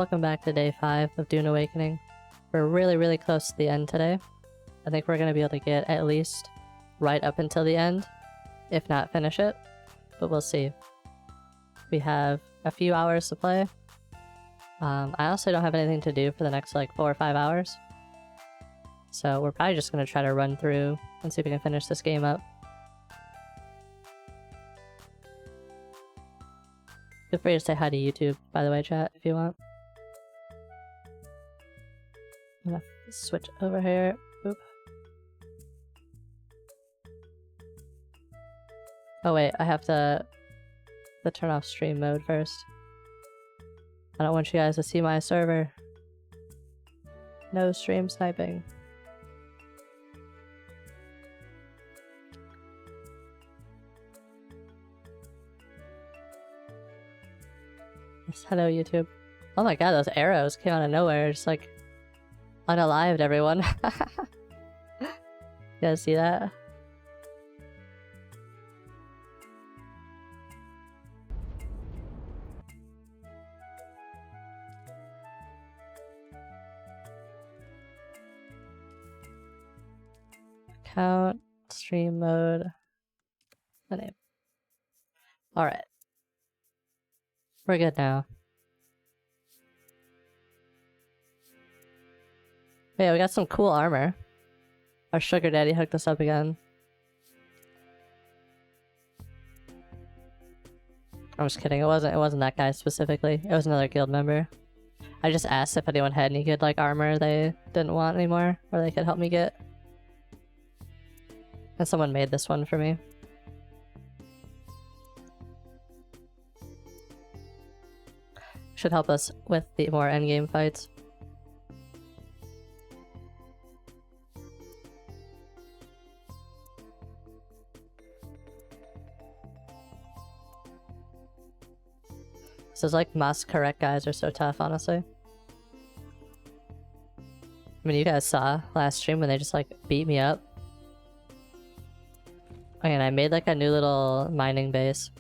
Welcome back to day 5 of Dune Awakening. We're really close to the end today. I think we're going to be able to get at least right up until the end, if not finish it, but we'll see. We have a few hours to play. I also don't have anything to do for the next like 4 or 5 hours. So we're probably just going to try to run through and see if we can finish this game up. Feel free to say hi to YouTube, by the way, chat, if you want. I'm gonna switch over here. Oop. Oh wait, I have to turn off stream mode first. I don't want you guys to see my server. No stream sniping. Yes, hello YouTube. Oh my god, those arrows came out of nowhere, just like unalived everyone. You guys see that? Account, stream mode, the name. Alright. We're good now. Yeah, we got some cool armor. Our sugar daddy hooked us up again. I'm just kidding, it wasn't that guy specifically. It was another guild member. I just asked if anyone had any good like armor they didn't want anymore, or they could help me get. And someone made this one for me. Should help us with the more endgame fights. Those like must correct guys are so tough, honestly. I mean, you guys saw last stream when they just like beat me up. And I made like a new little mining base.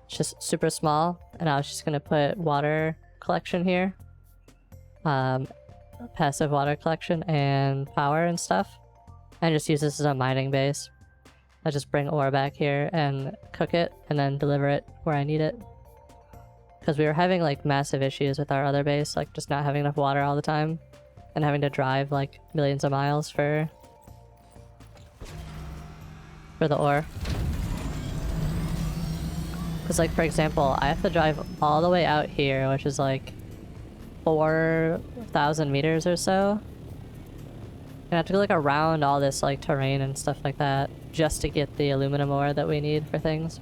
It's just super small, and I was just gonna put water collection here. Passive water collection and power and stuff. And just use this as a mining base. I just bring ore back here and cook it and then deliver it where I need it. Because we were having like massive issues with our other base, like just not having enough water all the time and having to drive like millions of miles for the ore. Because like for example, I have to drive all the way out here, which is like 4,000 meters or so. And I have to go like around all this like terrain and stuff like that just to get the aluminum ore that we need for things.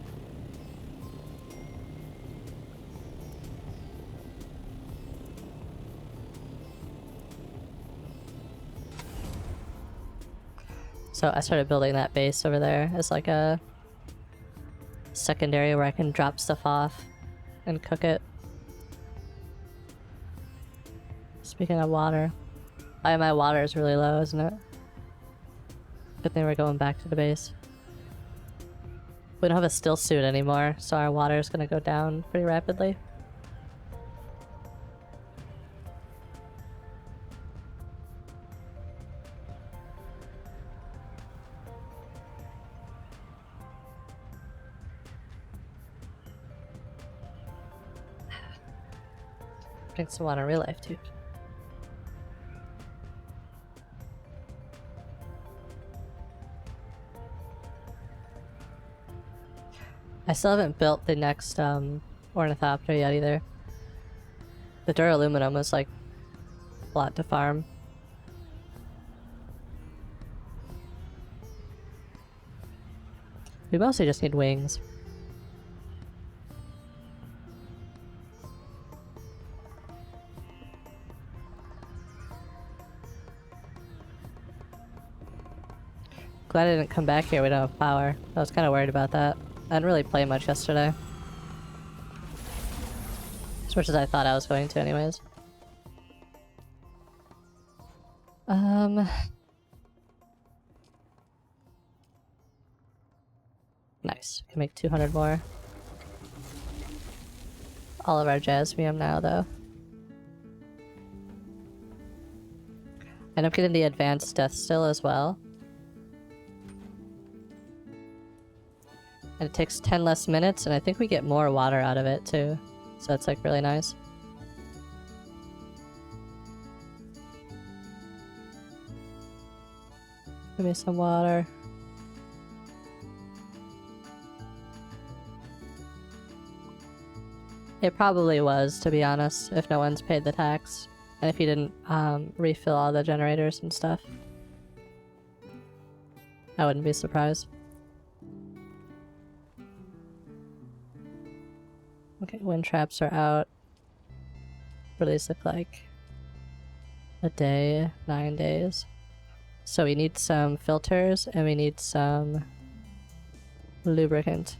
So I started building that base over there as like a secondary where I can drop stuff off and cook it. Speaking of water, my water is really low, isn't it? Good thing we're going back to the base. We don't have a still suit anymore, so our water is gonna go down pretty rapidly. Drink some water in real life too. I still haven't built the next ornithopter yet either. The duraluminum was like a lot to farm. We mostly just need wings. Glad I didn't come back here, we don't have power. I was kind of worried about that. I didn't really play much yesterday. As much as I thought I was going to anyways. Nice. Can make 200 more. all of our jasmium now, though. And I'm getting the advanced death still as well. And it takes 10 less minutes, and I think we get more water out of it, too. So it's, like, really nice. Give me some water. It probably was, to be honest, if no one's paid the tax. And if you didn't refill all the generators and stuff. I wouldn't be surprised. Okay, wind traps are out. What do these look like? A day, 9 days. So we need some filters and we need some lubricant.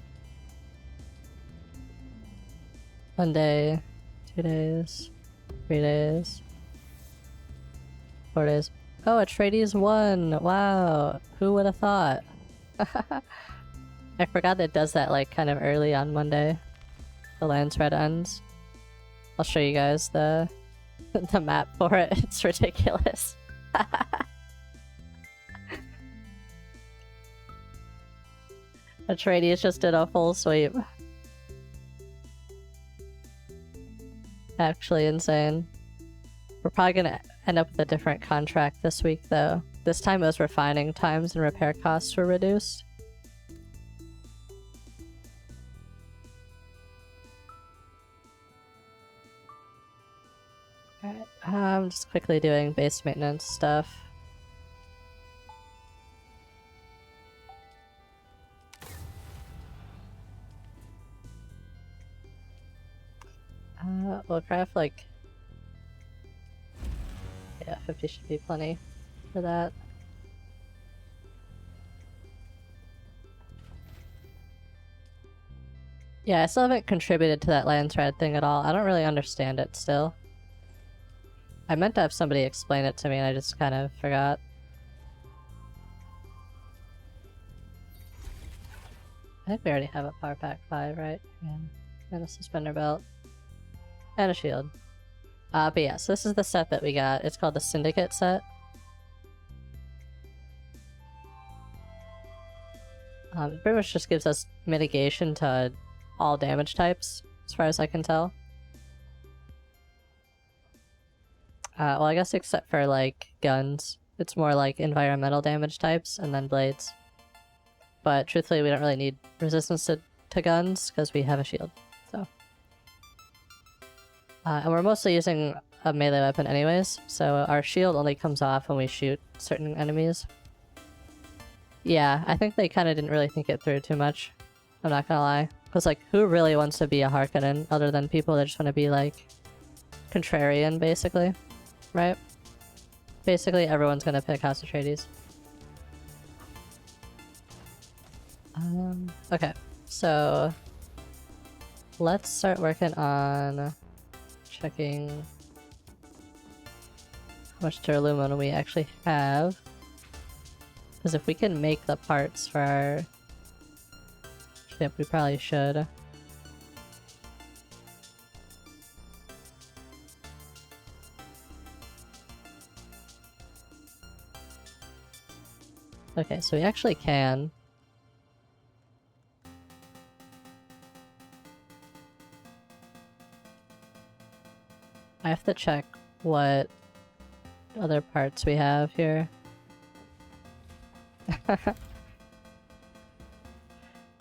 1 day, 2 days, 3 days, 4 days. Oh, Atreides won! Wow! Who would have thought? I forgot that it does that like kind of early on Monday. The land's red ends. I'll show you guys the the map for it. It's ridiculous. Atreides just did a full sweep. Actually insane. We're probably gonna end up with a different contract this week though. This time it was refining times and repair costs were reduced. Alright, I'm just quickly doing base maintenance stuff. We'll craft like... yeah, 50 should be plenty for that. Yeah, I still haven't contributed to that land thread thing at all. I don't really understand it still. I meant to have somebody explain it to me and I just kind of forgot. I think we already have a power pack 5, right? Yeah. And a suspender belt. And a shield. But yeah, so this is the set that we got. It's called the Syndicate set. It pretty much just gives us mitigation to all damage types, as far as I can tell. Well, I guess except for, like, guns. It's more like environmental damage types, and then blades. But truthfully, we don't really need resistance to guns, because we have a shield, so... and we're mostly using a melee weapon anyways, so our shield only comes off when we shoot certain enemies. Yeah, I think they kind of didn't really think it through too much. I'm not gonna lie. Because, like, who really wants to be a Harkonnen other than people that just want to be, like, contrarian, basically? Right? Basically, everyone's gonna pick House Atreides. Okay. So... let's start working on... checking... how much aluminum we actually have. Because if we can make the parts for our ship, we probably should. Okay, so we actually can. I have to check what other parts we have here.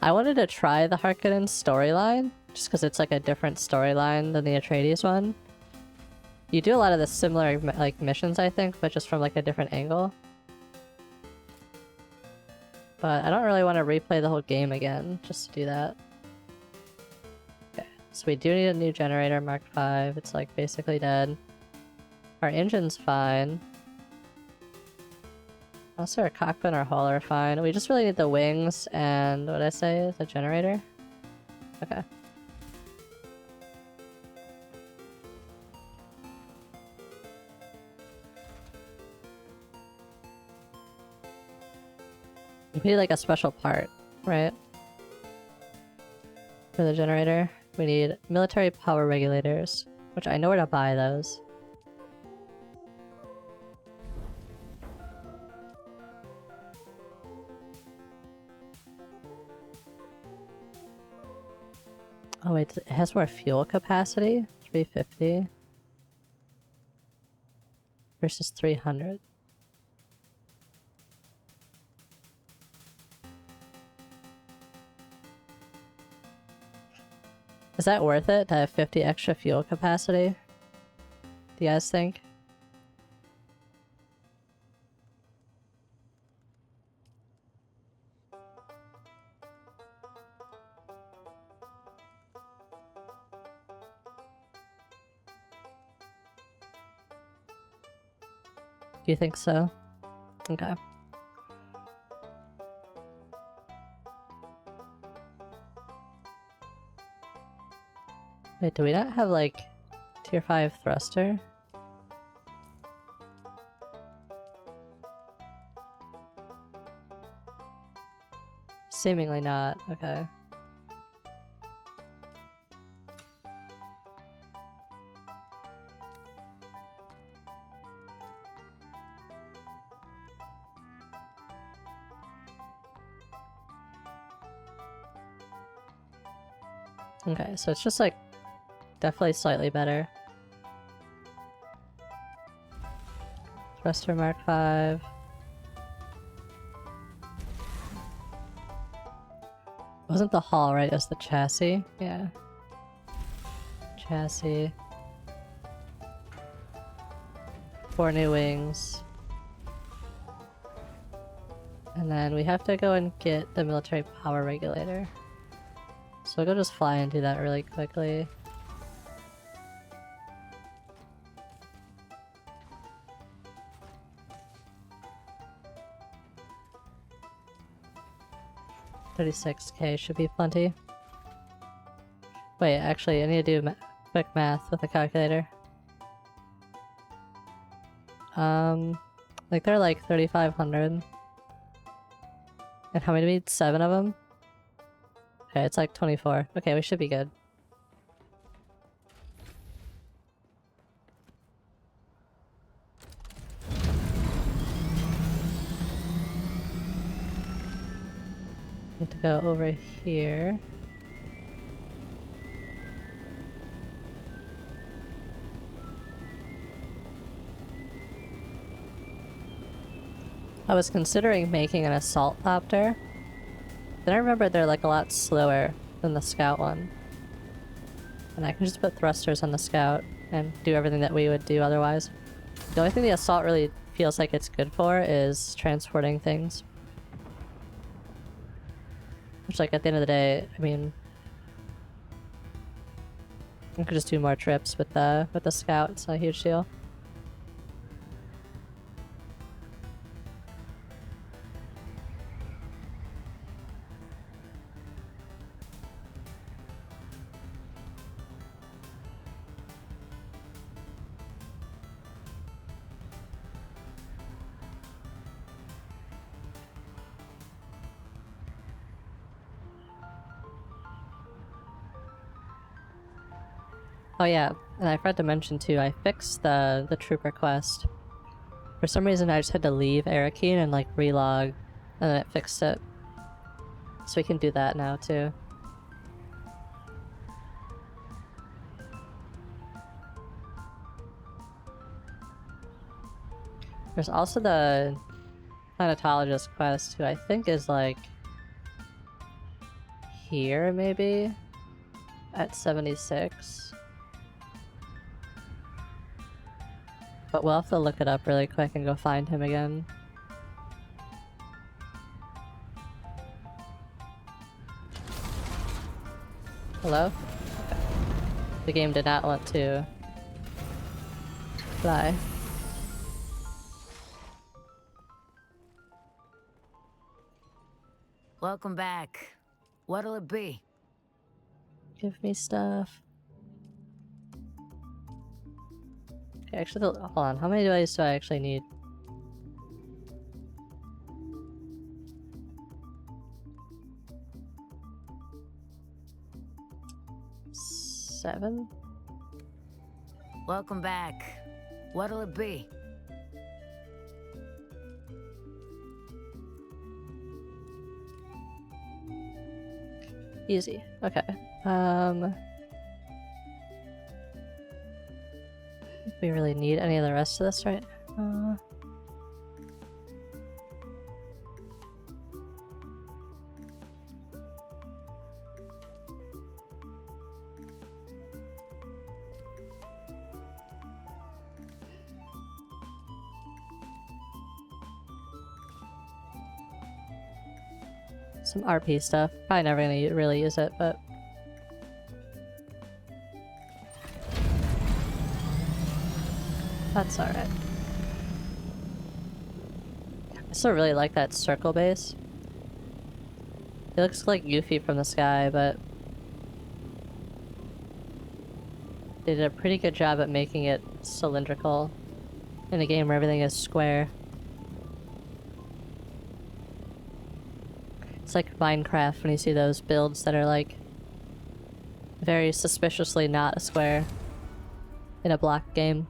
I wanted to try the Harkonnen storyline, just because it's like a different storyline than the Atreides one. You do a lot of the similar like missions, I think, but just from like a different angle. But I don't really want to replay the whole game again, just to do that. Okay, so we do need a new generator, Mark 5. It's like basically dead. Our engine's fine. Also, our cockpit and our hull are fine. We just really need the wings and what did I say? The generator? Okay. We need like a special part, right? For the generator. We need military power regulators, which I know where to buy those. Oh wait, it has more fuel capacity? 350 versus 300. Is that worth it to have 50 extra fuel capacity? Do you guys think? Do you think so? Okay. Wait, do we not have like tier 5 thruster? Seemingly not. Okay. Okay, so it's just like definitely slightly better. Thruster Mark 5. Wasn't the hull, right? It was the chassis? Yeah. Chassis. 4 new wings. And then we have to go and get the military power regulator. So we'll go just fly and do that really quickly. $36K should be plenty. Wait, actually, I need to do quick math with a calculator. Like they're like 3,500. And how many do we need? 7 of them? Okay, it's like 24. Okay, we should be good. Need to go over here. I was considering making an assault copter. Then I remembered they're like a lot slower than the scout one. And I can just put thrusters on the scout and do everything that we would do otherwise. The only thing the assault really feels like it's good for is transporting things. Which, like, at the end of the day, I mean, I could just do more trips with the scout. It's not a huge deal. Oh yeah, and I forgot to mention too, I fixed the trooper quest. For some reason I just had to leave Arakeen and like relog, and then it fixed it. So we can do that now too. There's also the planetologist quest, who I think is like here maybe? At 76. But we'll have to look it up really quick and go find him again. Hello? Okay. The game did not want to fly. Welcome back. What'll it be? Give me stuff. Okay, actually, hold on. How many devices do I actually need? 7. Welcome back. What'll it be? Easy. Okay. If we really need any of the rest of this, right? Some RP stuff. Probably never gonna really use it, but that's alright. I still really like that circle base. It looks like goofy from the sky, but they did a pretty good job at making it cylindrical in a game where everything is square. It's like Minecraft when you see those builds that are like very suspiciously not a square in a block game.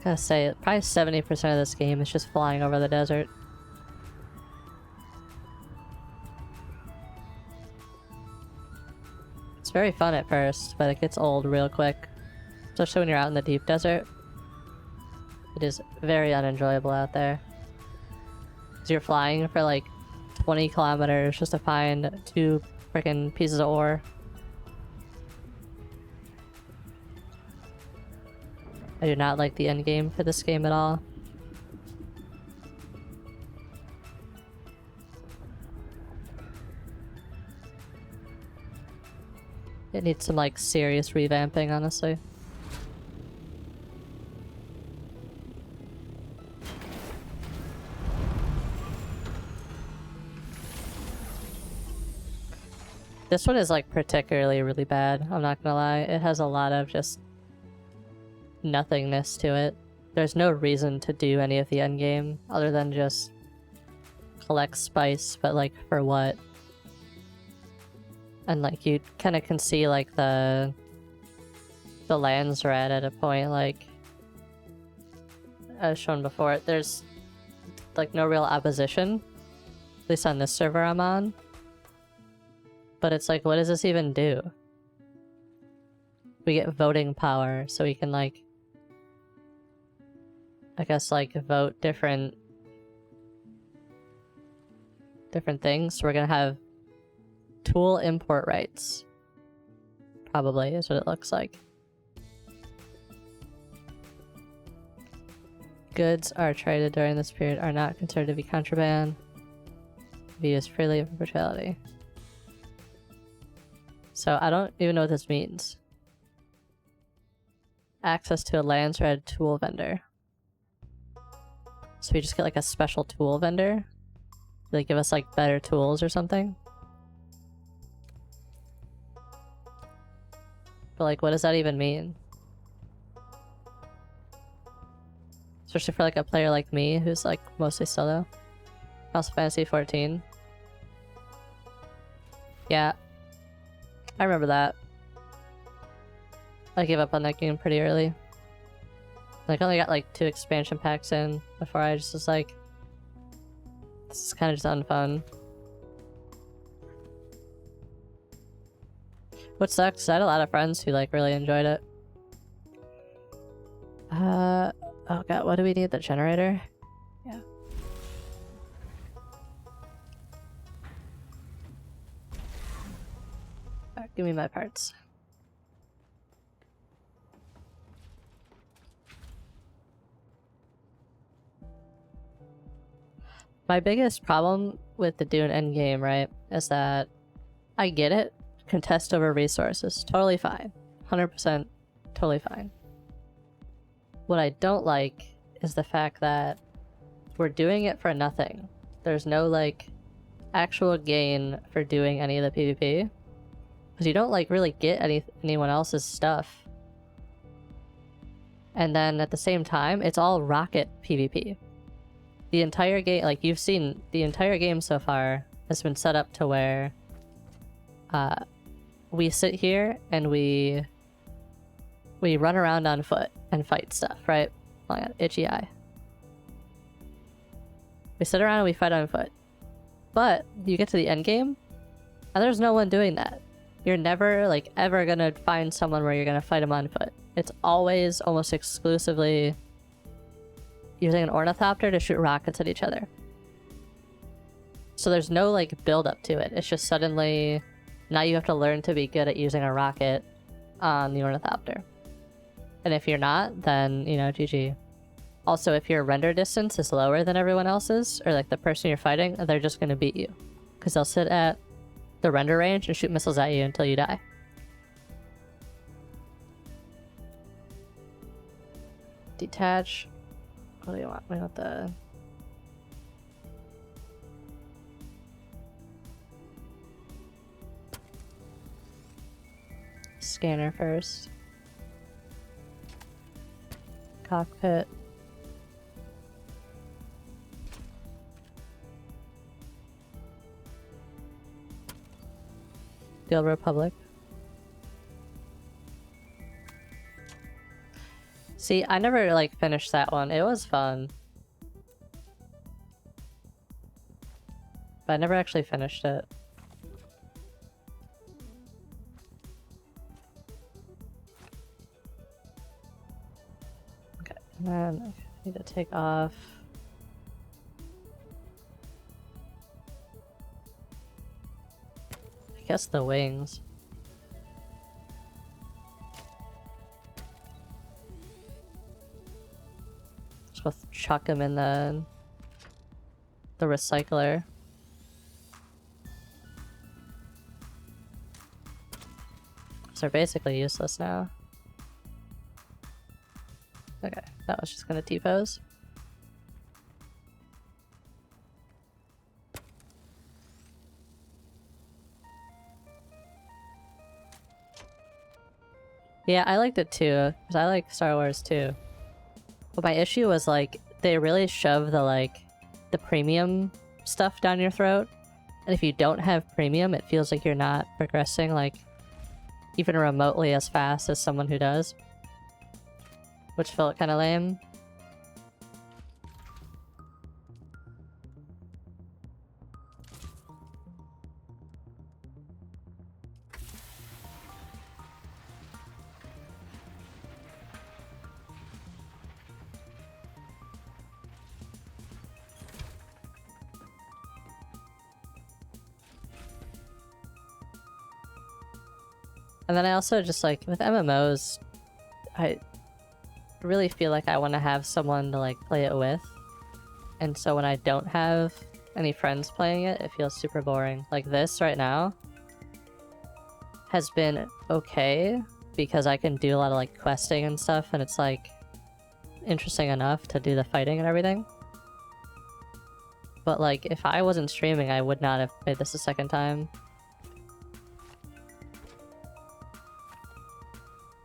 Gotta say, probably 70% of this game is just flying over the desert. It's very fun at first, but it gets old real quick. Especially when you're out in the deep desert. It is very unenjoyable out there. Because you're flying for like 20 kilometers just to find 2 freaking pieces of ore. I do not like the end game for this game at all. It needs some like serious revamping, honestly. This one is like particularly really bad, I'm not gonna lie. It has a lot of just nothingness to it. There's no reason to do any of the endgame other than just collect spice, but like for what? And like you kind of can see like the lands are at a point like as shown before. There's like no real opposition, at least on this server I'm on. But it's like, what does this even do? We get voting power, so we can like, I guess like vote different things. So we're gonna have tool import rights. Probably is what it looks like. Goods are traded during this period are not considered to be contraband. Be used freely for brutality. So I don't even know what this means. Access to a lands red tool vendor. So we just get like a special tool vendor? They give us like better tools or something? But like, what does that even mean? Especially for like a player like me who's like mostly solo. Final Fantasy 14. Yeah. I remember that. I gave up on that game pretty early. Like, I only got like 2 expansion packs in before I just was like, this is kind of just unfun. What sucks, I had a lot of friends who like really enjoyed it. Oh god, what do we need? The generator? Yeah. Alright, give me my parts. My biggest problem with the Dune endgame, right, is that I get it. Contest over resources. Totally fine. 100% totally fine. What I don't like is the fact that we're doing it for nothing. There's no, like, actual gain for doing any of the PvP. Because you don't, like, really get anyone else's stuff. And then at the same time, it's all rocket PvP. The entire game, like, you've seen, the entire game so far has been set up to where we sit here and we run around on foot and fight stuff, right? Oh my god, itchy eye. We sit around and we fight on foot. But you get to the end game, and there's no one doing that. You're never, like, ever gonna find someone where you're gonna fight them on foot. It's always, almost exclusively, using an ornithopter to shoot rockets at each other. So there's no, like, build up to it. It's just suddenly, now you have to learn to be good at using a rocket on the ornithopter. And if you're not, then, you know, GG. Also, if your render distance is lower than everyone else's, or like the person you're fighting, they're just gonna beat you. Because they'll sit at the render range and shoot missiles at you until you die. Detach. What do you want? We want the... scanner first. Cockpit. The Old Republic. See, I never, like, finished that one. It was fun. But I never actually finished it. Okay, and then I need to take off... I guess the wings. Just go chuck them in the recycler. So they're basically useless now. Okay, that was just gonna T-pose. Yeah, I liked it too, because I like Star Wars too. But my issue was, like, they really shove the premium stuff down your throat. And if you don't have premium, it feels like you're not progressing, like, even remotely as fast as someone who does. Which felt kind of lame. And then I also just, like, with MMOs, I really feel like I want to have someone to, like, play it with. And so when I don't have any friends playing it, it feels super boring. Like, this right now has been okay, because I can do a lot of, like, questing and stuff, and it's, like, interesting enough to do the fighting and everything. But, like, if I wasn't streaming, I would not have played this a second time.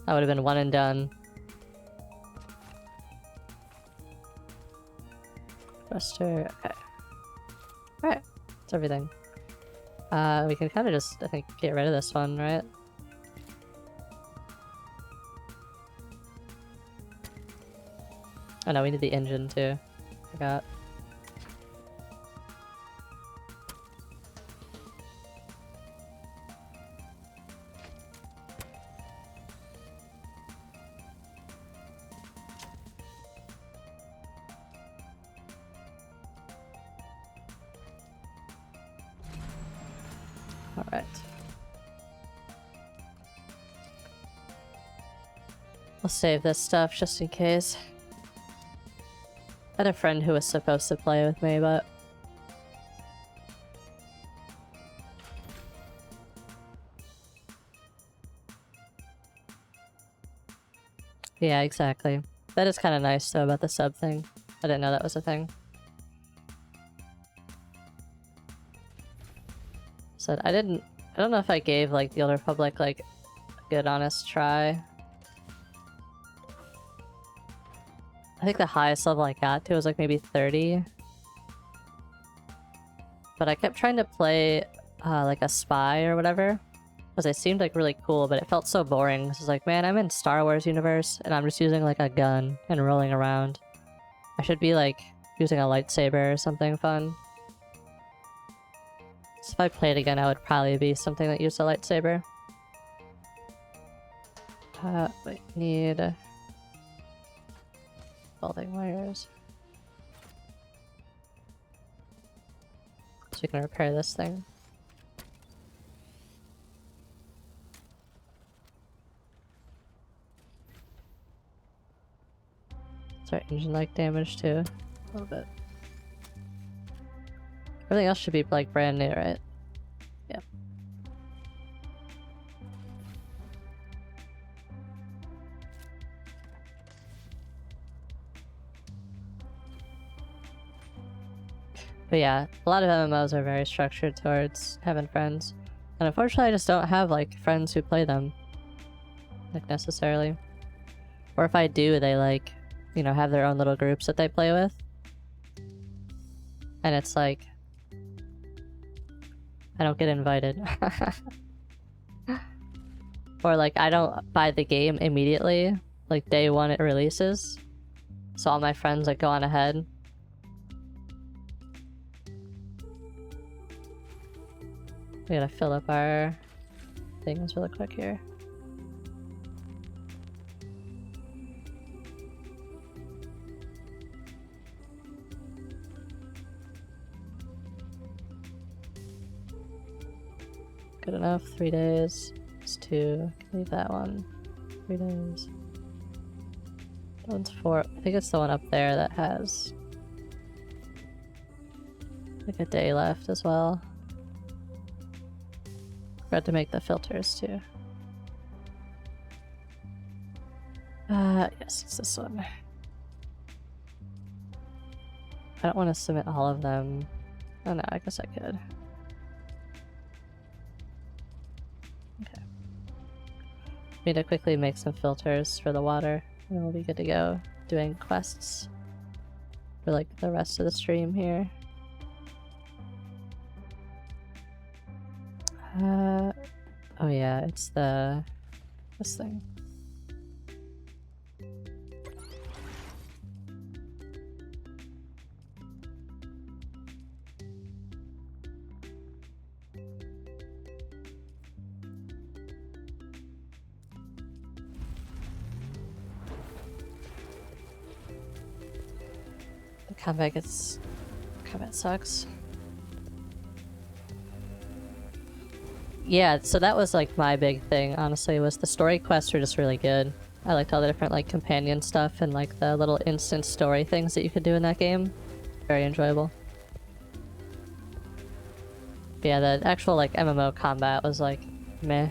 That would have been one and done. Thruster, okay. Alright, that's everything. We can kind of just, I think, get rid of this one, right? Oh no, we need the engine too. Forgot. Alright. We'll save this stuff just in case. I had a friend who was supposed to play with me, but... Yeah, exactly. That is kind of nice though about the sub thing. I didn't know that was a thing. So I don't know if I gave like the Old Republic like a good honest try. I think the highest level I got to was like maybe 30. But I kept trying to play like a spy or whatever. Because they seemed like really cool, but it felt so boring. This is like, man, I'm in Star Wars universe and I'm just using like a gun and rolling around. I should be like using a lightsaber or something fun. So if I played again, I would probably be something that used a lightsaber. Wait, need welding wires. So we can repair this thing. Is our engine like damage too? A little bit. Everything else should be like brand new, right? Yeah. But yeah, a lot of MMOs are very structured towards having friends. And unfortunately I just don't have like friends who play them. Like necessarily. Or if I do, they like, you know, have their own little groups that they play with. And it's like I don't get invited. Or like I don't buy the game immediately, like day one it releases. So all my friends like go on ahead. We gotta fill up our things really quick here. Good enough. 3 days. It's 2. Can leave that one. 3 days. That one's 4. I think it's the one up there that has like a day left as well. Forgot to make the filters too. Yes, it's this one. I don't want to submit all of them. Oh no, I guess I could. Okay. Need to quickly make some filters for the water, and then we'll be good to go doing quests for like the rest of the stream here. Oh yeah, it's this thing. The combat sucks. Yeah, so that was like my big thing, honestly, was the story quests were just really good. I liked all the different like companion stuff and like the little instant story things that you could do in that game. Very enjoyable. But yeah, the actual like MMO combat was like meh.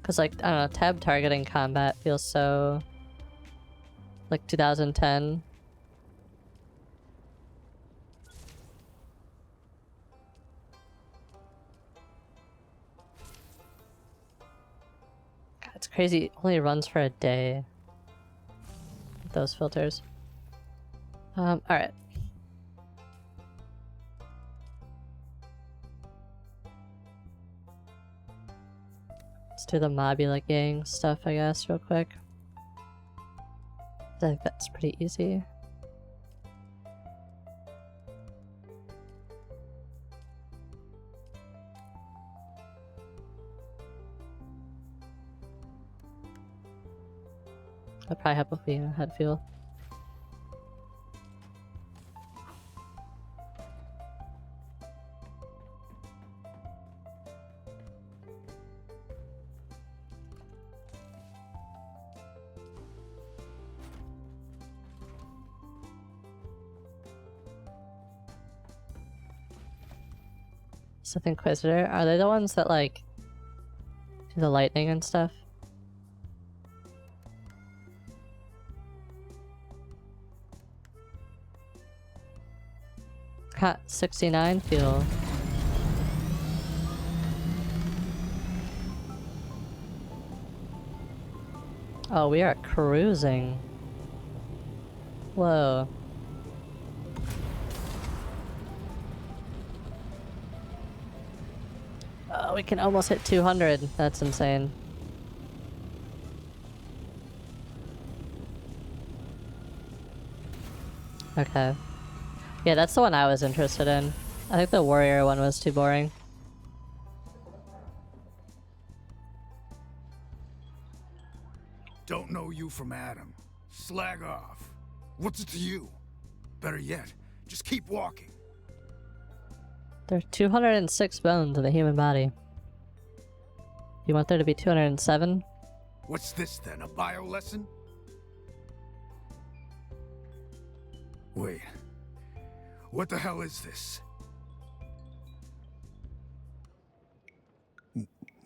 Cause like, I don't know, tab targeting combat feels so like 2010. God, it's crazy. It only runs for a day. With those filters. Alright. Let's do the Mobula gang stuff, I guess, real quick. I think that's pretty easy. I'll probably help if we had fuel. Sith Inquisitor, are they the ones that like See the lightning and stuff? Got 69 fuel. Oh, we are cruising. Whoa. Oh, we can almost hit 200. That's insane. Okay. Yeah, that's the one I was interested in. I think the warrior one was too boring. Don't know you from Adam. Slag off. What's it to you? Better yet, just keep walking. There's 206 bones in the human body. You want there to be 207? What's this then, a bio lesson? Wait. What the hell is this?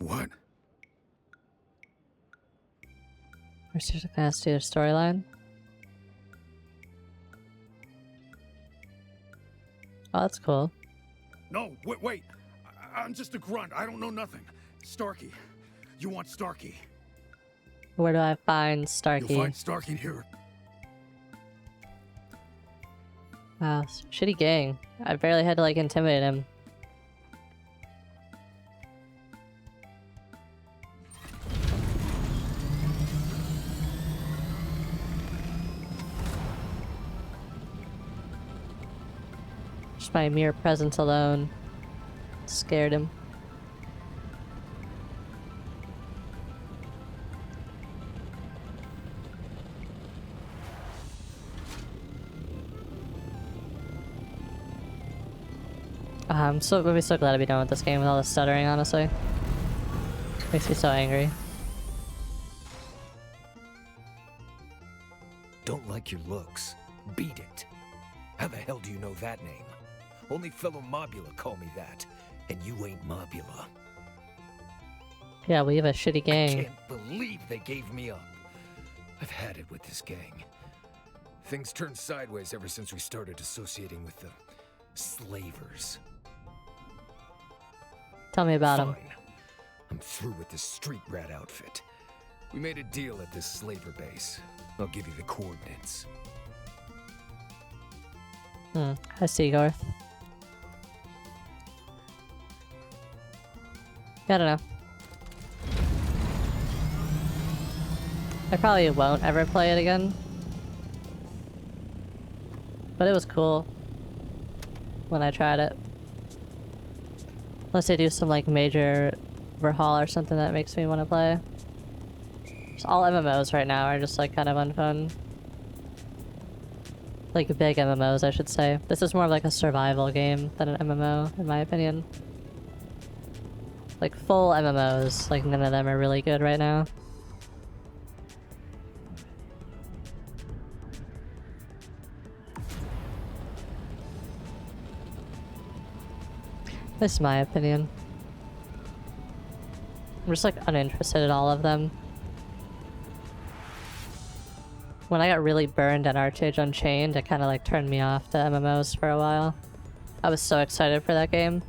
What? Research the capacity of storyline. Oh, that's cool. No, wait. I'm just a grunt. I don't know nothing. Starkey. You want Starkey? Where do I find Starkey? You'll find Starkey here. Wow, shitty gang. I barely had to like intimidate him. Just my mere presence alone scared him. I'm so glad to be done with this game with all the stuttering, honestly. Makes me so angry. Don't like your looks. Beat it. How the hell do you know that name? Only fellow Mobula call me that, and you ain't Mobula. Yeah, we have a shitty I gang. can't believe they gave me up. I've had it with this gang. Things turned sideways ever since we started associating with the slavers. Tell me about him. Fine. I'm through with this street rat outfit. We made a deal at this slaver base. I'll give you the coordinates. I see, Garth. I don't know. I probably won't ever play it again. But it was cool when I tried it. Unless they do some like major overhaul or something that makes me want to play. Just all MMOs right now are just like kind of unfun. Like big MMOs, I should say. This is more of like a survival game than an MMO, in my opinion. Like full MMOs, like none of them are really good right now. This is my opinion. I'm just like uninterested in all of them. When I got really burned at Archage Unchained, it kind of like turned me off to MMOs for a while. I was so excited for that game.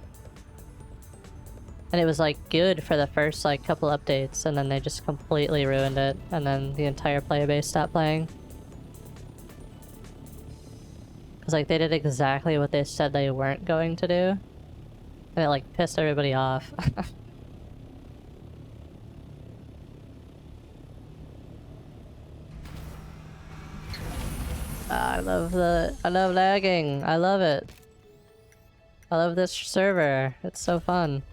And it was like good for the first like couple updates, and then they just completely ruined it, and then the entire player base stopped playing. Cause like they did exactly what they said they weren't going to do. And it like pissed everybody off. I love lagging. I love it. I love this server. It's so fun.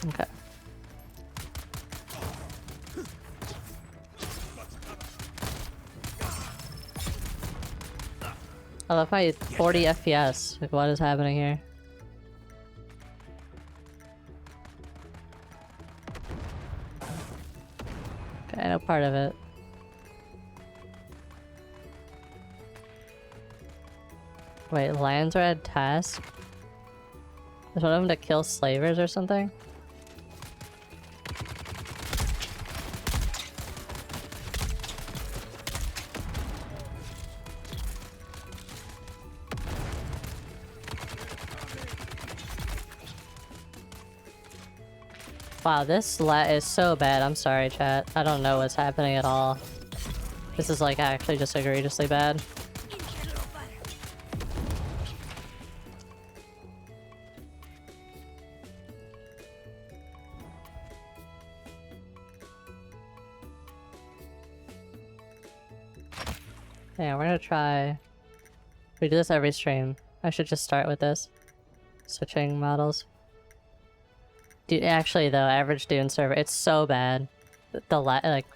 Okay. I love my 40 FPS. Like, what is happening here? Okay, I know part of it. Wait, lands are at task? Is one of them to kill slavers or something? Wow, this lat is so bad. I'm sorry, chat. I don't know what's happening at all. This is like actually just egregiously bad. Yeah, we're gonna try... We do this every stream. I should just start with this. Switching models. Dude, actually though, average Dune server, it's so bad. Like...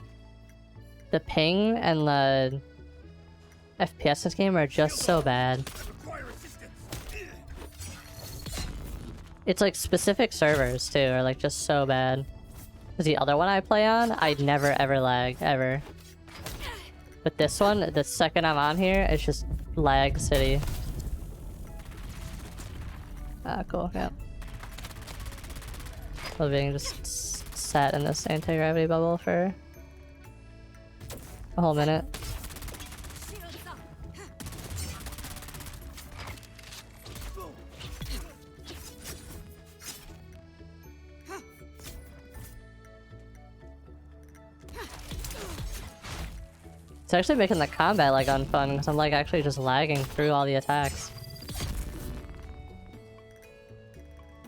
The ping and the... FPS in this game are just so bad. It's like specific servers too, are like just so bad. Because the other one I play on, I'd never ever lag, ever. But this one, the second I'm on here, it's just lag city. Ah, cool, yeah. Well, being just sat in this anti-gravity bubble for a whole minute. It's actually making the combat like unfun because I'm like actually just lagging through all the attacks.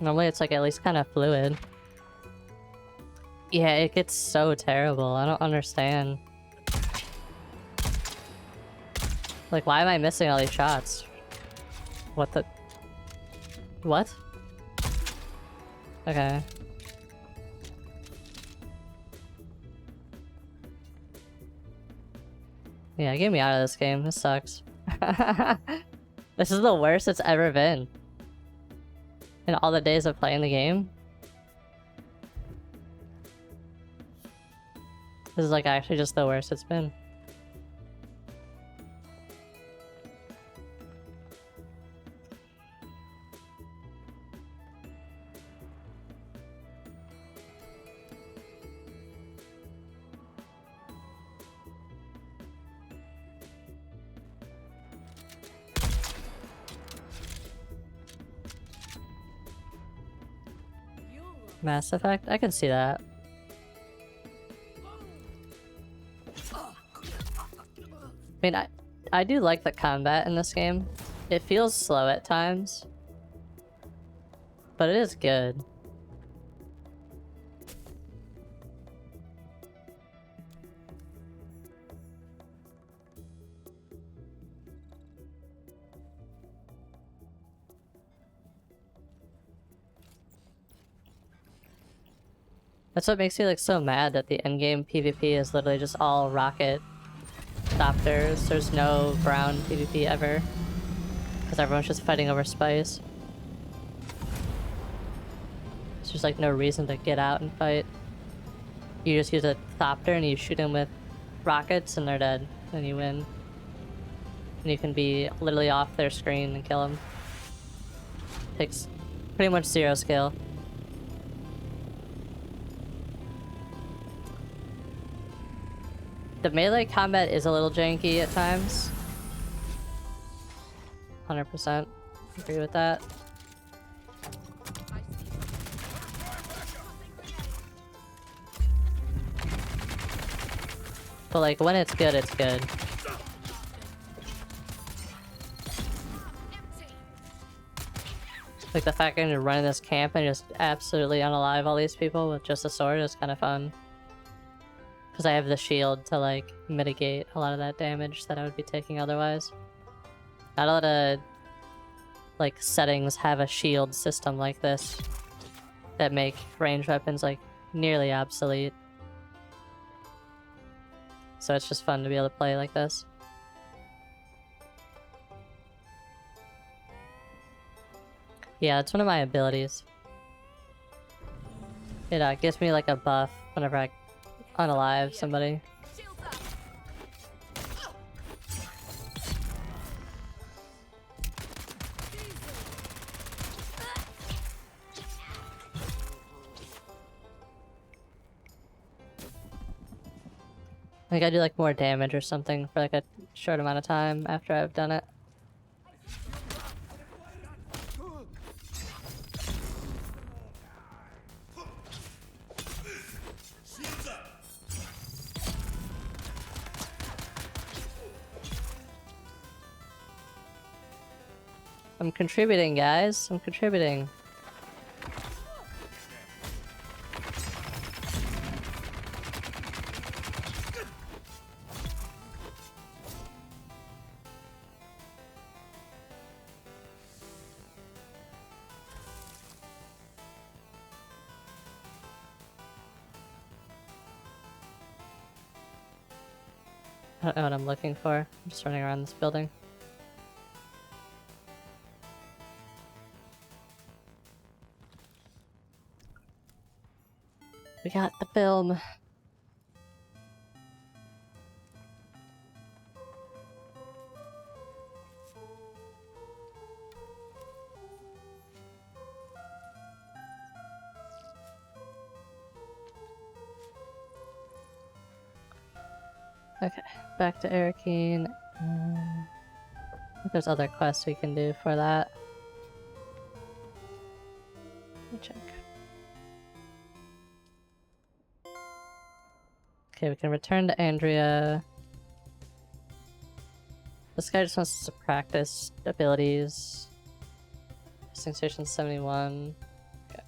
Normally it's like at least kind of fluid. Yeah, it gets so terrible. I don't understand. Like, why am I missing all these shots? What the... What? Okay. Yeah, get me out of this game. This sucks. This is the worst it's ever been. In all the days of playing the game. This is like actually just the worst it's been. Mass Effect? I can see that. I mean, I do like the combat in this game. It feels slow at times. But it is good. That's what makes me like so mad that the endgame PvP is literally just all rocket doctors. There's no ground PvP ever. Because everyone's just fighting over spice. There's just like no reason to get out and fight. You just use a thopter and you shoot them with rockets and they're dead. And you win. And you can be literally off their screen and kill them. Takes pretty much 0 skill. The melee combat is a little janky at times. 100% agree with that. But like when it's good, it's good. Like the fact that I can run in this camp and just absolutely unalive all these people with just a sword is kind of fun. Because I have the shield to like mitigate a lot of that damage that I would be taking otherwise. Not a lot of like settings have a shield system like this that make ranged weapons like nearly obsolete. So it's just fun to be able to play like this. Yeah, it's one of my abilities. It gives me like a buff whenever I unalive somebody. I think I do like more damage or something for like a short amount of time after I've done it. I'm contributing, guys. I'm contributing. I don't know what I'm looking for. I'm just running around this building. We got the film. Okay, back to Arakeen. I think there's other quests we can do for that. Let me check. Okay, we can return to Andrea. This guy just wants us to practice abilities. Testing station 71. Okay.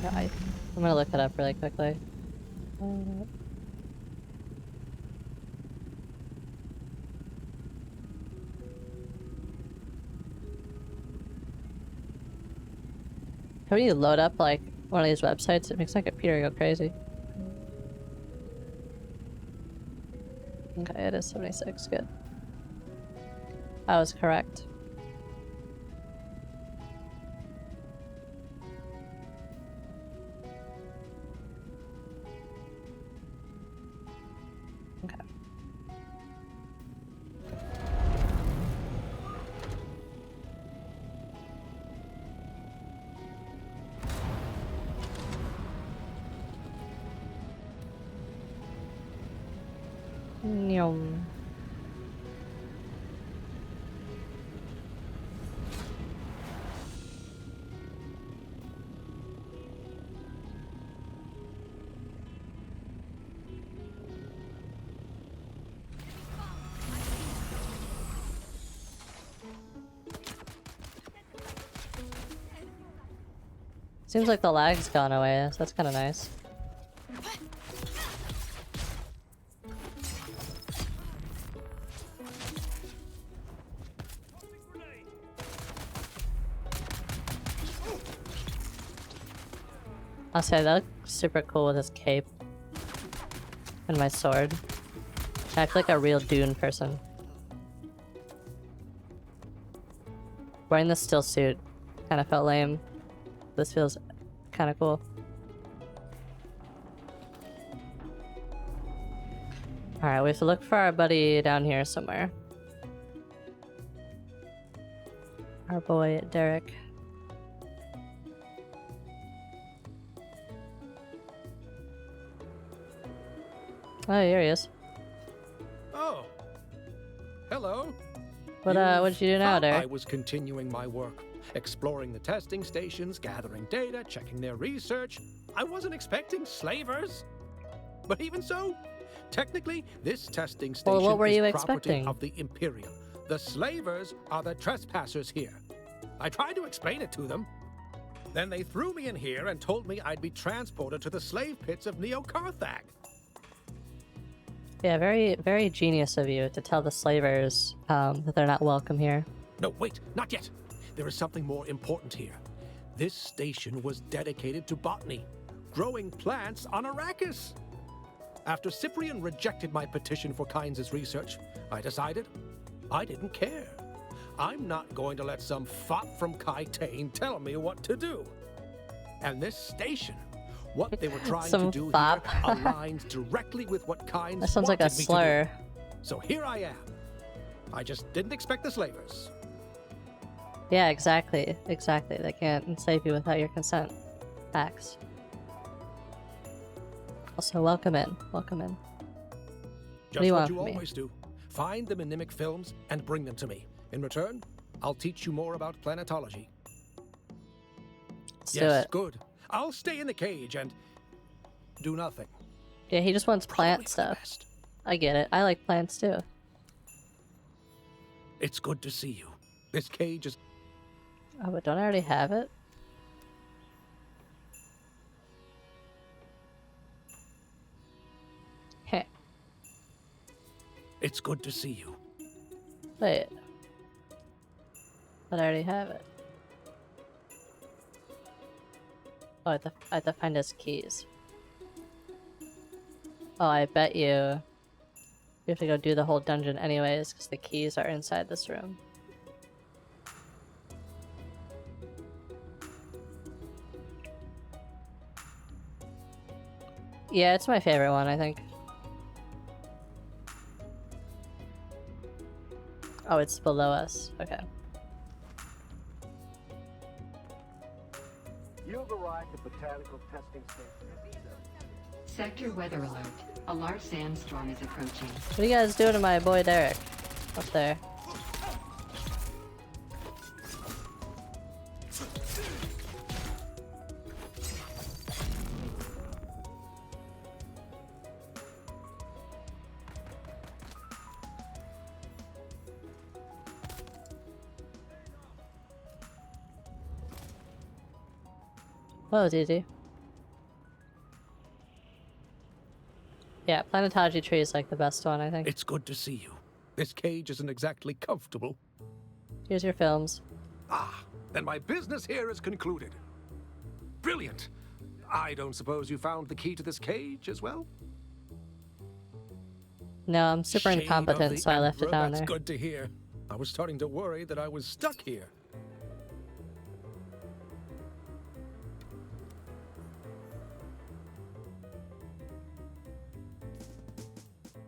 No, I'm gonna look it up really quickly. When you load up like one of these websites, it makes my computer go crazy. Okay, it is 76, good. I was correct. Okay. Nyom. Seems like the lag's gone away, so that's kind of nice. I'll say that looks super cool with his cape and my sword. I feel like a real Dune person. Wearing the still suit kind of felt lame. This feels kind of cool. Alright, we have to look for our buddy down here somewhere. Our boy, Derek. Oh, here he is. Oh, hello. What did you do now, thought Derek? I was continuing my work, exploring the testing stations, gathering data, checking their research. I wasn't expecting slavers. But even so, technically, this testing station Well, what were is you property expecting? of the Imperium. The slavers are the trespassers here. I tried to explain it to them. Then they threw me in here and told me I'd be transported to the slave pits of Neo-Carthag. Yeah, very, very genius of you to tell the slavers that they're not welcome here. No, wait, not yet. There is something more important here. This station was dedicated to botany, growing plants on Arrakis. After Cyprian rejected my petition for Kynes' research, I decided I didn't care. I'm not going to let some fop from Kytane tell me what to do. And this station, what they were trying Some to do fop. here aligns directly with what Kynes That sounds like a wanted me to do. slur. So here I am. I just didn't expect the slavers. Yeah, exactly. Exactly. They can't enslave you without your consent. Facts. Also, welcome in. Welcome in. Just do you what want you from me? always do. Find the mnemic films and bring them to me. In return, I'll teach you more about planetology. Let's do Yes, it. good. I'll stay in the cage and do nothing. Yeah, he just wants Probably plant for the stuff. best. I get it. I like plants too. It's good to see you. This cage is... Oh, but don't I already have it? Heh. It's good to see you. Wait. But I already have it. Oh, I have to find his keys. Oh, I bet you... We have to go do the whole dungeon anyways, because the keys are inside this room. Yeah, it's my favorite one, I think. Oh, it's below us. Okay. You have arrived at Botanical Testing Station. Sector weather alert. A large sandstorm is approaching. What are you guys doing to my boy Derek? Up there. Whoa, DD. Yeah, planetology tree is like the best one, I think. It's good to see you. This cage isn't exactly comfortable. Here's your films. Ah, then my business here is concluded. Brilliant. I don't suppose you found the key to this cage as well? No, I'm super Shade of incompetent, the so I left it Emperor, down that's there. good to hear. I was starting to worry that I was stuck here.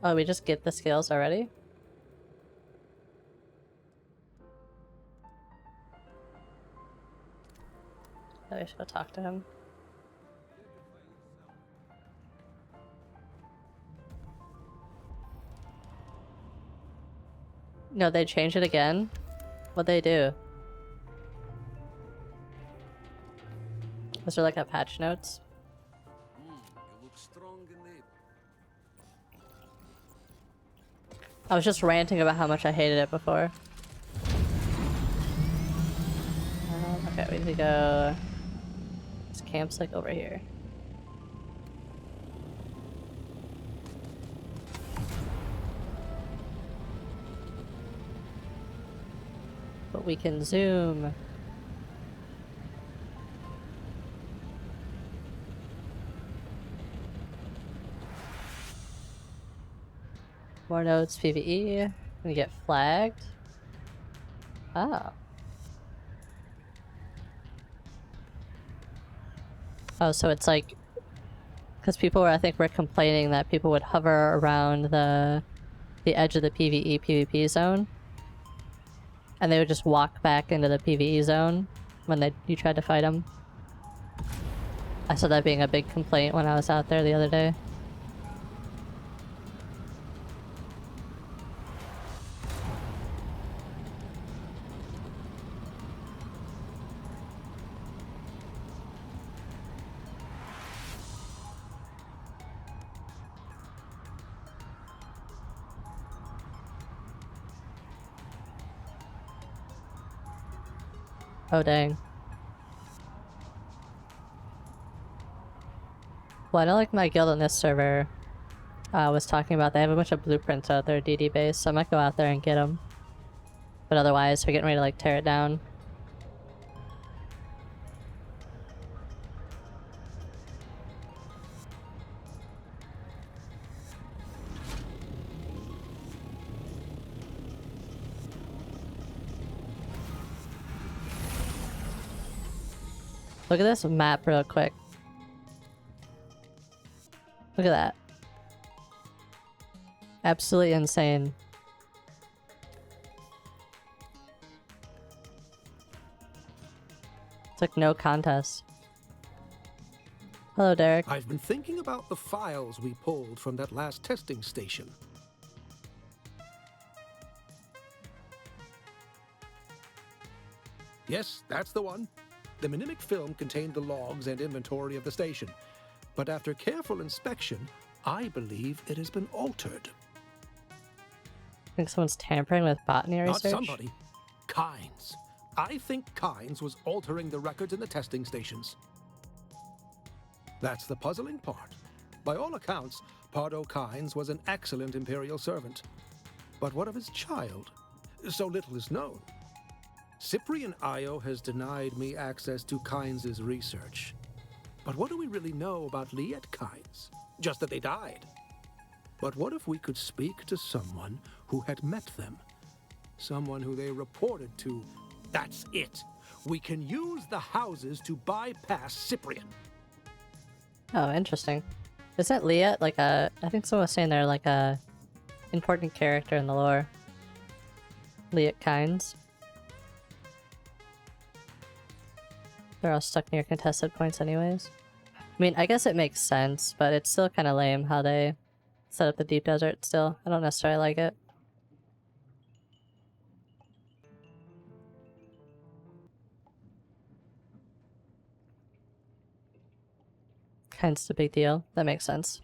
Oh, we just get the skills already? Oh, we should go talk to him. No, they changed it again? What'd they do? Was there like a patch notes? You look strong and able. I was just ranting about how much I hated it before. Okay, we need to go... This camp's like over here. But we can zoom. More nodes, PvE. We get flagged. Oh. Oh, so it's like... Because people were, I think, were complaining that people would hover around the edge of the PvE PvP zone. And they would just walk back into the PvE zone when you tried to fight them. I saw that being a big complaint when I was out there the other day. Oh, dang. Well, I know like my guild on this server was talking about they have a bunch of blueprints out there, DD base, so I might go out there and get them. But otherwise, we're getting ready to like tear it down. Look at this map real quick. Look at that. Absolutely insane. It's like no contest. Hello, Derek. I've been thinking about the files we pulled from that last testing station. Yes, that's the one. The mnemic film contained the logs and inventory of the station. But after careful inspection, I believe it has been altered. Think someone's tampering with botany Not research? somebody. Kynes. I think Kynes was altering the records in the testing stations. That's the puzzling part. By all accounts, Pardo Kynes was an excellent Imperial servant. But what of his child? So little is known. Cyprian Io has denied me access to Kynes' research. But what do we really know about Liet Kynes? Just that they died. But what if we could speak to someone who had met them? Someone who they reported to. That's it. We can use the houses to bypass Cyprian. Oh, interesting. Isn't Liet like a... I think someone was saying they're like a important character in the lore. Liet Kynes. They're all stuck near contested points anyways. I mean, I guess it makes sense, but it's still kind of lame how they set up the deep desert still. I don't necessarily like it. Hence the big deal. That makes sense.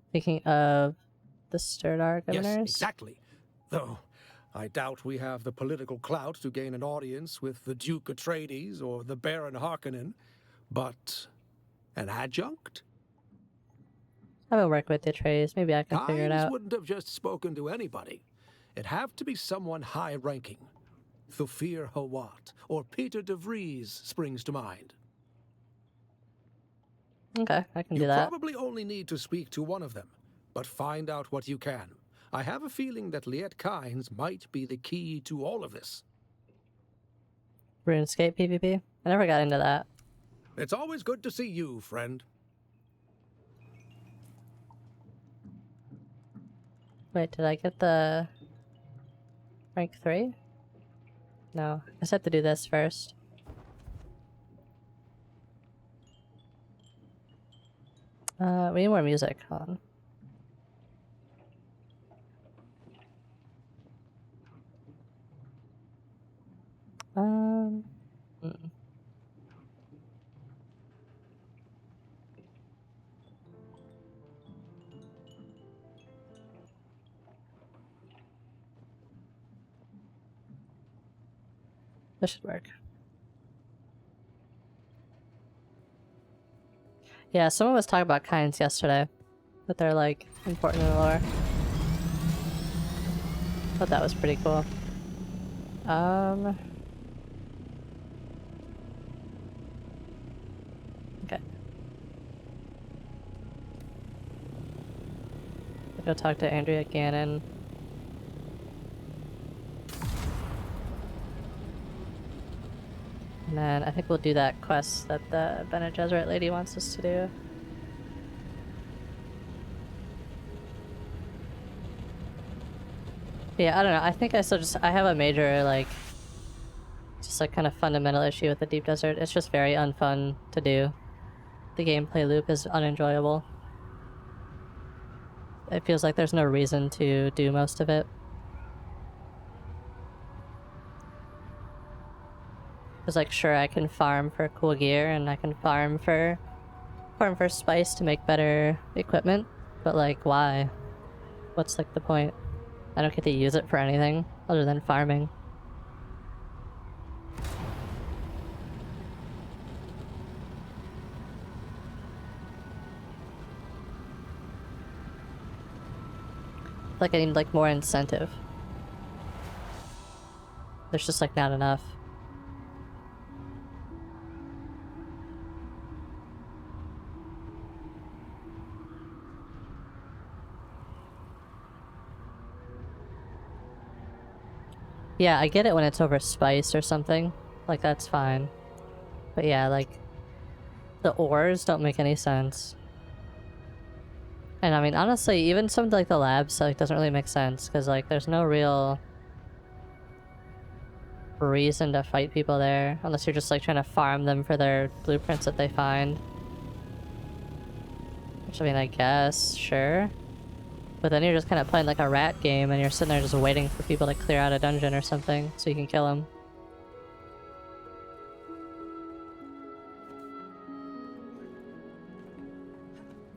Speaking of the Sturdar governors. Yes, exactly. Though, I doubt we have the political clout to gain an audience with the Duke Atreides or the Baron Harkonnen. But an adjunct? I will work with the Atreides. Maybe I can figure it Kynes out. wouldn't have just spoken to anybody. It'd have to be someone high-ranking. Thufir Hawat or Peter de Vries springs to mind. Okay, I can You do that. probably only need to speak to one of them, but find out what you can. I have a feeling that Liet Kynes might be the key to all of this. RuneScape PvP? I never got into that. It's always good to see you, friend. Wait, did I get the rank 3? No, I just have to do this first. We need more music. Hold on. Hmm. This should work. Yeah, someone was talking about Kynes yesterday. That they're like important in the lore. Thought that was pretty cool. Okay. I'll go talk to Andrea Gannon. And then I think we'll do that quest that the Bene Gesserit lady wants us to do. Yeah, I don't know. I think I still I have a major, like, just like kind of fundamental issue with the Deep Desert. It's just very unfun to do. The gameplay loop is unenjoyable. It feels like there's no reason to do most of it. It's like, sure, I can farm for cool gear and I can farm for spice to make better equipment, but like, why? What's like the point? I don't get to use it for anything other than farming. Like, I need like more incentive. There's just like not enough. Yeah, I get it when it's over spice or something. Like, that's fine. But yeah, like, the ores don't make any sense. And I mean, honestly, even some of like the labs like doesn't really make sense because like there's no real reason to fight people there unless you're just like trying to farm them for their blueprints that they find. Which I mean, I guess, sure. But then you're just kind of playing like a rat game and you're sitting there just waiting for people to clear out a dungeon or something so you can kill them.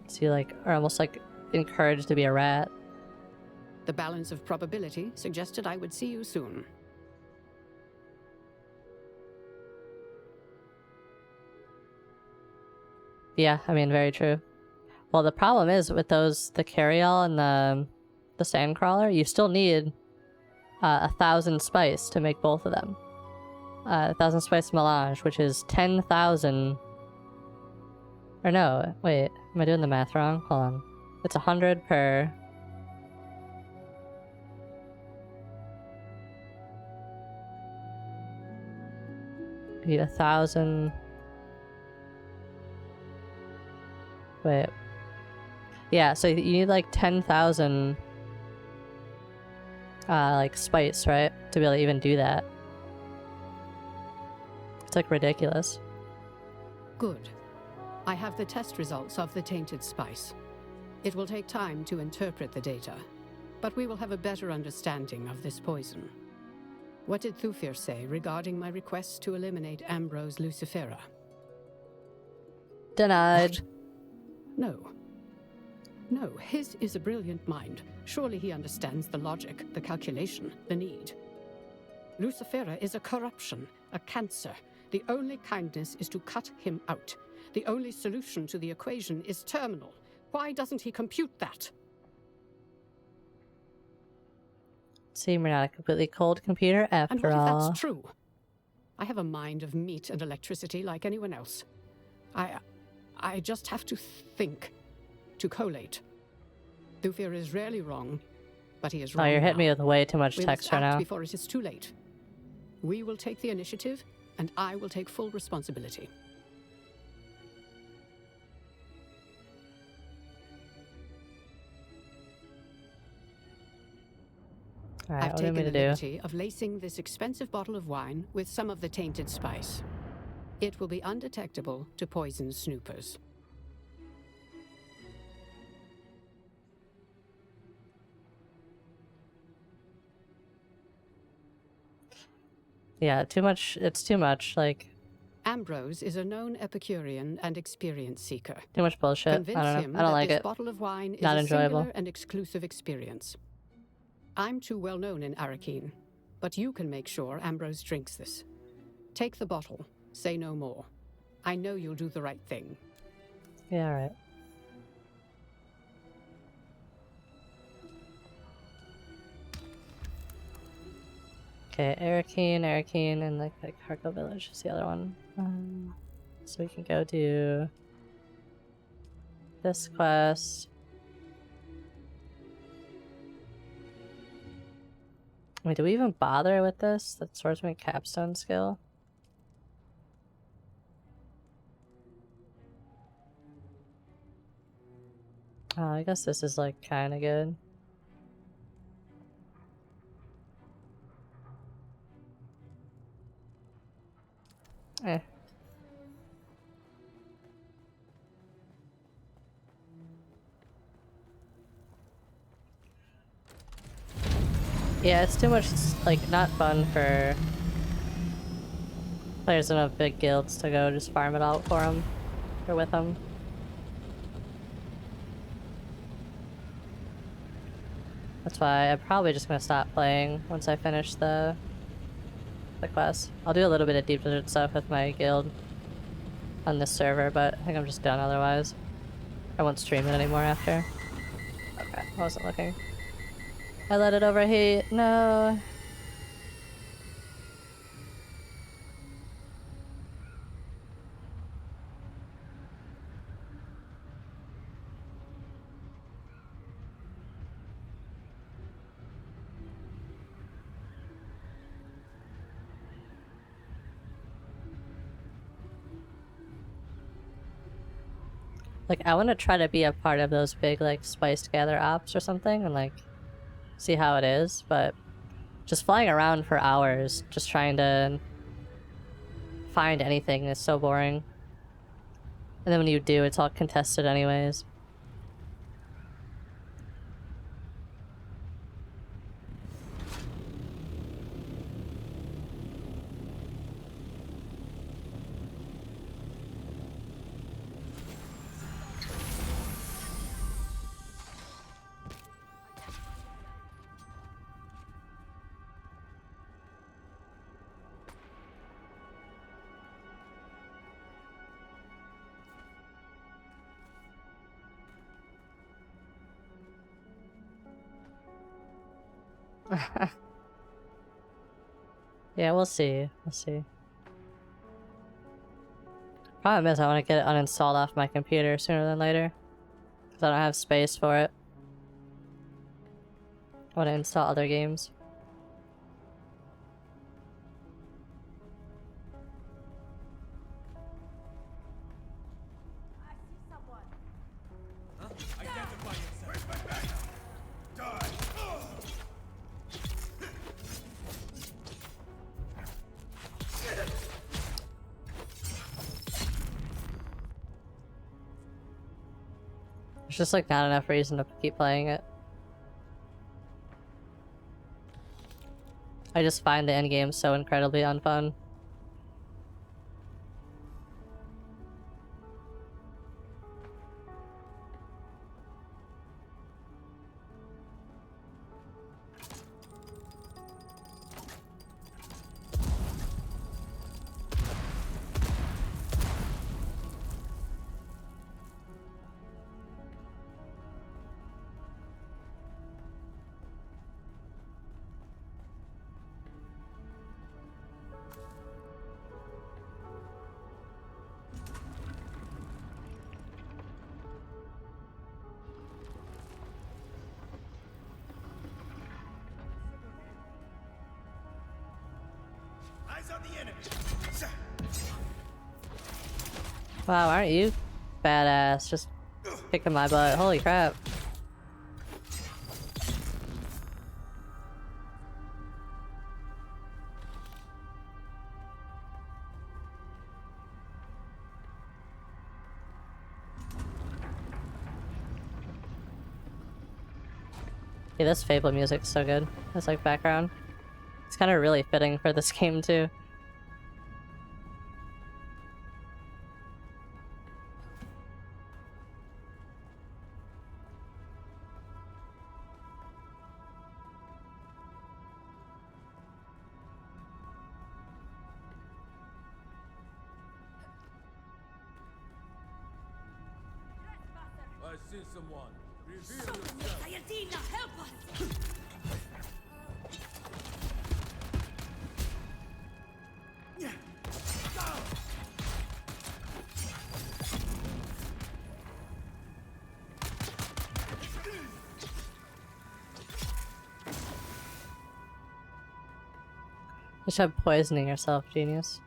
So you like are almost like encouraged to be a rat. The balance of probability suggested I would see you soon. Yeah, I mean, very true. Well, the problem is with those, the carryall and the sandcrawler, you still need 1,000 spice to make both of them. 1,000 spice melange, which is 10,000. Or no, wait, am I doing the math wrong? Hold on. It's 100 per. You need 1,000. Wait. Yeah, so you need like 10,000 like spice, right? To be able to even do that. It's like ridiculous. Good. I have the test results of the tainted spice. It will take time to interpret the data, but we will have a better understanding of this poison. What did Thufir say regarding my request to eliminate Ambrose Lucifera? Denied. No. No, his is a brilliant mind. Surely he understands the logic, the calculation, the need. Lucifera is a corruption, a cancer. The only kindness is to cut him out. The only solution to the equation is terminal. Why doesn't he compute that? See, we're not a completely cold computer And after what if all. that's true? I have a mind of meat and electricity like anyone else. I just have to think, to collate. Thufir is rarely wrong, but he is wrong. Oh, you're hitting me now. with way too much We text must right act now. before it is too late. We will take the initiative, and I will take full responsibility. Alright, I've what do you taken want me the to do? liberty of lacing this expensive bottle of wine with some of the tainted spice. It will be undetectable to poison snoopers. Yeah, too much. It's too much. Like, Ambrose is a known Epicurean and experience seeker. too much bullshit. Convince I don't him know. I don't that like this it. bottle of wine is Not a enjoyable. singular and exclusive experience. I'm too well known in Arakeen, but you can make sure Ambrose drinks this. Take the bottle. Say no more. I know you'll do the right thing. Yeah, alright. Okay, Arakeen, and like Cargo Village is the other one. So we can go do this quest. Wait, do we even bother with this? That swordsman capstone skill? Oh, I guess this is like kinda good. Eh. Yeah, it's too much, like, not fun for players in of big guilds to go just farm it out for them, or with them. That's why I'm probably just gonna stop playing once I finish the quest. I'll do a little bit of deep desert stuff with my guild on this server, but I think I'm just done otherwise. I won't stream it anymore after. Okay, I wasn't looking. I let it overheat. No. Like, I want to try to be a part of those big, like, spiced gather ops or something and, like, see how it is, but just flying around for hours, just trying to find anything is so boring. And then when you do, it's all contested anyways. Yeah, we'll see. We'll see. Problem is, I want to get it uninstalled off my computer sooner than later. Because I don't have space for it. I want to install other games. There's just like not enough reason to keep playing it. I just find the endgame so incredibly unfun. Wow, aren't you badass? Just kicking my butt. Holy crap. Yeah, this Fable music's so good. It's like background. It's kind of really fitting for this game too. I see someone. Reveal yourself. Help us! You should have poisoning yourself, genius.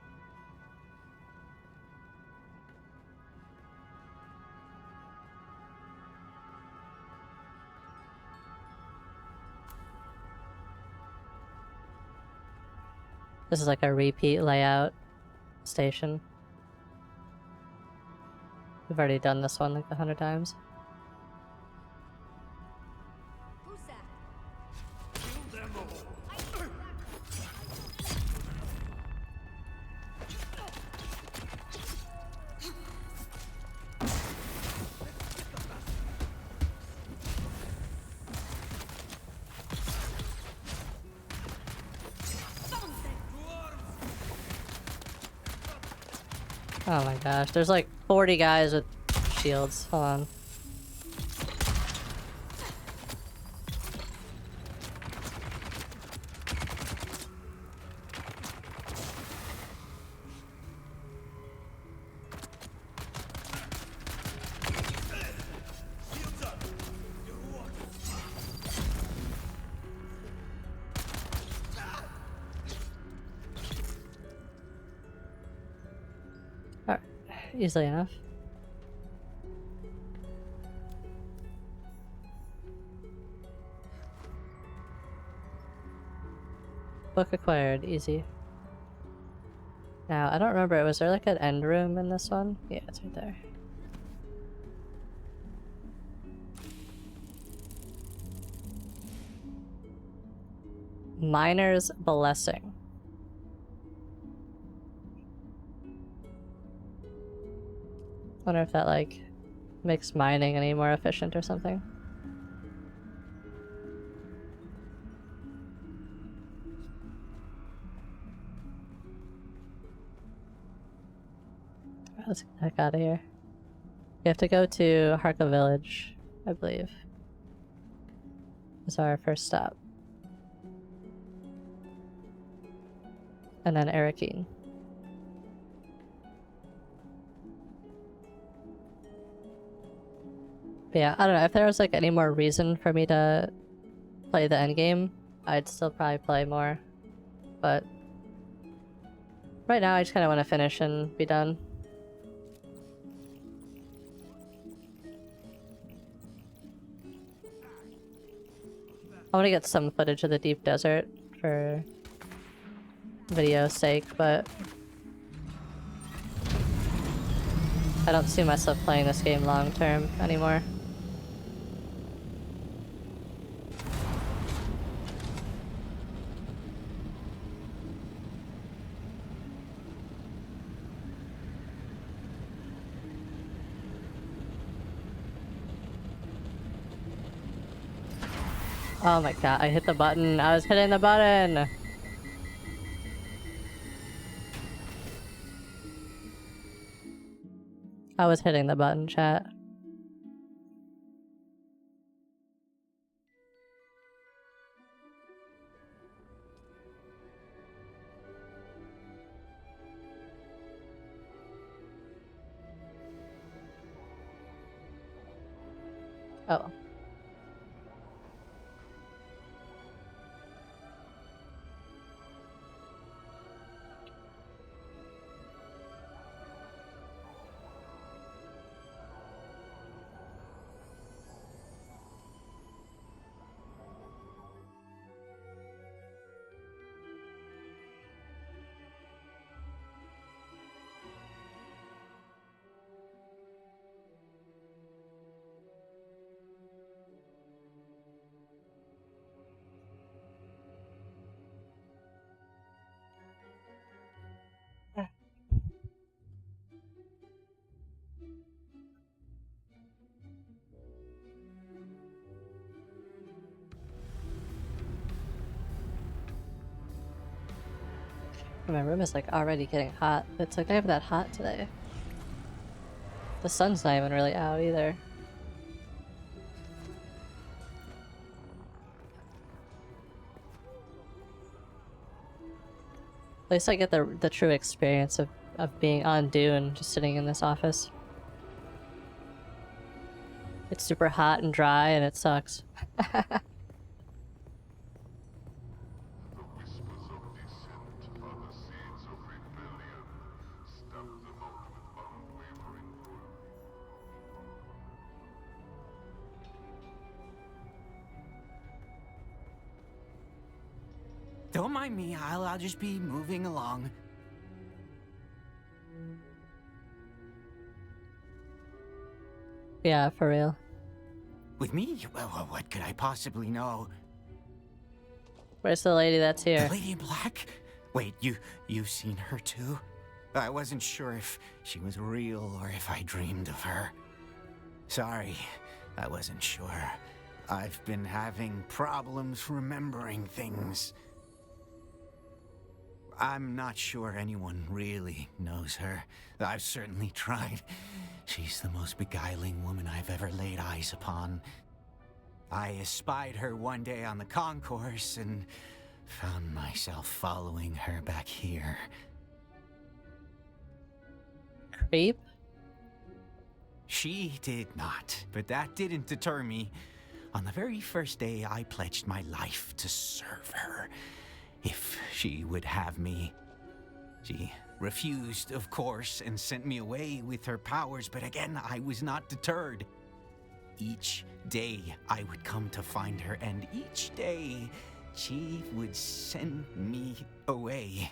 This is like a repeat layout station. We've already done this one like 100 times. Who's that? Kill them all. Oh my gosh, there's like 40 guys with shields. Hold on. Alright, easily enough. Book acquired, easy. Now, I don't remember, was there like an end room in this one? Yeah, it's right there. Miner's Blessing. Wonder if that like makes mining any more efficient or something. Let's get the heck out of here. We have to go to Harka Village, I believe. It's our first stop. And then Arakeen. But yeah, I don't know, if there was like any more reason for me to play the endgame, I'd still probably play more. But right now I just kind of want to finish and be done. I want to get some footage of the deep desert for video's sake, but I don't see myself playing this game long term anymore. Oh my god, I hit the button. I was hitting the button! I was hitting the button, chat. Oh. My room is like already getting hot. It's like never that hot today. The sun's not even really out either. At least I get the true experience of being on Dune, just sitting in this office. It's super hot and dry and it sucks. Don't mind me, I'll just be moving along. Yeah, for real. With me? Well, what could I possibly know? Where's the lady that's here? The lady in black? Wait, you've seen her too? I wasn't sure if she was real or if I dreamed of her. Sorry, I wasn't sure. I've been having problems remembering things. I'm not sure anyone really knows her. I've certainly tried. She's the most beguiling woman I've ever laid eyes upon. I espied her one day on the concourse and found myself following her back here. Creep? She did not, but that didn't deter me. On the very first day, I pledged my life to serve her. If she would have me. She refused, of course, and sent me away with her powers, but again, I was not deterred. Each day, I would come to find her, and each day, Chief would send me away.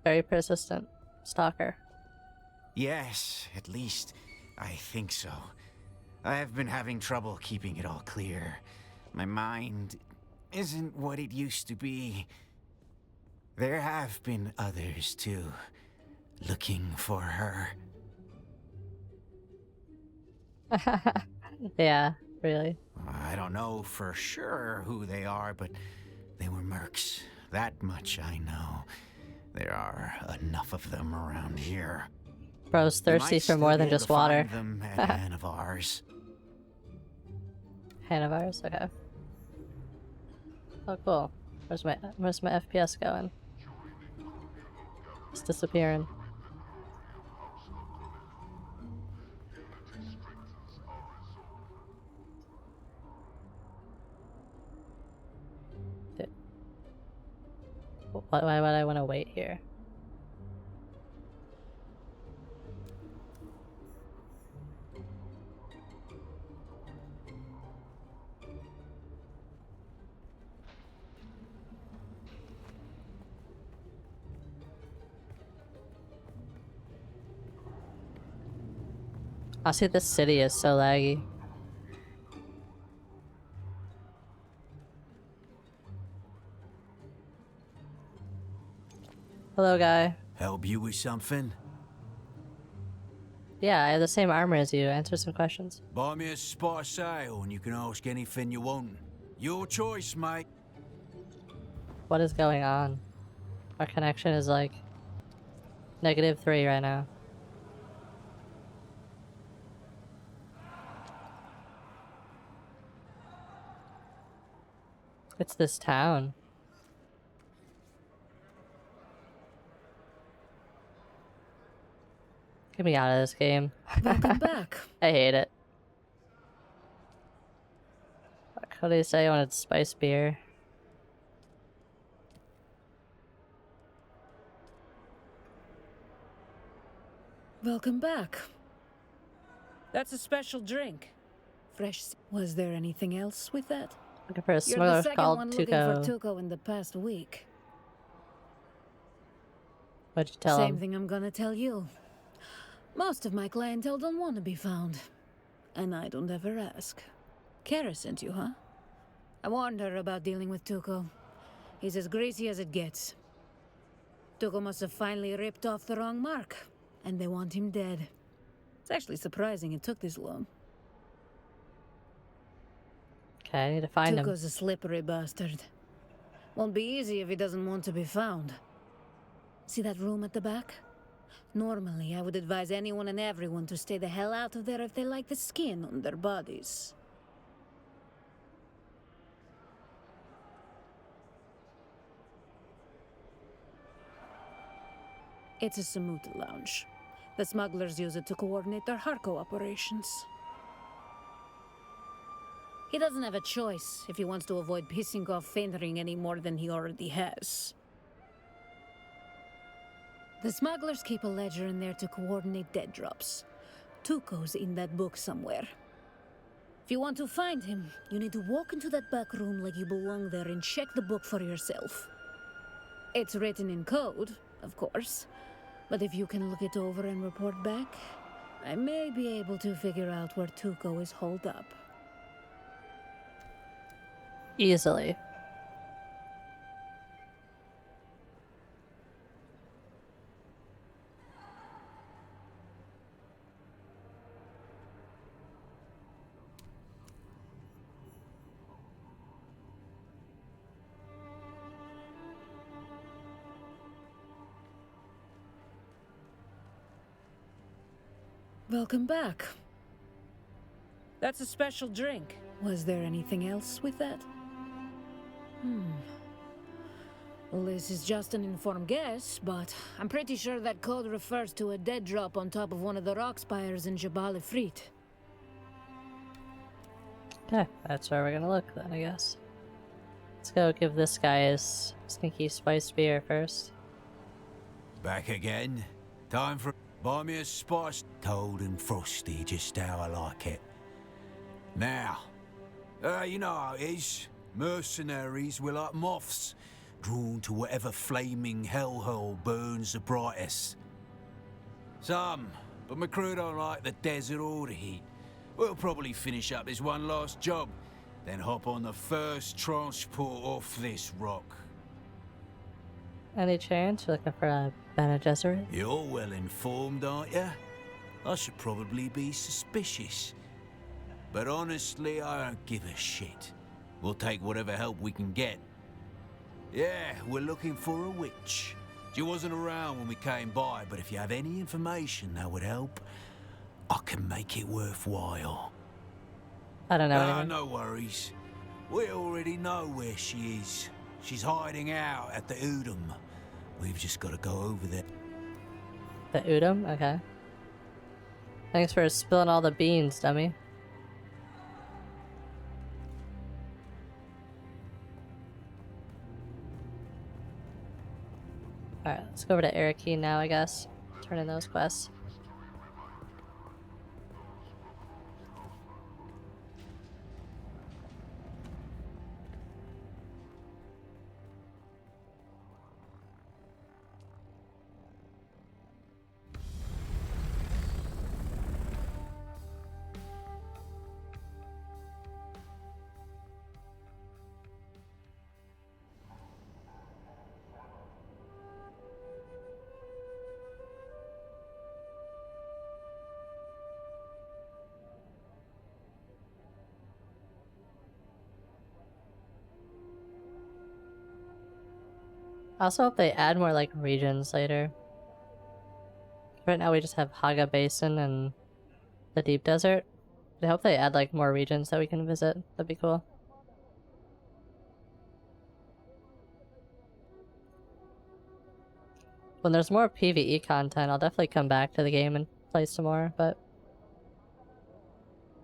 Very persistent. Stalker. Yes, at least I think so. I have been having trouble keeping it all clear. My mind isn't what it used to be. There have been others, too, looking for her. Yeah, really. I don't know for sure who they are, but they were mercs. That much I know. There are enough of them around here. Bro's We thirsty might for still more be than able just to water. find them at an of ours. Hand of ours? Okay. Oh, cool. Where's my FPS going? It's disappearing. Why would I want to wait here? Honestly, this city is so laggy. Hello, guy. Help you with something? Yeah, I have the same armor as you. Answer some questions. Buy me a spot of sail and you can ask anything you want. Your choice, mate. What is going on? Our connection is like -3 right now. It's this town. Get me out of this game. Welcome back. I hate it. What did he say? I wanted spice beer. Welcome back. That's a special drink. Fresh. Was there anything else with that? Looking for a You're the smuggler second called one looking for Tuco. Tuco in the past week. What'd you tell Same him? thing I'm gonna tell you. Most of my clientele don't want to be found. And I don't ever ask. Kara sent you, huh? I warned her about dealing with Tuco. He's as greasy as it gets. Tuco must have finally ripped off the wrong mark. And they want him dead. It's actually surprising it took this long. Okay, I need to find him. Tuco's a slippery bastard. Won't be easy if he doesn't want to be found. See that room at the back? Normally, I would advise anyone and everyone to stay the hell out of there if they like the skin on their bodies. It's a Samuta lounge. The smugglers use it to coordinate their Harko operations. He doesn't have a choice if he wants to avoid pissing off Fenring any more than he already has. The smugglers keep a ledger in there to coordinate dead drops. Tuco's in that book somewhere. If you want to find him, you need to walk into that back room like you belong there and check the book for yourself. It's written in code, of course, but if you can look it over and report back, I may be able to figure out where Tuco is holed up. Easily. Welcome back. That's a special drink. Was there anything else with that? Well, this is just an informed guess, but I'm pretty sure that code refers to a dead drop on top of one of the rock spires in Jabal Ifrit. Okay, that's where we're gonna look then, I guess. Let's go give this guy his sneaky spiced beer first. Back again. Time for... Buy me a spice. Cold and frosty, just how I like it. Now, you know how it is. Mercenaries were like moths, drawn to whatever flaming hellhole burns the brightest. Some, but my crew don't like the desert or the heat. We'll probably finish up this one last job, then hop on the first transport off this rock. Any chance you're looking for a Bene Gesserit? You're well informed, aren't you? I should probably be suspicious. But honestly, I don't give a shit. We'll take whatever help we can get. Yeah, we're looking for a witch. She wasn't around when we came by, but if you have any information that would help, I can make it worthwhile. I don't know anything. No worries. We already know where she is. She's hiding out at the Udom. We've just got to go over there. The Udom? Okay. Thanks for spilling all the beans, dummy. Alright, let's go over to Arakeen now, I guess. Turn in those quests. I also hope they add more like regions later. Right now we just have Haga Basin and the Deep Desert. I hope they add like more regions that we can visit. That'd be cool. When there's more PvE content, I'll definitely come back to the game and play some more, but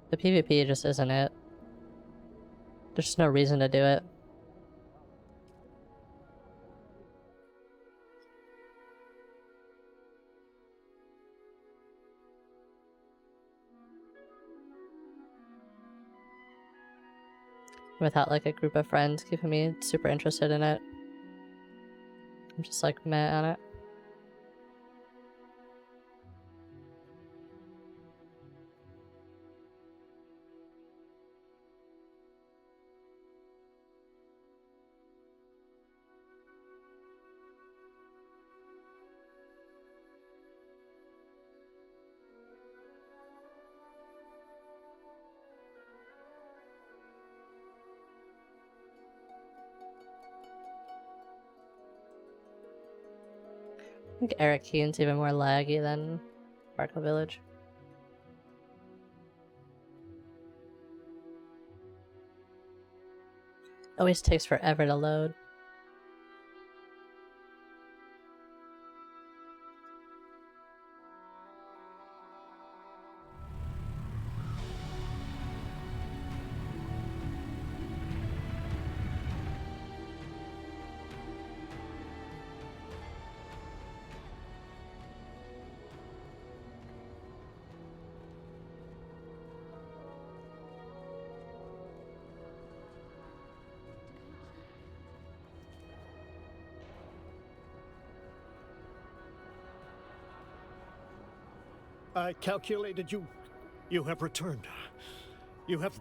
the PvP just isn't it. There's just no reason to do it. Without like a group of friends keeping me super interested in it. I'm just like meh on it. I think Arakeen's even more laggy than Barkle Village. Always takes forever to load. I calculated you have returned. You have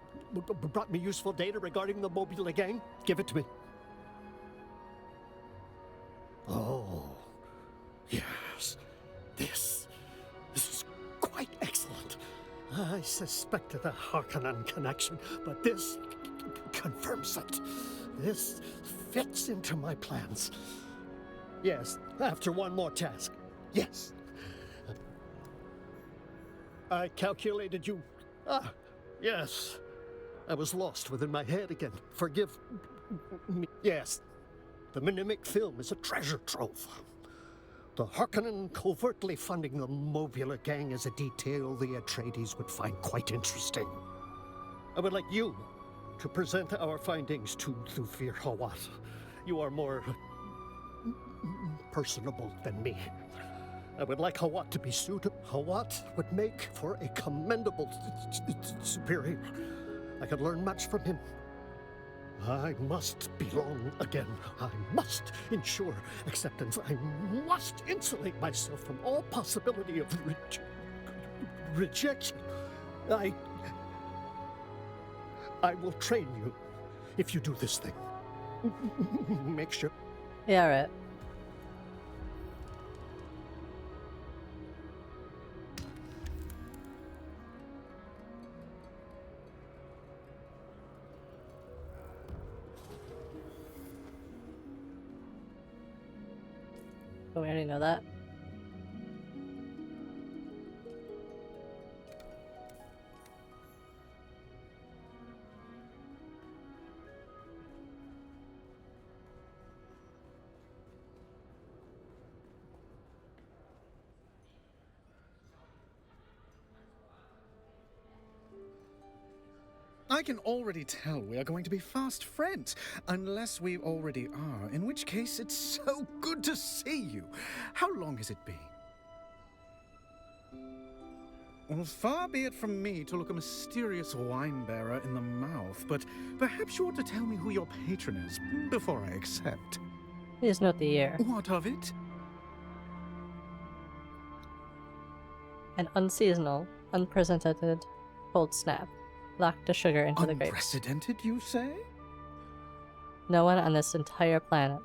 brought me useful data regarding the Mobula gang. Give it to me. Oh, yes. This is quite excellent. I suspected a Harkonnen connection, but this confirms it. This fits into my plans. Yes, after one more task. Yes. I calculated you. Yes. I was lost within my head again. Forgive me. Yes. The Minimic film is a treasure trove. The Harkonnen covertly funding the Mobula gang is a detail the Atreides would find quite interesting. I would like you to present our findings to Thufir Hawat. You are more personable than me. I would like Hawat to be suitable. Hawat would make for a commendable superior. I could learn much from him. I must belong again. I must ensure acceptance. I must insulate myself from all possibility of rejection. I will train you if you do this thing. Make sure. Yeah, right. Oh, we already know that. I can already tell we are going to be fast friends, unless we already are, in which case it's so good to see you. How long has it been? Well, far be it from me to look a mysterious wine-bearer in the mouth, but perhaps you ought to tell me who your patron is before I accept. Please note the year. What of it? An unseasonal, unprecedented cold snap locked the sugar into the grapes. Unprecedented, you say? No one on this entire planet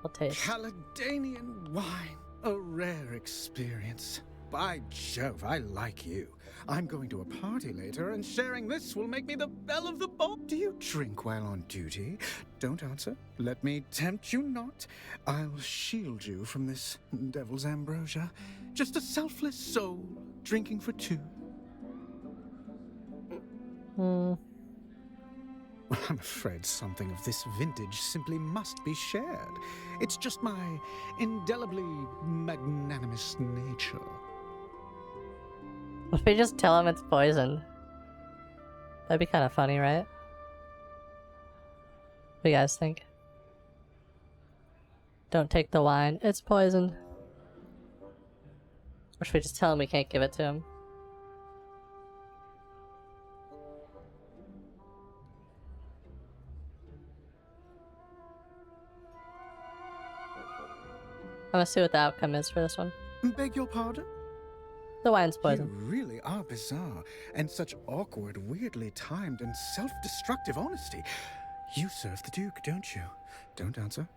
will taste. Caledonian wine. A rare experience. By Jove, I like you. I'm going to a party later, and sharing this will make me the belle of the ball. Do you drink while on duty? Don't answer. Let me tempt you not. I'll shield you from this devil's ambrosia. Just a selfless soul, drinking for two. Well, I'm afraid something of this vintage simply must be shared. It's just my indelibly magnanimous nature. If we just tell him it's poison? That'd be kind of funny, right? What do you guys think? Don't take the wine, it's poison. Or should we just tell him we can't give it to him? I'm gonna see what the outcome is for this one. Beg your pardon? The wine's poison. You really are bizarre, and such awkward, weirdly timed, and self-destructive honesty. You serve the Duke, don't you? Don't answer.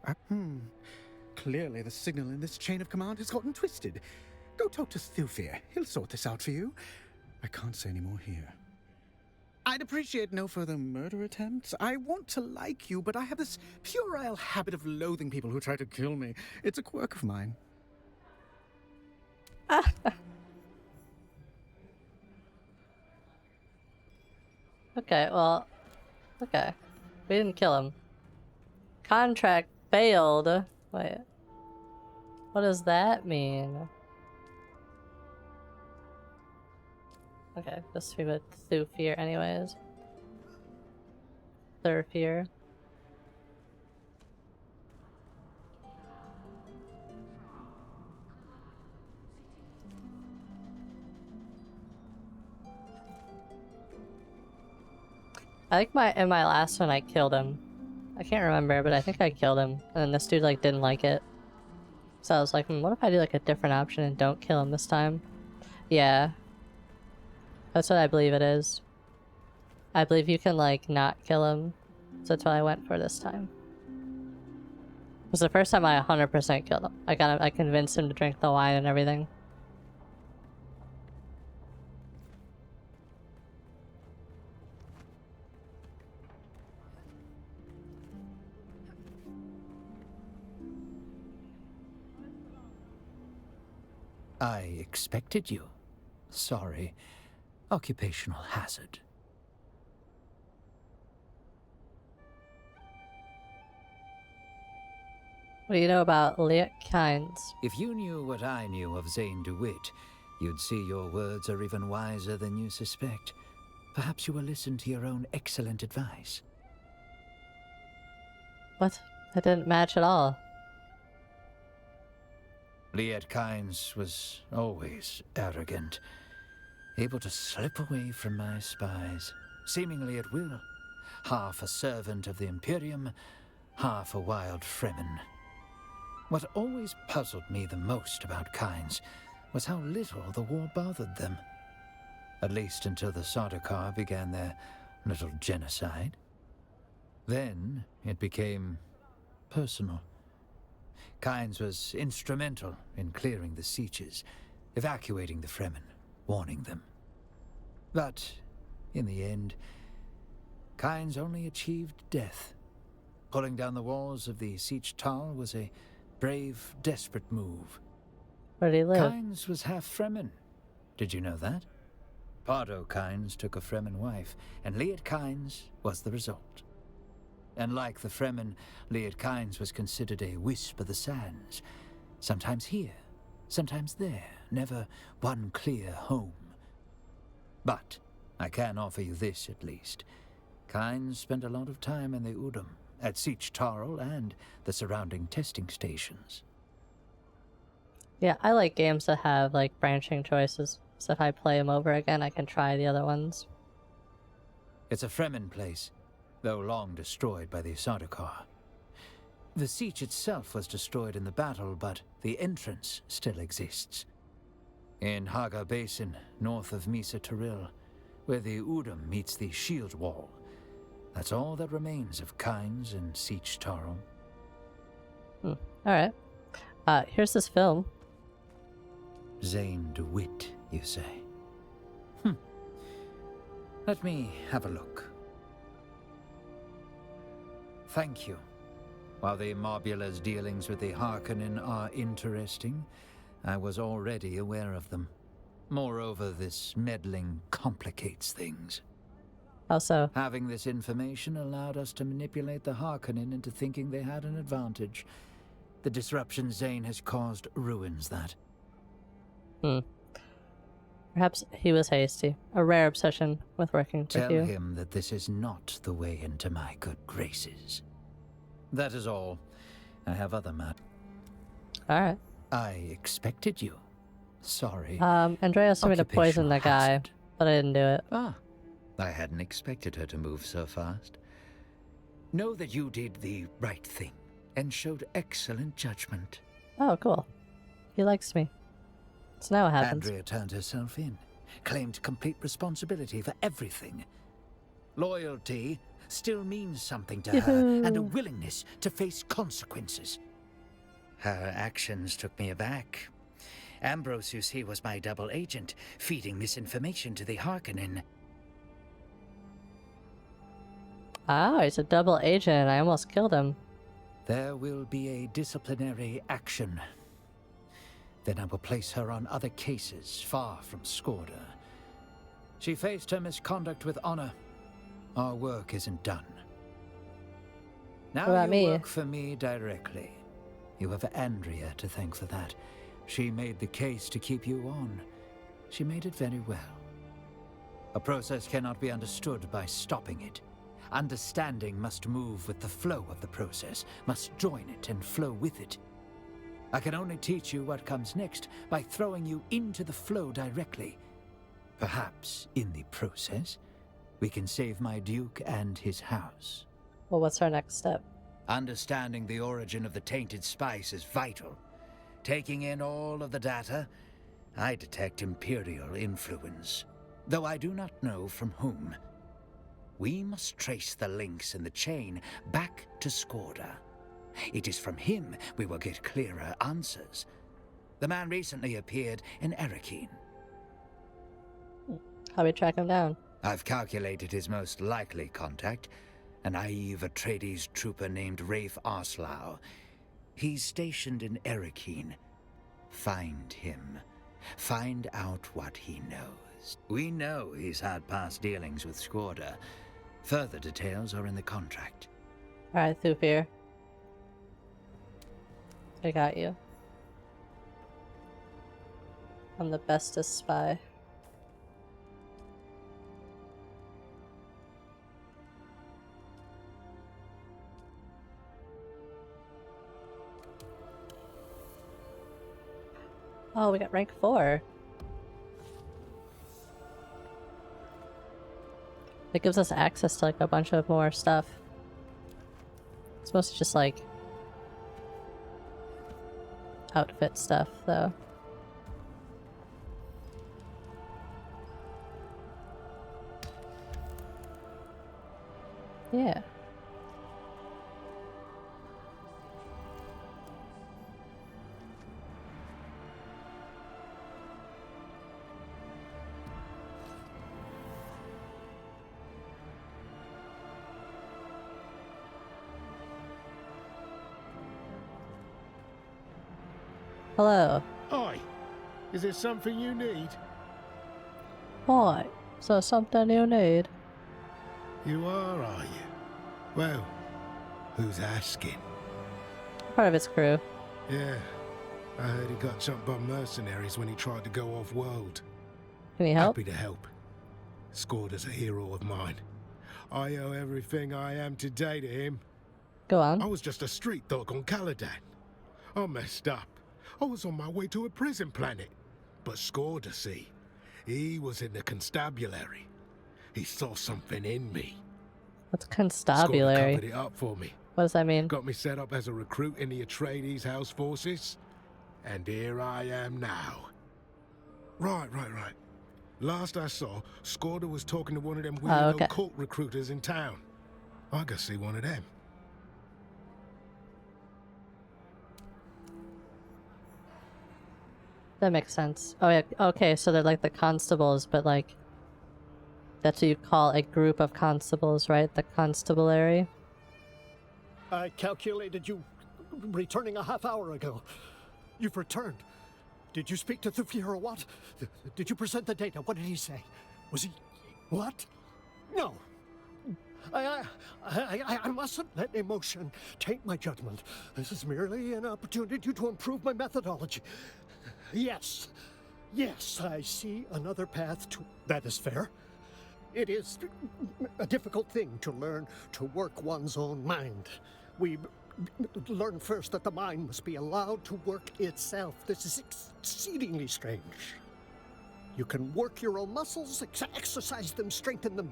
Clearly the signal in this chain of command has gotten twisted. Go talk to Thufir. He'll sort this out for you. I can't say any more here. I'd appreciate no further murder attempts. I want to like you, but I have this puerile habit of loathing people who try to kill me. It's a quirk of mine. Okay, well, okay. We didn't kill him. Contract failed. Wait. What does that mean? Okay, let's see what Thufir anyways. Thurfir. I think in my last one I killed him. I can't remember, but I think I killed him. And then this dude like didn't like it. So I was like, what if I do like a different option and don't kill him this time? Yeah. That's what I believe it is. I believe you can like not kill him. So that's what I went for this time. It was the first time I 100% killed him. I convinced him to drink the wine and everything. I expected you. Sorry. Occupational hazard. What do you know about Liet Kynes? If you knew what I knew of Zane DeWitt, you'd see your words are even wiser than you suspect. Perhaps you will listen to your own excellent advice. What? That didn't match at all. Liet Kynes was always arrogant, able to slip away from my spies, seemingly at will. half a servant of the Imperium, half a wild Fremen. What always puzzled me the most about Kynes was how little the war bothered them. At least until the Sardaukar began their little genocide. Then it became personal. Kynes was instrumental in clearing the Sieges, evacuating the Fremen, warning them. But in the end, Kynes only achieved death. Pulling down the walls of the Siege Tal was a brave, desperate move. Where did he live? Kynes was half Fremen. Did you know that? Pardo Kynes took a Fremen wife, and Liet Kynes was the result. And like the Fremen, Liet Kynes was considered a wisp of the sands. Sometimes here, sometimes there, never one clear home. But I can offer you this at least. Kynes spent a lot of time in the Udum, at Siege Tarl and the surrounding testing stations. Yeah, I like games that have, like, branching choices. So if I play them over again, I can try the other ones. It's a Fremen place, though long destroyed by the Sardaukar. The siege itself was destroyed in the battle, but the entrance still exists. In Haga Basin, north of Misa Tiril, where the Udum meets the shield wall. That's all that remains of Kynes and Siege Tarl. Alright. Here's this film. Zane DeWitt, you say? Let me have a look. Thank you. While the Marbula's dealings with the Harkonnen are interesting, I was already aware of them. Moreover, this meddling complicates things. How so? Having this information allowed us to manipulate the Harkonnen into thinking they had an advantage. The disruption Zane has caused ruins that. Perhaps he was hasty. A rare obsession with working with Tell you. him that this is not the way into my good graces. That is all. I have other matters. Alright. I expected you. Sorry. Andrea asked me to poison the guy, but I didn't do it. Ah, I hadn't expected her to move so fast. Know that you did the right thing and showed excellent judgment. Oh, cool. He likes me. So now what happens? Andrea turned herself in, claimed complete responsibility for everything. Loyalty still means something to her, and a willingness to face consequences. Her actions took me aback. Ambrose, you see, was my double agent, feeding misinformation to the Harkonnen. Ah, he's a double agent. I almost killed him. There will be a disciplinary action. Then I will place her on other cases far from Skorda. She faced her misconduct with honor. Our work isn't done. Now What about you me? work for me directly. You have Andrea to thank for that. She made the case to keep you on. She made it very well. A process cannot be understood by stopping it. Understanding must move with the flow of the process, must join it and flow with it. I can only teach you what comes next by throwing you into the flow directly. Perhaps, in the process, we can save my Duke and his house. Well, what's our next step? Understanding the origin of the tainted spice is vital. Taking in all of the data, I detect Imperial influence, though I do not know from whom. We must trace the links in the chain back to Skorda. It is from him we will get clearer answers. The man recently appeared in Erekine. How we track him down? I've calculated his most likely contact, a naive Atreides trooper named Rafe Arslau. He's stationed in Erekine. Find him. Find out what he knows. We know he's had past dealings with Skorda. Further details are in the contract. Alright, Thufir. I got you. I'm the bestest spy. Oh, we got rank 4. It gives us access to like a bunch of more stuff. It's mostly just like outfit stuff though. Yeah. Hello. Hi. Is there something you need? Hi. Is there something you need? You are you? Well, who's asking? Part of his crew. Yeah. I heard he got jumped by mercenaries when he tried to go off-world. Can he help? Happy to help. Scorder's a hero of mine. I owe everything I am today to him. Go on. I was just a street dog on Caladan. I messed up. I was on my way to a prison planet. But Scorder, see, he was in the constabulary. He saw something in me. What's Scorder constabulary? covered it up for me. What does that mean? Got me set up as a recruit in the Atreides house forces. And here I am now. Right. Last I saw, Scorder was talking to one of them weirdo cult recruiters in town. I gotta see one of them. That makes sense. Oh yeah, okay, so they're like the constables, but like that's what you call a group of constables, right? The constabulary. I calculated you returning a half hour ago. You've returned. Did you speak to Thufir what? Did you present the data? What did he say? Was he... what? No. I mustn't let emotion taint my judgment. This is merely an opportunity to improve my methodology. Yes, I see another path to... That is fair. It is a difficult thing to learn to work one's own mind. We learn first that the mind must be allowed to work itself. This is exceedingly strange. You can work your own muscles, exercise them, strengthen them,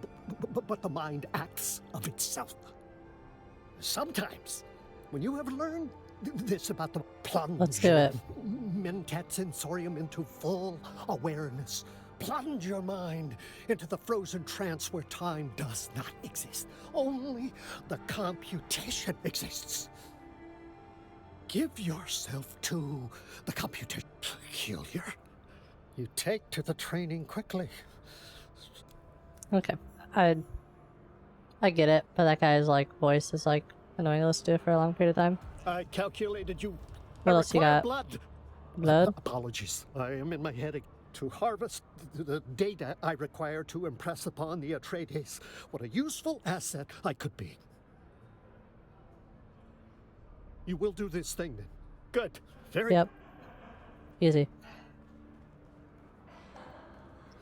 but the mind acts of itself. Sometimes, when you have learned this about the plunge Let's do it. mentat sensorium into full awareness, plunge your mind into the frozen trance where time does not exist. Only the computation exists. Give yourself to the computation. Peculiar. You take to the training quickly. Okay. I get it, but that guy's like voice is like annoying to listen to for a long period of time. I calculated you. What else you got? Blood. Blood? Apologies. I am in my head to harvest the data I require to impress upon the Atreides what a useful asset I could be. You will do this thing then. Good. Very Yep. Easy.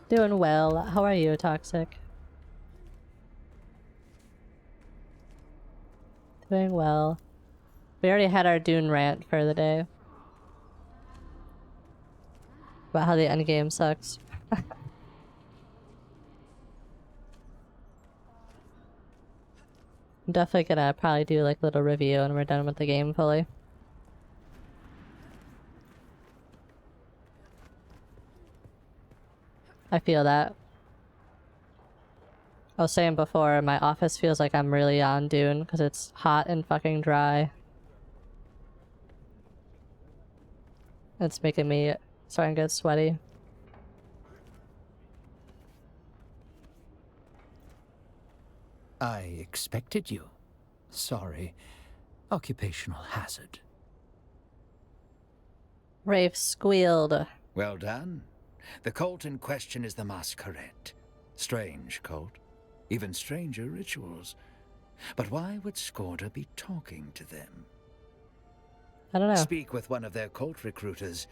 Doing well. How are you, Toxic? Doing well. We already had our Dune rant for the day. About how the endgame sucks. I'm definitely gonna probably do like a little review when we're done with the game fully. I feel that. I was saying before, my office feels like I'm really on Dune because it's hot and fucking dry. It's making me starting to get sweaty. I expected you. Sorry. Occupational hazard. Rafe squealed. Well done. The cult in question is the Masquerade. Strange cult. Even stranger rituals. But why would Scorder be talking to them? I don't know. Speak with one of their cult recruiters.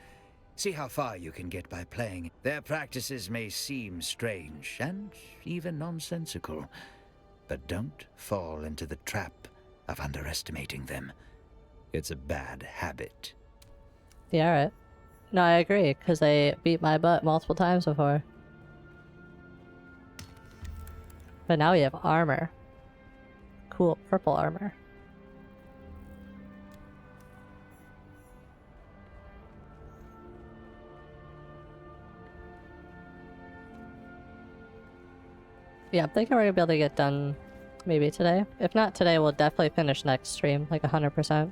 See how far you can get by playing. Their practices may seem strange and even nonsensical, but don't fall into the trap of underestimating them. It's a bad habit. Yeah, alright. No, I agree, because they beat my butt multiple times before. But now we have armor. Cool purple armor. Yeah, I'm thinking we're gonna be able to get done maybe today. If not today, we'll definitely finish next stream, like 100%.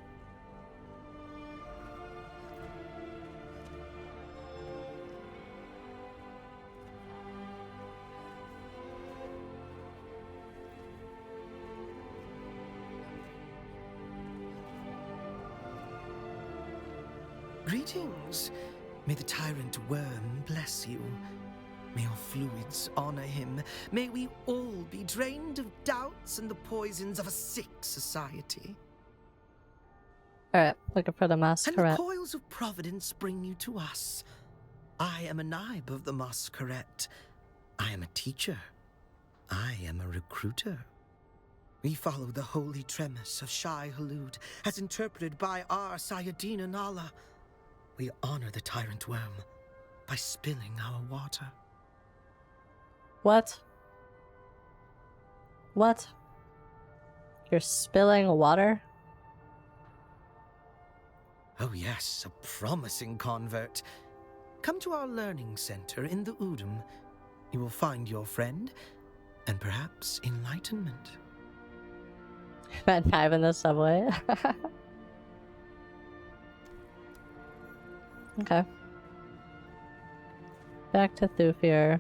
Greetings. May the tyrant worm bless you. May your fluids honor him. May we all be drained of doubts and the poisons of a sick society. Alright, looking for the masquerade. And the coils of providence bring you to us. I am a naib of the masquerade. I am a teacher. I am a recruiter. We follow the holy tremis of Shai Hulud, as interpreted by our Sayadina Nala. We honor the tyrant worm by spilling our water. What? What? You're spilling water? Oh yes, a promising convert. Come to our learning center in the Udum. You will find your friend, and perhaps enlightenment. Met Knive in the subway. Okay. Back to Thufir.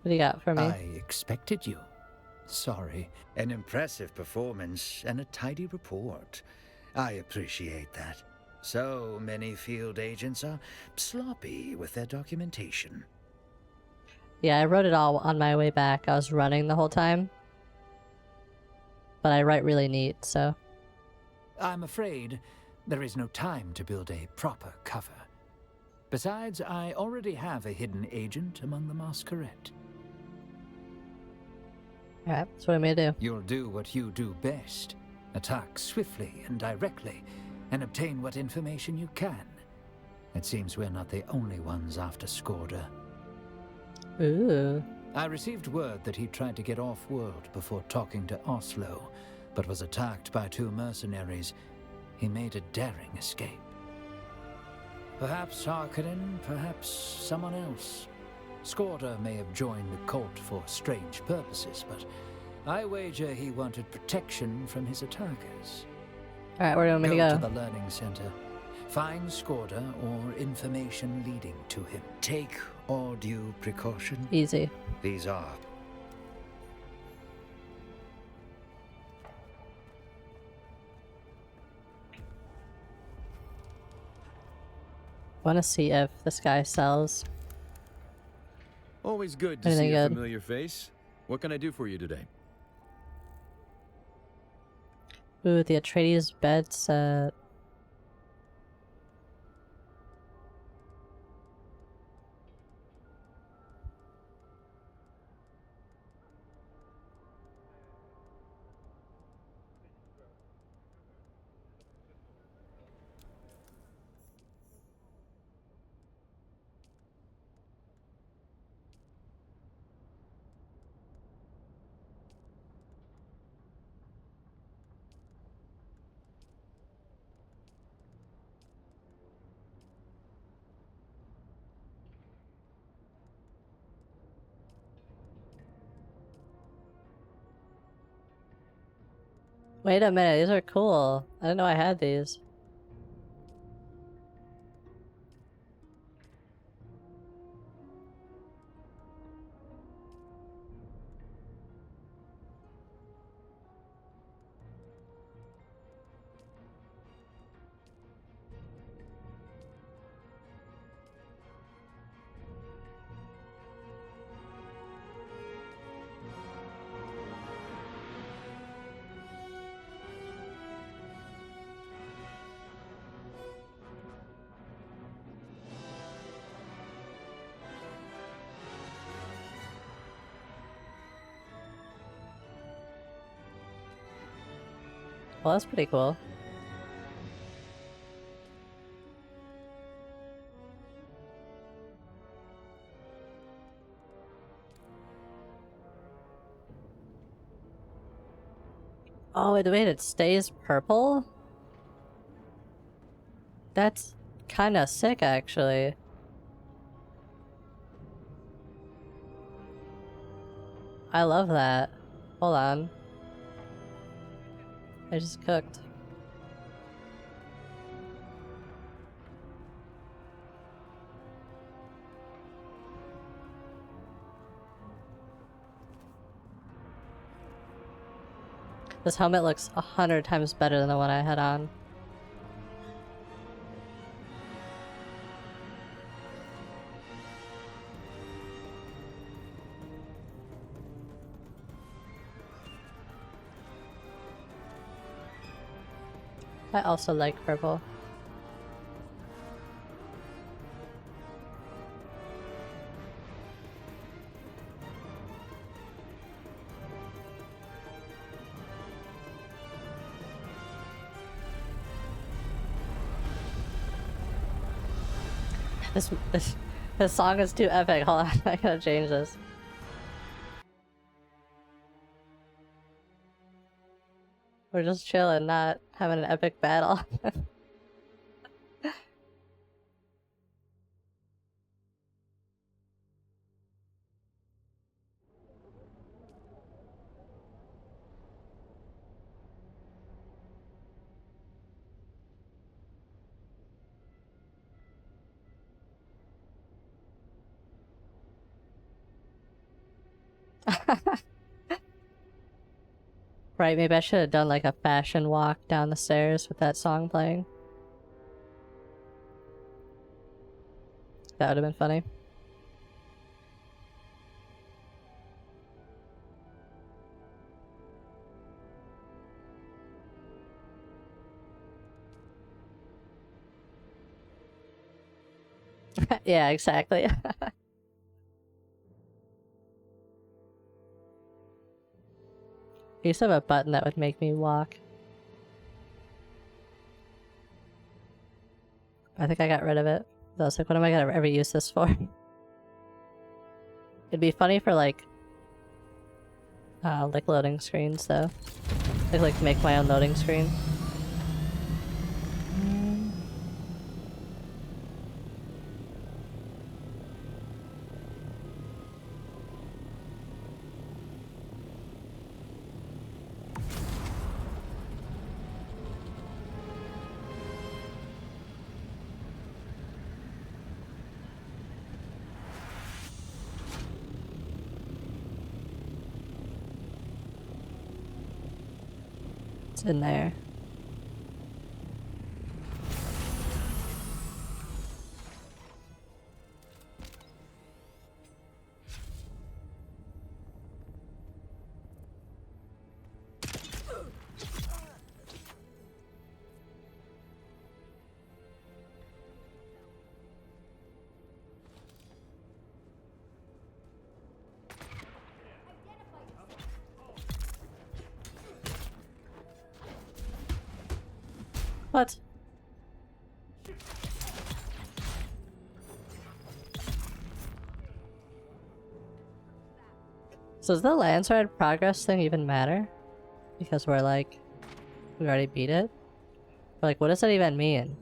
What do you got for me? I expected you. Sorry. An impressive performance and a tidy report. I appreciate that. So many field agents are sloppy with their documentation. Yeah, I wrote it all on my way back. I was running the whole time. But I write really neat, so... I'm afraid there is no time to build a proper cover. Besides, I already have a hidden agent among the masquerade. Alright, that's what I'm gonna do. You'll do what you do best. Attack swiftly and directly, and obtain what information you can. It seems we're not the only ones after Skorda. Ooh. I received word that he tried to get off-world before talking to Oslo, but was attacked by 2 mercenaries. He made a daring escape. Perhaps Harkonnen, perhaps someone else. Skorda may have joined the cult for strange purposes, but I wager he wanted protection from his attackers. Alright, where do you want me to go? To the learning center. Find Skorda or information leading to him. Take all due precaution. Easy. These are. Want to see if this guy sells. Always good to Anything see a good? familiar face. What can I do for you today? Ooh, the Atreides bed set. Wait a minute, these are cool. I didn't know I had these. Well, that's pretty cool. Oh, wait, it stays purple? That's kinda sick, actually. I love that. Hold on. I just cooked. This helmet looks 100 times better than the one I had on. I also like purple. This song is too epic. Hold on, I gotta change this. We're just chilling, not having an epic battle. Right, maybe I should have done like a fashion walk down the stairs with that song playing. That would have been funny. Yeah, exactly. I used to have a button that would make me walk. I think I got rid of it. I was like, what am I gonna ever use this for? It'd be funny for like loading screens though. Like make my own loading screen. It's in there. What? So does the landslide progress thing even matter? Because we're like, we already beat it? But like, what does that even mean?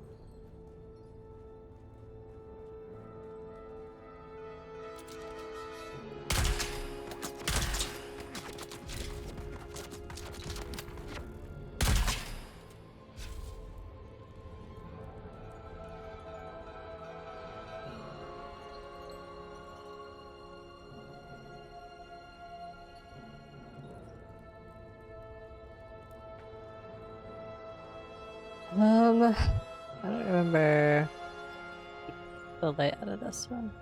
I don't remember the layout of this one.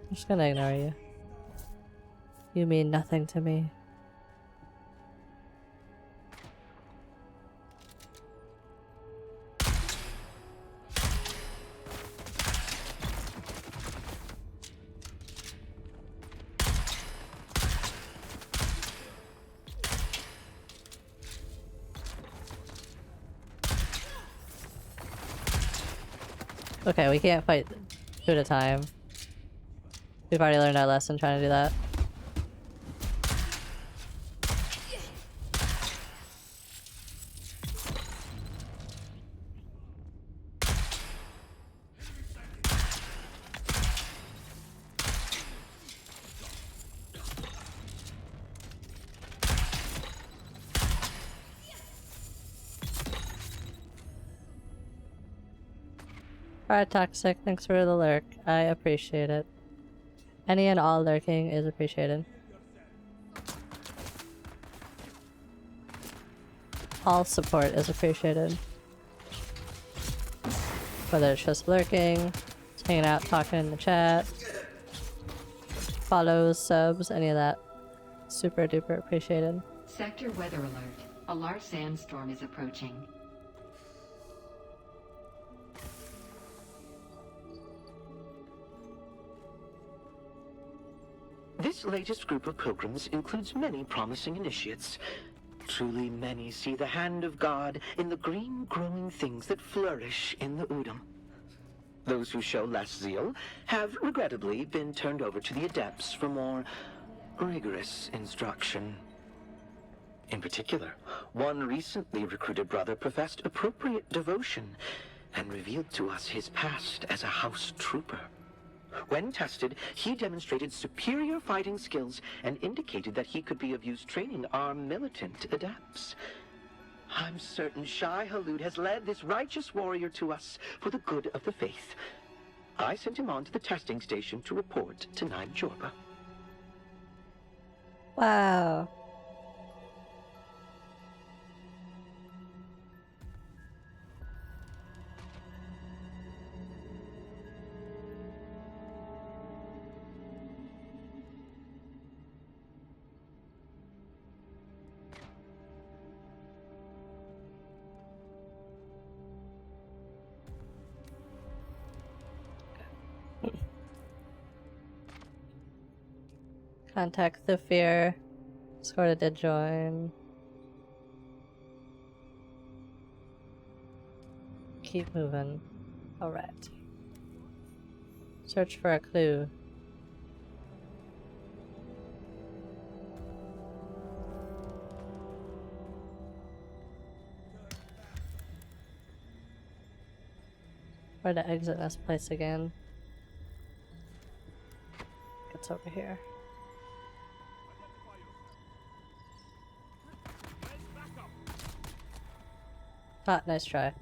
I'm just gonna ignore you. You mean nothing to me. Okay, we can't fight two at a time. We've already learned our lesson trying to do that. Alright, Toxic, thanks for the lurk. I appreciate it. Any and all lurking is appreciated. All support is appreciated. Whether it's just lurking, just hanging out, talking in the chat, follows, subs, any of that. Super duper appreciated. Sector weather alert. A large sandstorm is approaching. This latest group of pilgrims includes many promising initiates. Truly many see the hand of God in the green growing things that flourish in the Udam. Those who show less zeal have regrettably been turned over to the adepts for more rigorous instruction. In particular, one recently recruited brother professed appropriate devotion and revealed to us his past as a house trooper. When tested, he demonstrated superior fighting skills and indicated that he could be of use training our militant adepts. I'm certain Shai Halud has led this righteous warrior to us for the good of the faith. I sent him on to the testing station to report to Naib Jorba. Wow. Contact the fear. Scorda did join. Keep moving. Alright. Search for a clue. Where to exit this place again? It's over here. Ah, nice try.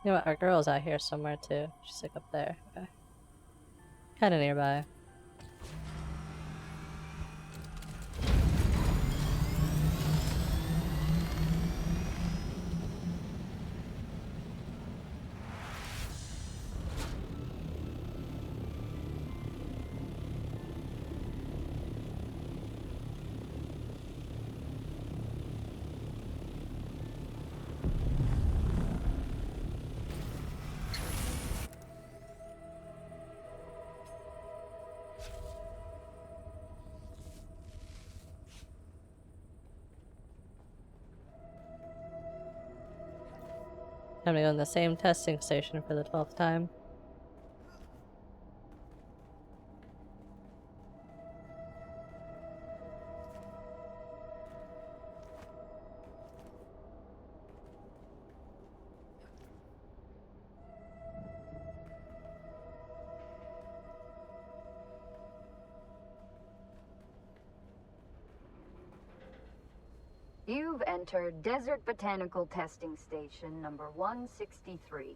You know what? Our girl's out here somewhere too. She's like up there. Okay. Kind of nearby. I'm gonna go in the same testing station for the 12th time. You've entered Desert Botanical Testing Station number 163.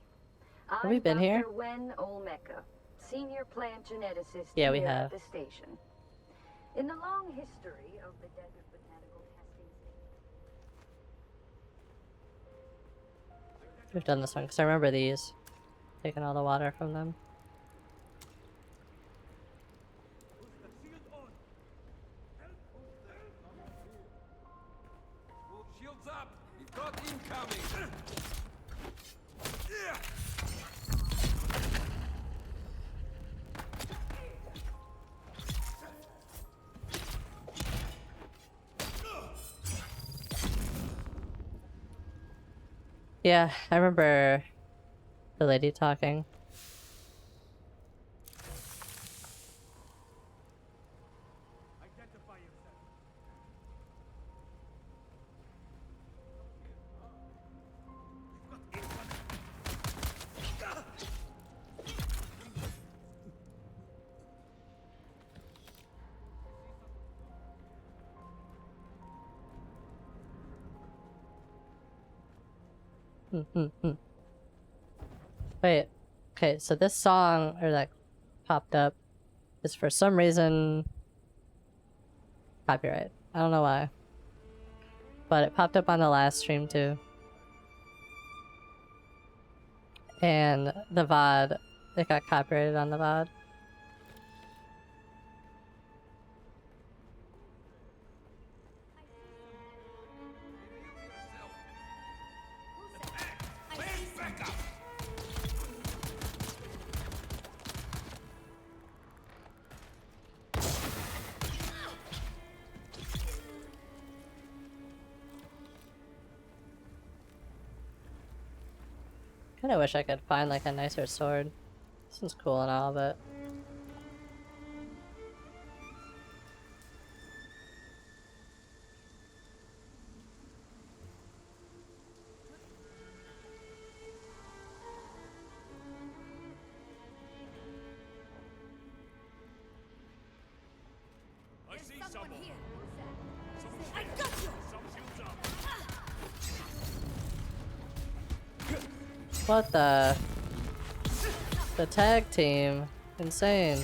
Have we been here? Dr. Wen Olmeca, senior plant geneticist Yeah, we here have. at the station. In the long history of the Desert Botanical Testing Station. We've done this one because I remember these. Taking all the water from them. Shields up! We've got incoming! Yeah, I remember the lady talking. Wait, okay, so this song, or that popped up, is for some reason copyright. I don't know why. But it popped up on the last stream too. And the VOD, it got copyrighted on the VOD. Kinda wish I could find like a nicer sword. This one's cool and all, but I see someone here. I got you. what the tag team? Insane.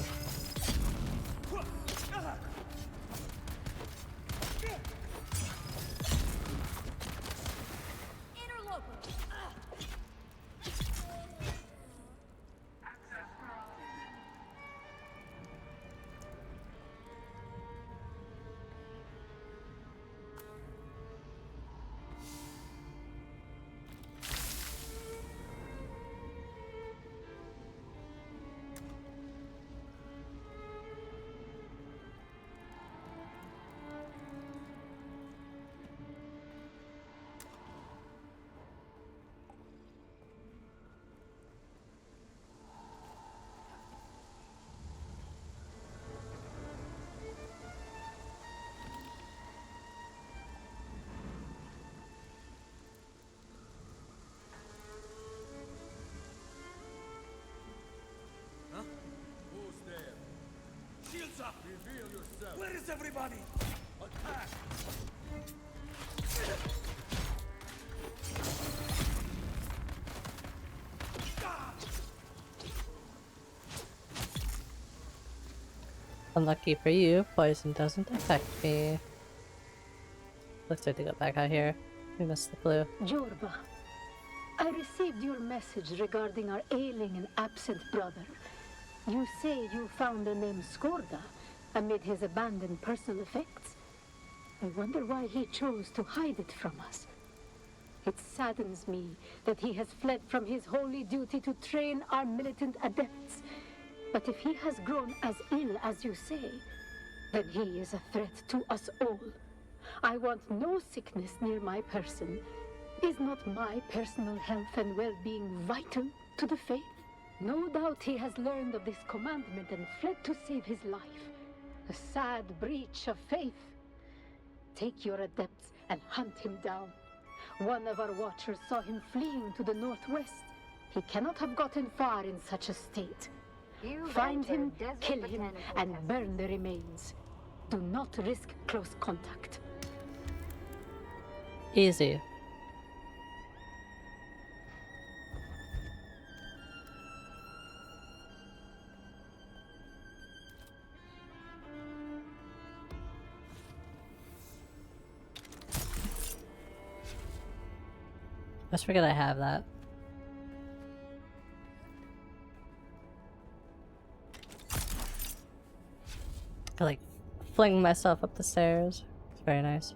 Who's there? Shields up! Reveal yourself! Where is everybody? Attack! Unlucky for you, poison doesn't affect me. Looks like to go back out here. We missed the clue. Jorba, I received your message regarding our ailing and absent brother. You say you found a name Skorda amid his abandoned personal effects. I wonder why he chose to hide it from us. It saddens me that he has fled from his holy duty to train our militant adepts. But if he has grown as ill as you say, then he is a threat to us all. I want no sickness near my person. Is not my personal health and well-being vital to the faith? No doubt he has learned of this commandment and fled to save his life. A sad breach of faith. Take your adepts and hunt him down. One of our watchers saw him fleeing to the northwest. He cannot have gotten far in such a state. Find him, kill him, and burn the remains. Do not risk close contact. Easy. I just forget I have that. I like fling myself up the stairs. It's very nice.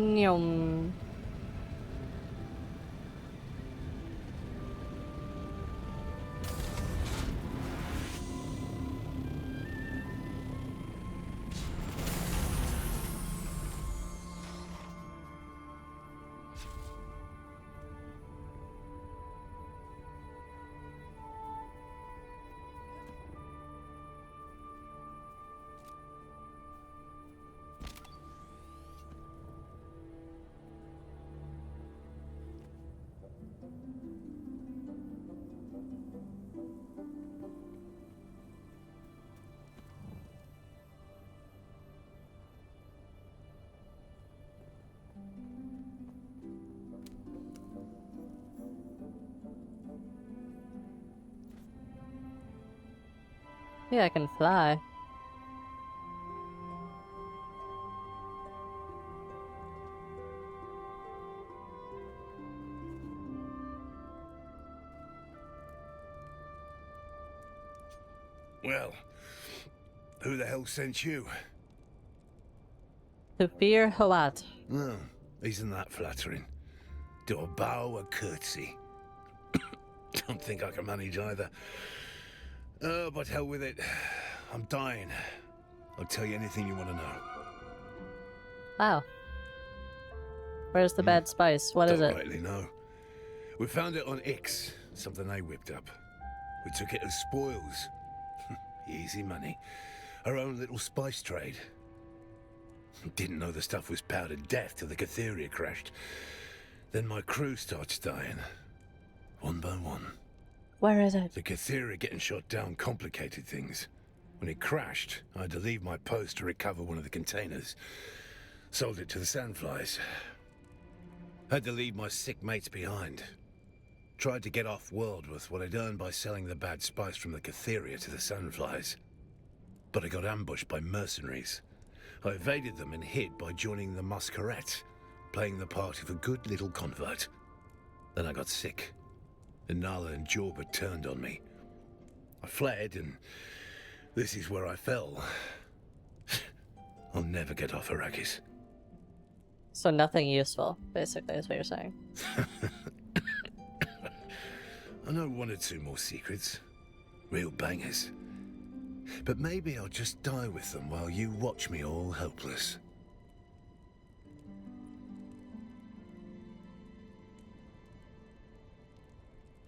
Nyum. Yeah, I can fly. Well, who the hell sent you? To fear Hawat. Oh, isn't that flattering? Do a bow, a curtsy. Don't think I can manage either. Oh, but hell with it. I'm dying. I'll tell you anything you want to know. Wow. Where's the bad spice? What is it? Don't rightly know. We found it on Ix, something they whipped up. We took it as spoils. Easy money. Our own little spice trade. Didn't know the stuff was powdered death till the Catheria crashed. Then my crew starts dying. One by one. Where is it? The Catheria getting shot down complicated things. When it crashed, I had to leave my post to recover one of the containers. Sold it to the Sandflies. Had to leave my sick mates behind. Tried to get off-world with what I'd earned by selling the bad spice from the Catheria to the Sandflies. But I got ambushed by mercenaries. I evaded them and hid by joining the Masquerette, playing the part of a good little convert. Then I got sick. And Nala and Jorba turned on me. I fled, and this is where I fell. I'll never get off Arrakis. So nothing useful, basically, is what you're saying. I know one or two more secrets. Real bangers. But maybe I'll just die with them while you watch me all helpless.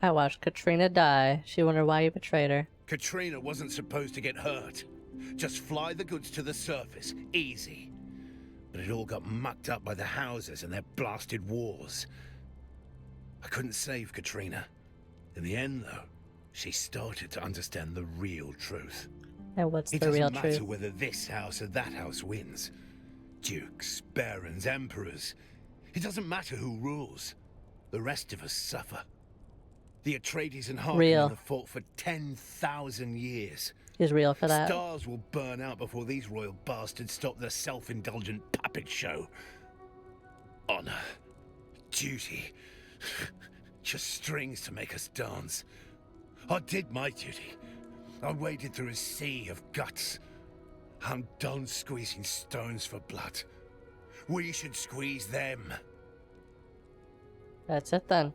I watched Katrina die. She wondered why you betrayed her. Katrina wasn't supposed to get hurt. Just fly the goods to the surface. Easy. But it all got mucked up by the houses and their blasted wars. I couldn't save Katrina. In the end, though, she started to understand the real truth. And what's the real truth? It truth? doesn't matter whether this house or that house wins. Dukes, barons, emperors. It doesn't matter who rules. The rest of us suffer. The Atreides and Harkonnen have fought for 10,000 years. He's real for that. Stars will burn out before these royal bastards stop their self-indulgent puppet show. Honor. Duty. Just strings to make us dance. I did my duty. I waded through a sea of guts. I'm done squeezing stones for blood. We should squeeze them. That's it then.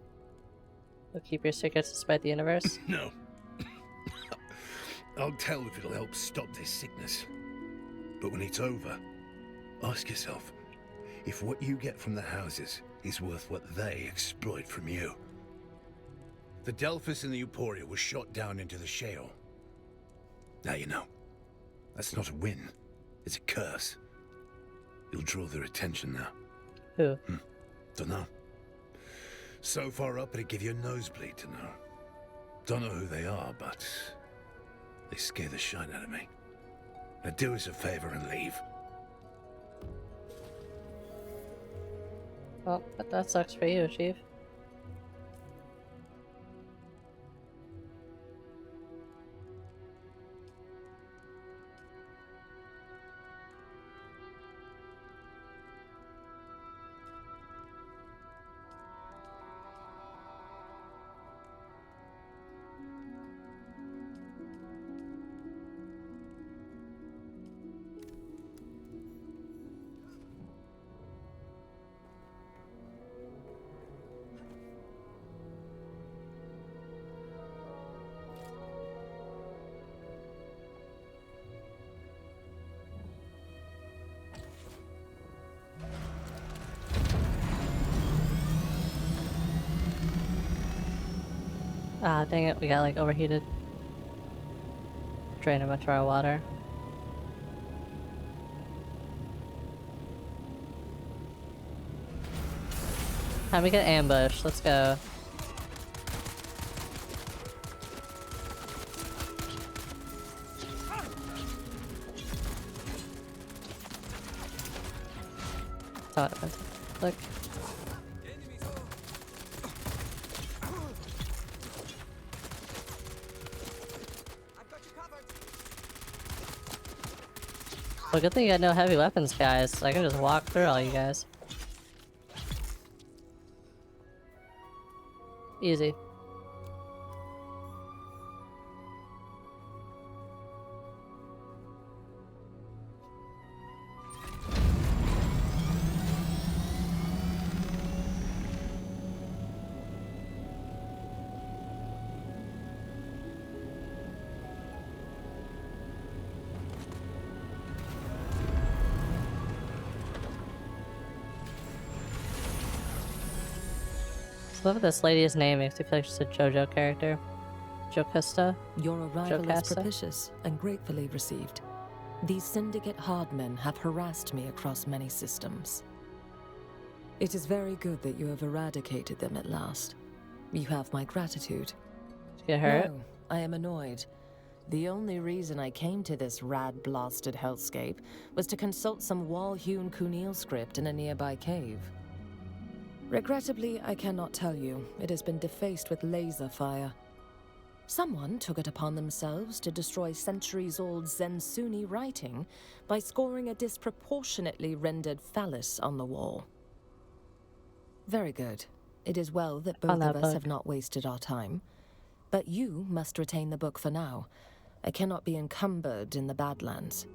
You'll keep your secrets despite the universe? No. I'll tell if it'll help stop this sickness. But when it's over, ask yourself if what you get from the houses is worth what they exploit from you. The Delphus and the Euphoria were shot down into the Sheol. Now you know. That's not a win. It's a curse. You'll draw their attention now. Who? Don't know. So far up it'd give you a nosebleed to know. Don't know who they are, but they scare the shine out of me. Now do us a favor and leave. Well, that sucks for you, Chief. Ah, dang it, we got like overheated. Drain a bunch of our water. Time to get ambushed, let's go. Thought it was look. Well, good thing you got no heavy weapons, guys. So I can just walk through all you guys. Easy. I love this lady's name, makes me feel like she's a JoJo character. Jocasta? Your arrival is Jocasta? propitious and gratefully received. These syndicate hardmen have harassed me across many systems. It is very good that you have eradicated them at last. You have my gratitude. Did you get hurt? No, I am annoyed. The only reason I came to this rad-blasted hellscape was to consult some wall-hewn Kunil script in a nearby cave. Regrettably, I cannot tell you. It has been defaced with laser fire. Someone took it upon themselves to destroy centuries-old Zensuni writing by scoring a disproportionately rendered phallus on the wall. Very good. It is well that both of us have not wasted our time. But you must retain the book for now. I cannot be encumbered in the Badlands.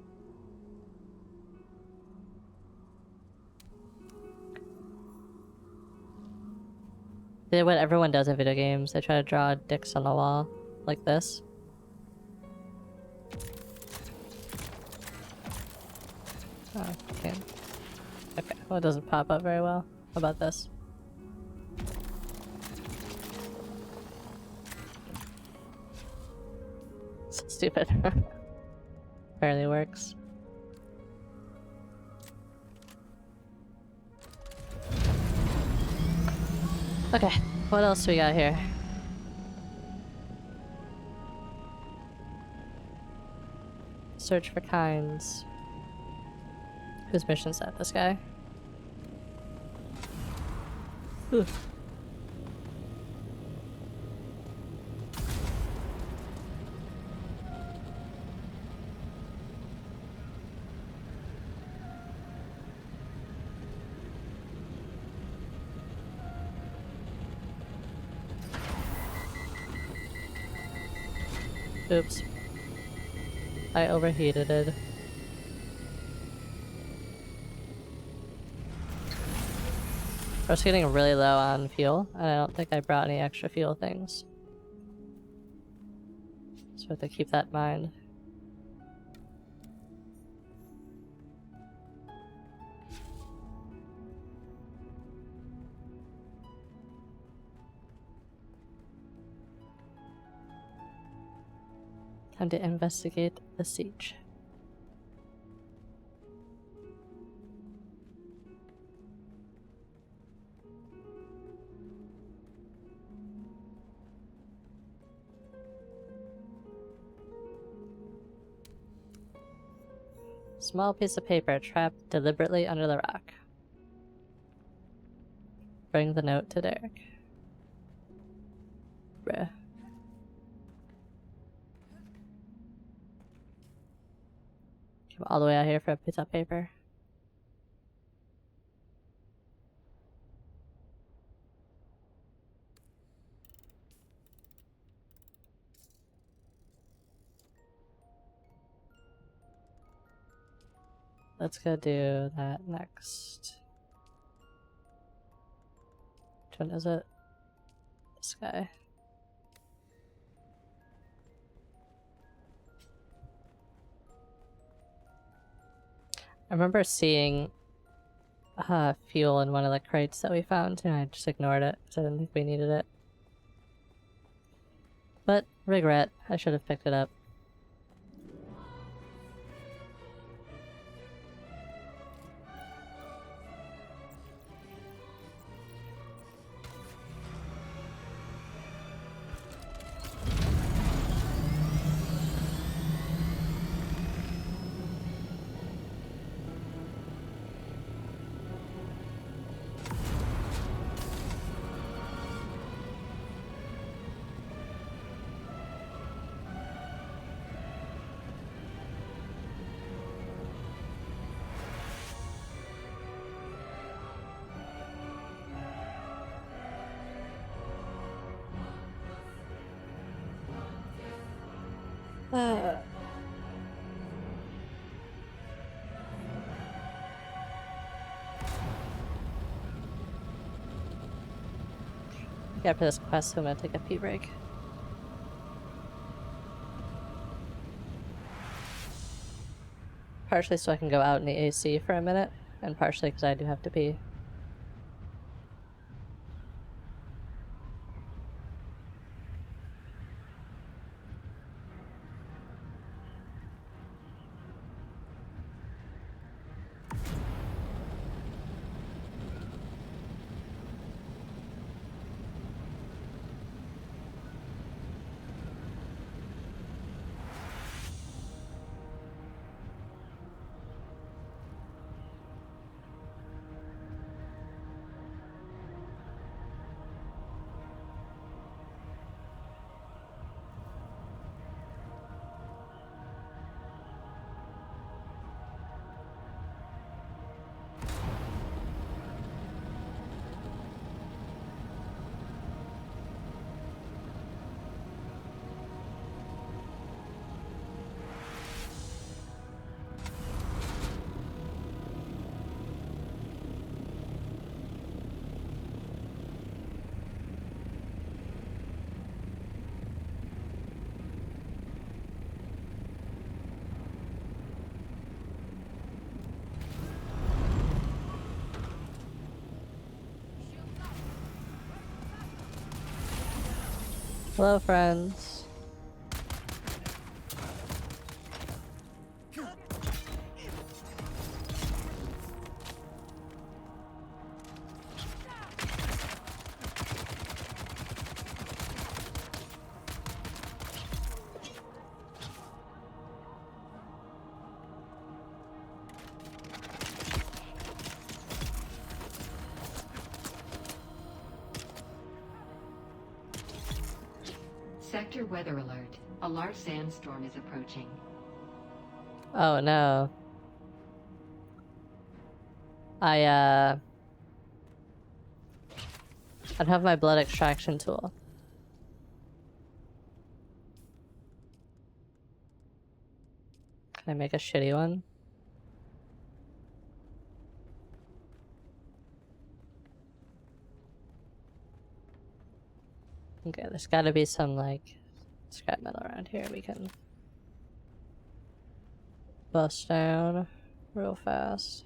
They did what everyone does in video games. They try to draw dicks on the wall. Like this. Oh, okay. Okay, well it doesn't pop up very well. How about this? So stupid. Barely works. Okay, what else we got here? Search for kinds. Whose mission's that? This guy? Oof. Oops. I overheated it. I was getting really low on fuel, and I don't think I brought any extra fuel things. So I have to keep that in mind. Time to investigate the siege. Small piece of paper trapped deliberately under the rock. Bring the note to Derek. Bruh. Come all the way out here for a piece of paper. Let's go do that next. Which one is it? This guy. I remember seeing fuel in one of the crates that we found, and I just ignored it because I didn't think we needed it. But regret, I should have picked it up. After this quest, I'm gonna take a pee break. Partially so I can go out in the AC for a minute, and partially because I do have to pee. Hello, friends. Sector weather alert. A large sandstorm is approaching. Oh no. I don't have my blood extraction tool. Can I make a shitty one? Okay, there's gotta be some, like, scrap metal around here we can bust down real fast.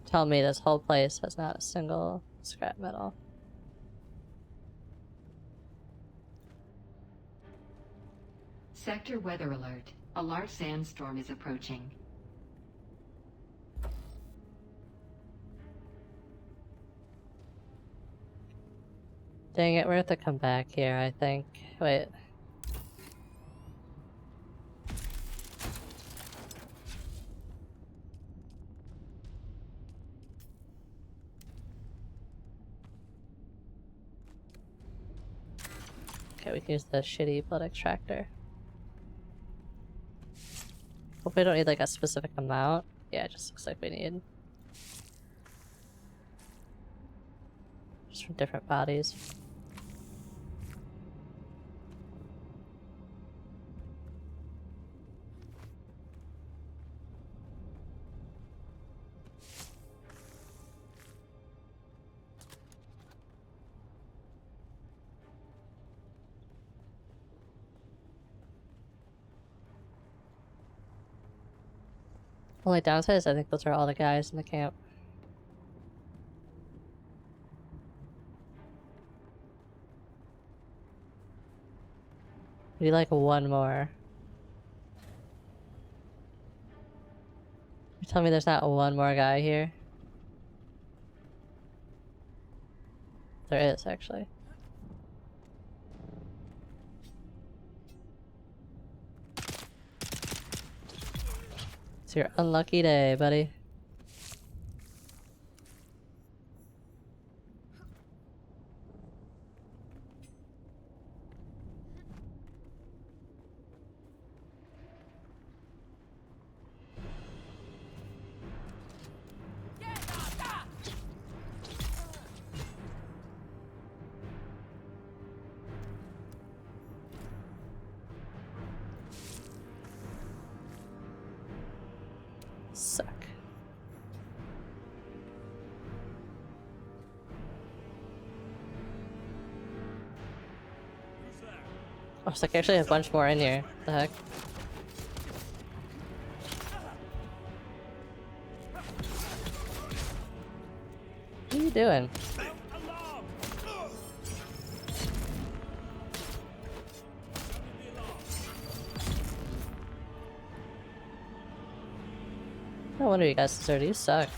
Tell me this whole place has not a single scrap metal. Sector weather alert. A large sandstorm is approaching. Dang it, we have to come back here, I think. Wait. Okay, we can use the shitty blood extractor. Hope we don't need like a specific amount. Yeah, it just looks like we need just from different bodies. Only downside is I think those are all the guys in the camp. We need like one more. You tell me there's not one more guy here? There is, actually. It's your unlucky day, buddy. Suck. Oh, it's like actually a bunch more in here. What the heck? What are you doing? No wonder you guys deserted. You suck.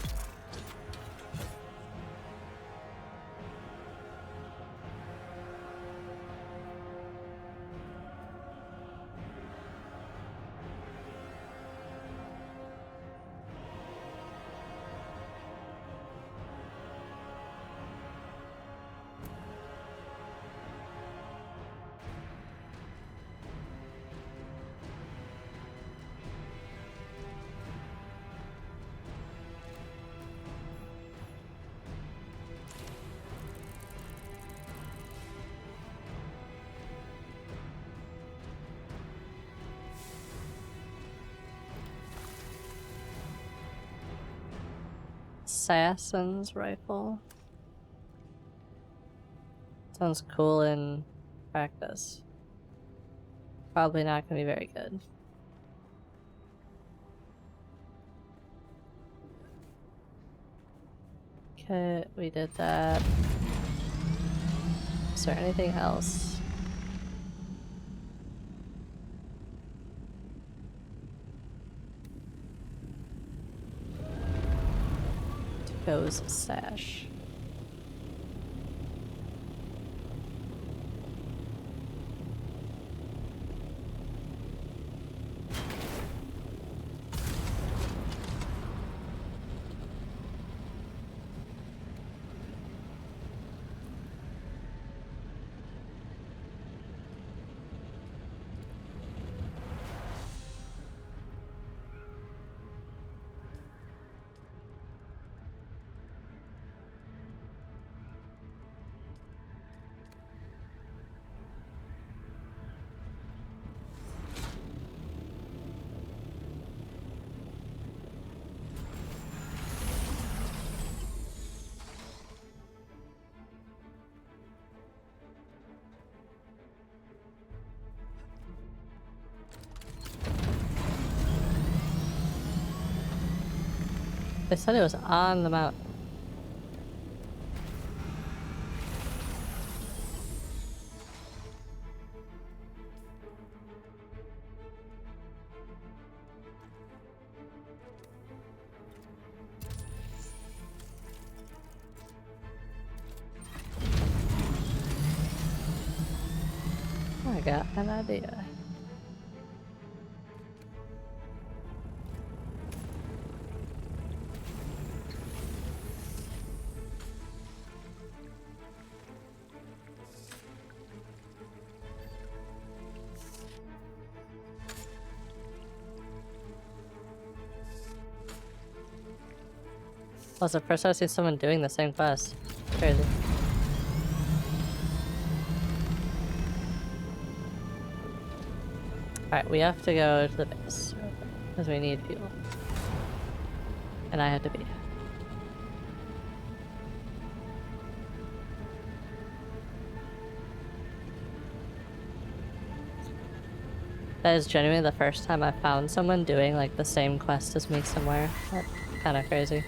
Assassin's rifle. Sounds cool in practice. Probably not gonna be very good. Okay, we did that. Is there anything else? Goes sash. They said it was on the mountain. I got an idea. Also, first I've seen someone doing the same quest. Crazy. Alright, we have to go to the base. Because we need fuel. And I have to be. That is genuinely the first time I found someone doing like the same quest as me somewhere. That's kind of crazy.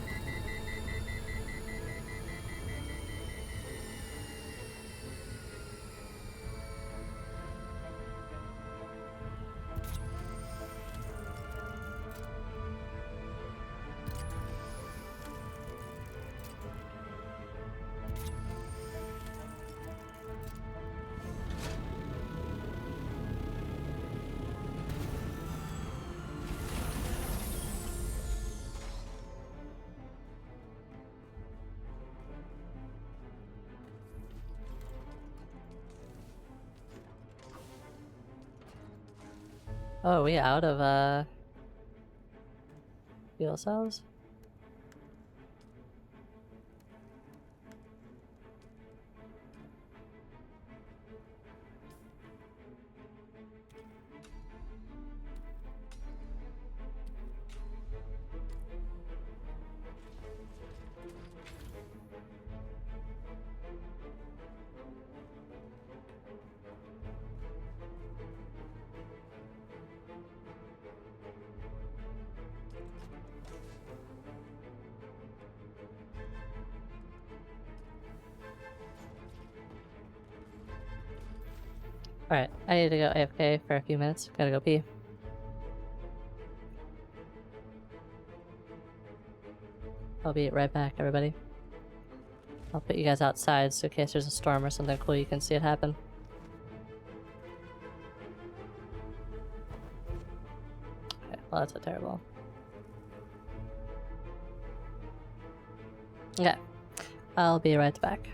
Oh, we out of fuel cells? Alright, I need to go AFK for a few minutes. Gotta go pee. I'll be right back, everybody. I'll put you guys outside so in case there's a storm or something cool you can see it happen. Okay, well that's a terrible. Okay, I'll be right back.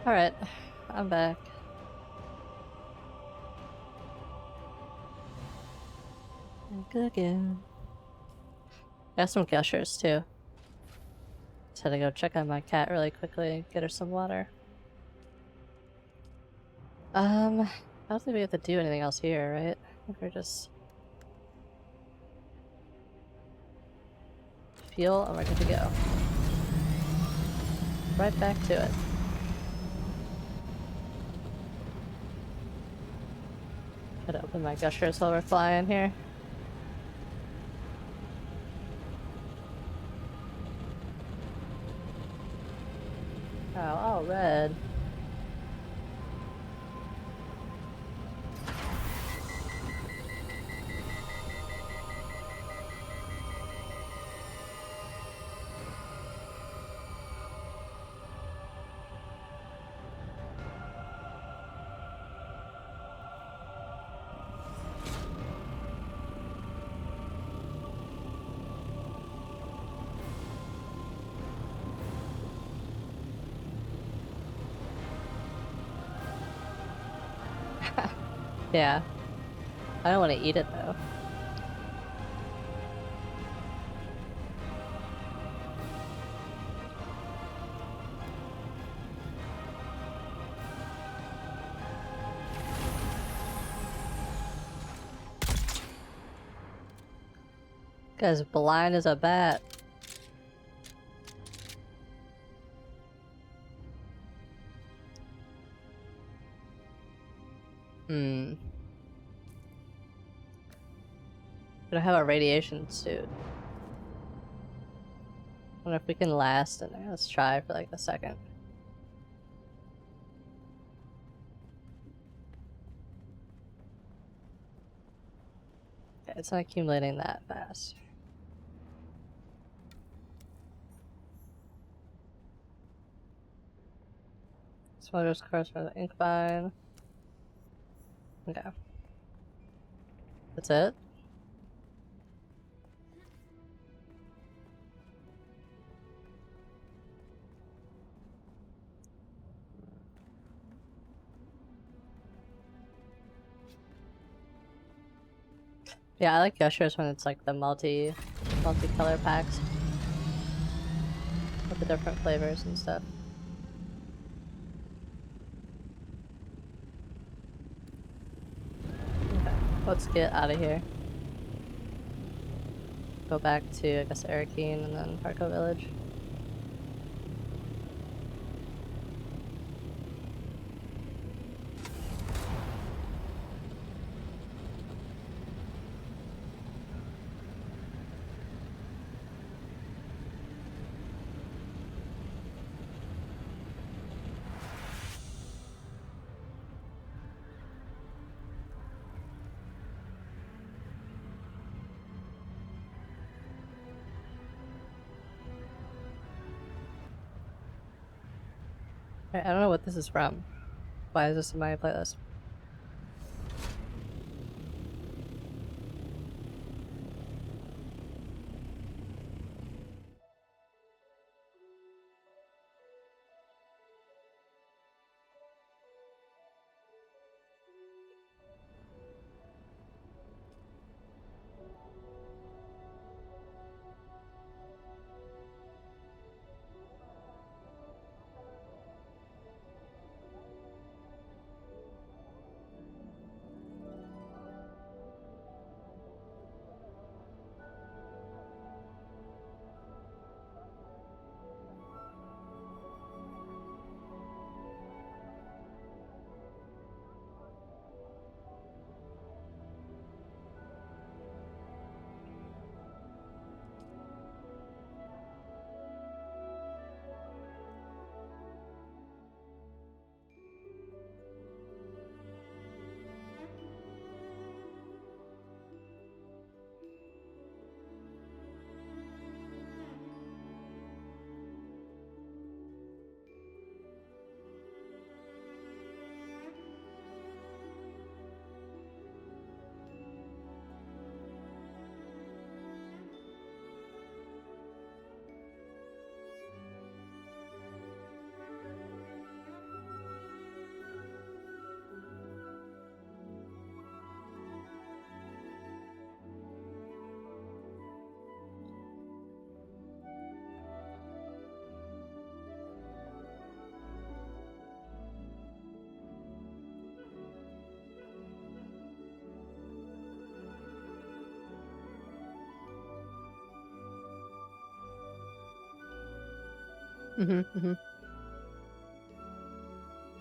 Alright, I'm back. Back again. Got some gushers too. Just had to go check on my cat really quickly and get her some water. I don't think we have to do anything else here, right? I think we're just fuel and we're good to go. Right back to it. Try to open my gushers while we're flying here. Oh, all red. Yeah. I don't want to eat it though. Guy's blind as a bat. Hmm. We don't have a radiation suit. Wonder if we can last in there. Let's try for like a second. Okay, it's not accumulating that fast. Smugglers course for the ink vine. Okay. That's it? Yeah, I like gushers when it's like the multi-color packs with the different flavors and stuff. Okay, let's get out of here. Go back to, I guess, Arakeen and then Parko Village. I don't know what this is from. Why is this in my playlist?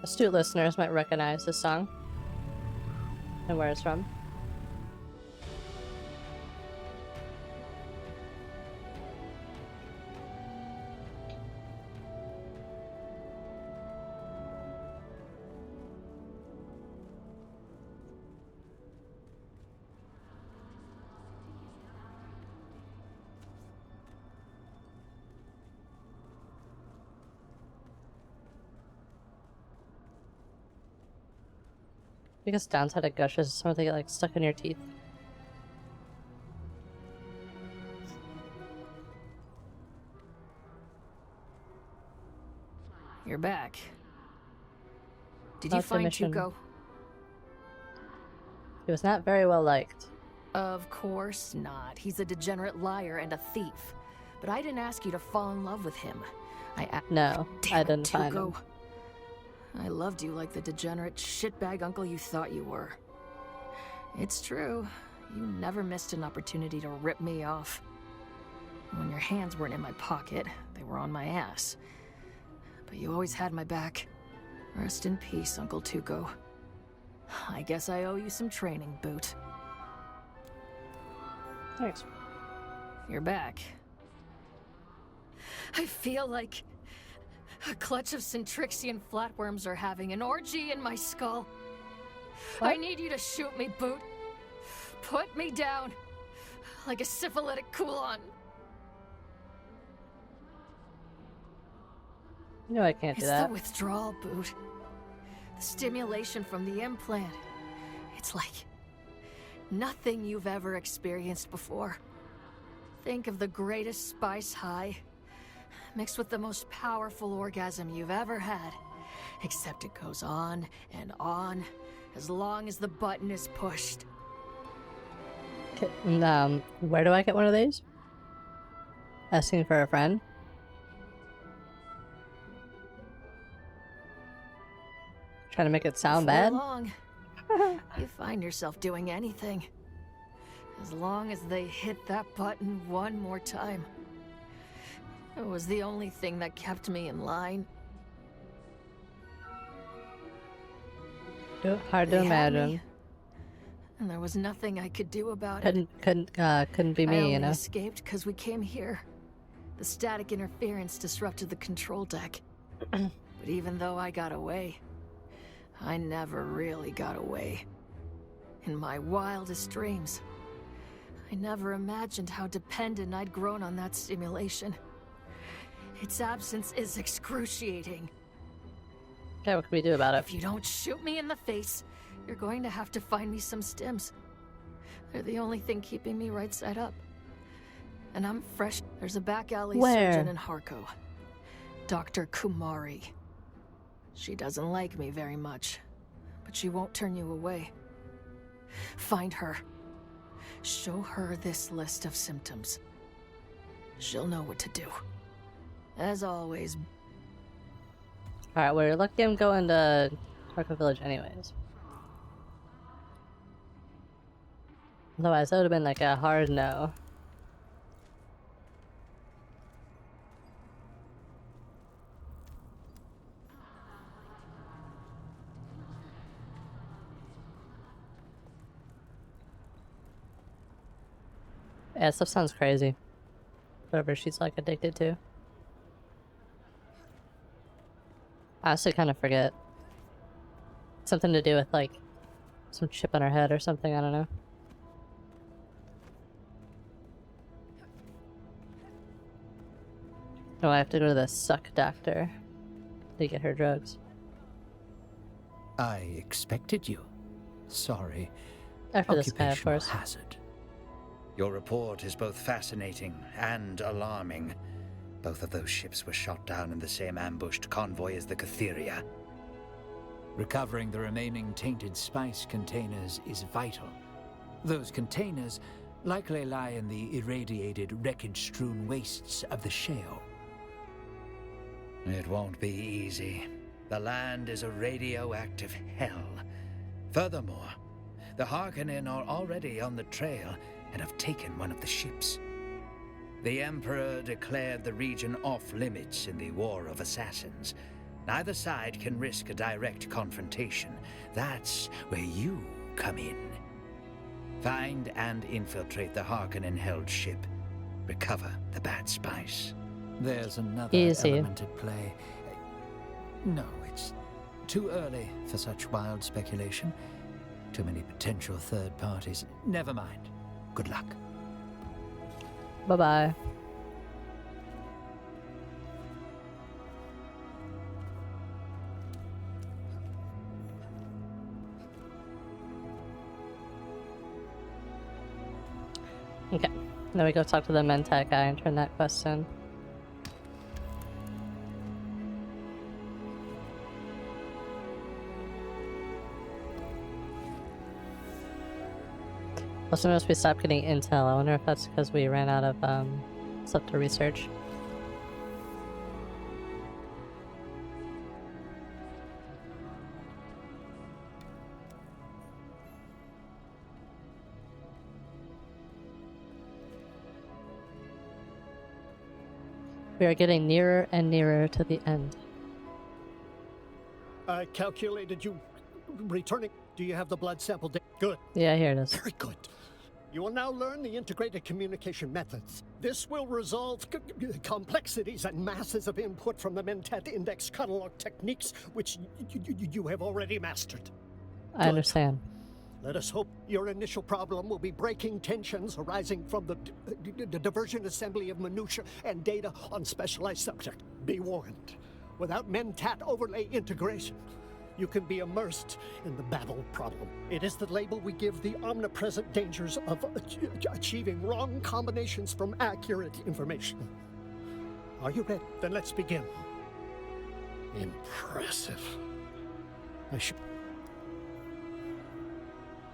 Astute listeners might recognize this song and where it's from. Because downside of gushes, some of they get like stuck in your teeth. You're back. Did you find Tuco? He was not very well liked. Of course not. He's a degenerate liar and a thief. But I didn't ask you to fall in love with him. No, I didn't find him. I loved you like the degenerate shitbag uncle you thought you were. It's true. You never missed an opportunity to rip me off. When your hands weren't in my pocket, they were on my ass. But you always had my back. Rest in peace, Uncle Tuco. I guess I owe you some training, Boot. Thanks. You're back. I feel like a clutch of Centrixian flatworms are having an orgy in my skull. What? I need you to shoot me, Boot. Put me down like a syphilitic Kulon. No, I can't do that. It's the withdrawal, Boot. The stimulation from the implant. It's like nothing you've ever experienced before. Think of the greatest spice high, mixed with the most powerful orgasm you've ever had. Except it goes on and on, as long as the button is pushed. Where do I get one of these? Asking for a friend? Trying to make it sound bad? Long, you find yourself doing anything. As long as they hit that button one more time. It was the only thing that kept me in line. Hard to imagine. Me, and there was nothing I could do about it. Couldn't be me, you know. I escaped because we came here. The static interference disrupted the control deck. But even though I got away, I never really got away. In my wildest dreams, I never imagined how dependent I'd grown on that stimulation. Its absence is excruciating. Okay, what can we do about it? If you don't shoot me in the face, you're going to have to find me some stims. They're the only thing keeping me right side up. And I'm fresh. There's a back alley surgeon in Harko. Dr. Kumari. She doesn't like me very much, but she won't turn you away. Find her. Show her this list of symptoms. She'll know what to do. As always. Alright, we're lucky I'm going to Harko Village anyways. Otherwise, that would have been like a hard no. Yeah, stuff sounds crazy. Whatever she's like addicted to. I honestly kind of forget. Something to do with like some chip on her head or something, I don't know. Oh, I have to go to the suck doctor to get her drugs. I expected you. Sorry. After this guy, of course. Hazard. Your report is both fascinating and alarming. Both of those ships were shot down in the same ambushed convoy as the Catheria. Recovering the remaining tainted spice containers is vital. Those containers likely lie in the irradiated, wreckage-strewn wastes of the shale. It won't be easy. The land is a radioactive hell. Furthermore, the Harkonnen are already on the trail and have taken one of the ships. The Emperor declared the region off-limits in the War of Assassins. Neither side can risk a direct confrontation. That's where you come in. Find and infiltrate the Harkonnen-held ship. Recover the bad spice. There's another element at play. No, it's too early for such wild speculation. Too many potential third parties. Never mind. Good luck. Bye-bye. Okay, then we go talk to the Mentat guy and turn that quest in. Also notice we stopped getting intel. I wonder if that's because we ran out of stuff to research. We are getting nearer and nearer to the end. I calculated you returning. Do you have the blood sample? Good. Yeah, here it is. Very good. You will now learn the integrated communication methods. This will resolve complexities and masses of input from the Mentat Index catalog techniques, which you have already mastered. I understand. Let us hope your initial problem will be breaking tensions arising from the diversion assembly of minutiae and data on specialized subject. Be warned, without Mentat overlay integration, you can be immersed in the battle problem. It is the label we give the omnipresent dangers of achieving wrong combinations from accurate information. Are you ready? Then let's begin. Impressive. I should...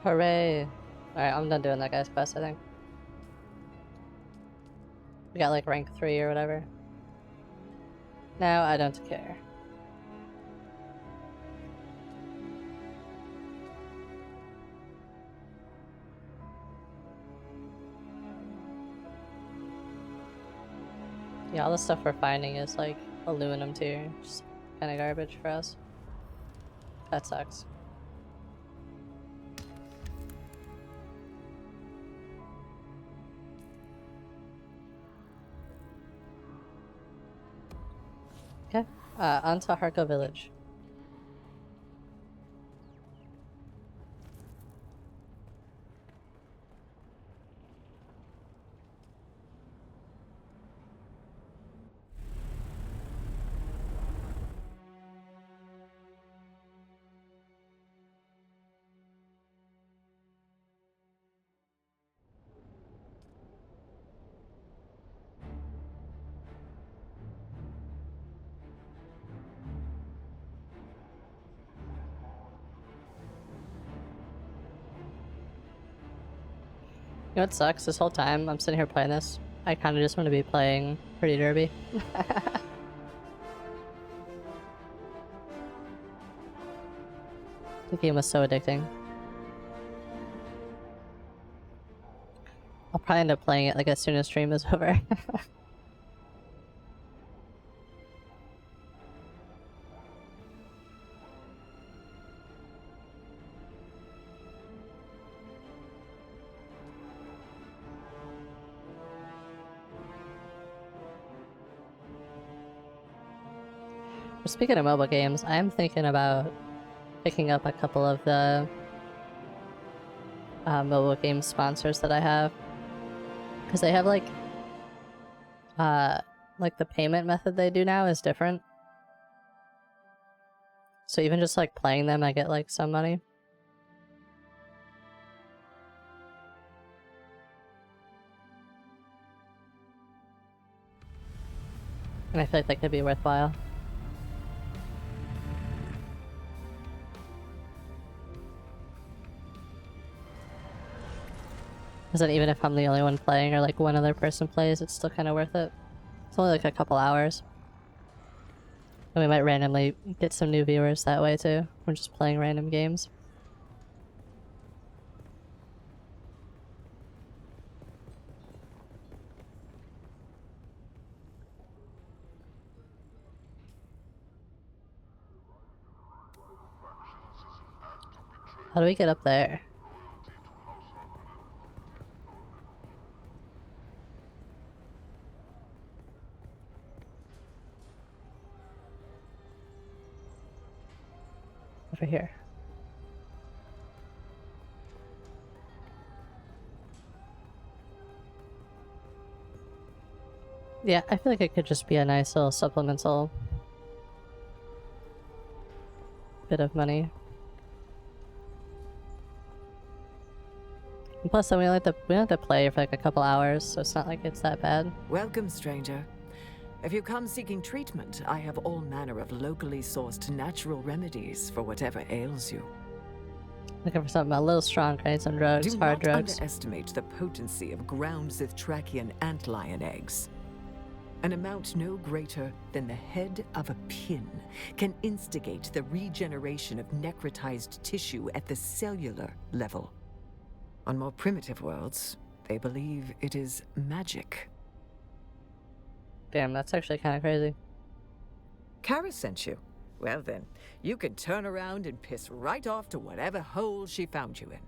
Hooray! Alright, I'm done doing that guy's quest, I think. We got like rank 3 or whatever. Now I don't care. Yeah, all the stuff we're finding is like aluminum too, just kind of garbage for us. That sucks. Okay, onto Harko Village. You know what sucks? This whole time I'm sitting here playing this, I kind of just want to be playing Pretty Derby. The game was so addicting. I'll probably end up playing it like as soon as stream is over. Speaking of mobile games, I am thinking about picking up a couple of the mobile game sponsors that I have, because they have like the payment method they do now is different. So even just like playing them, I get like some money. And I feel like that could be worthwhile. Because then even if I'm the only one playing or like one other person plays, it's still kind of worth it. It's only like a couple hours. And we might randomly get some new viewers that way too. We're just playing random games. How do we get up there? Over here. Yeah, I feel like it could just be a nice little supplemental bit of money. And plus, then we don't have to play for like a couple hours, so it's not like it's that bad. Welcome, stranger. If you come seeking treatment, I have all manner of locally sourced natural remedies for whatever ails you. Looking for something a little stronger. I need some drugs, Do hard not drugs. underestimate the potency of ground Zithtrakian antlion eggs. An amount no greater than the head of a pin can instigate the regeneration of necrotized tissue at the cellular level. On more primitive worlds, they believe it is magic. Damn, that's actually kind of crazy. Kara sent you. Well then, you can turn around and piss right off to whatever hole she found you in.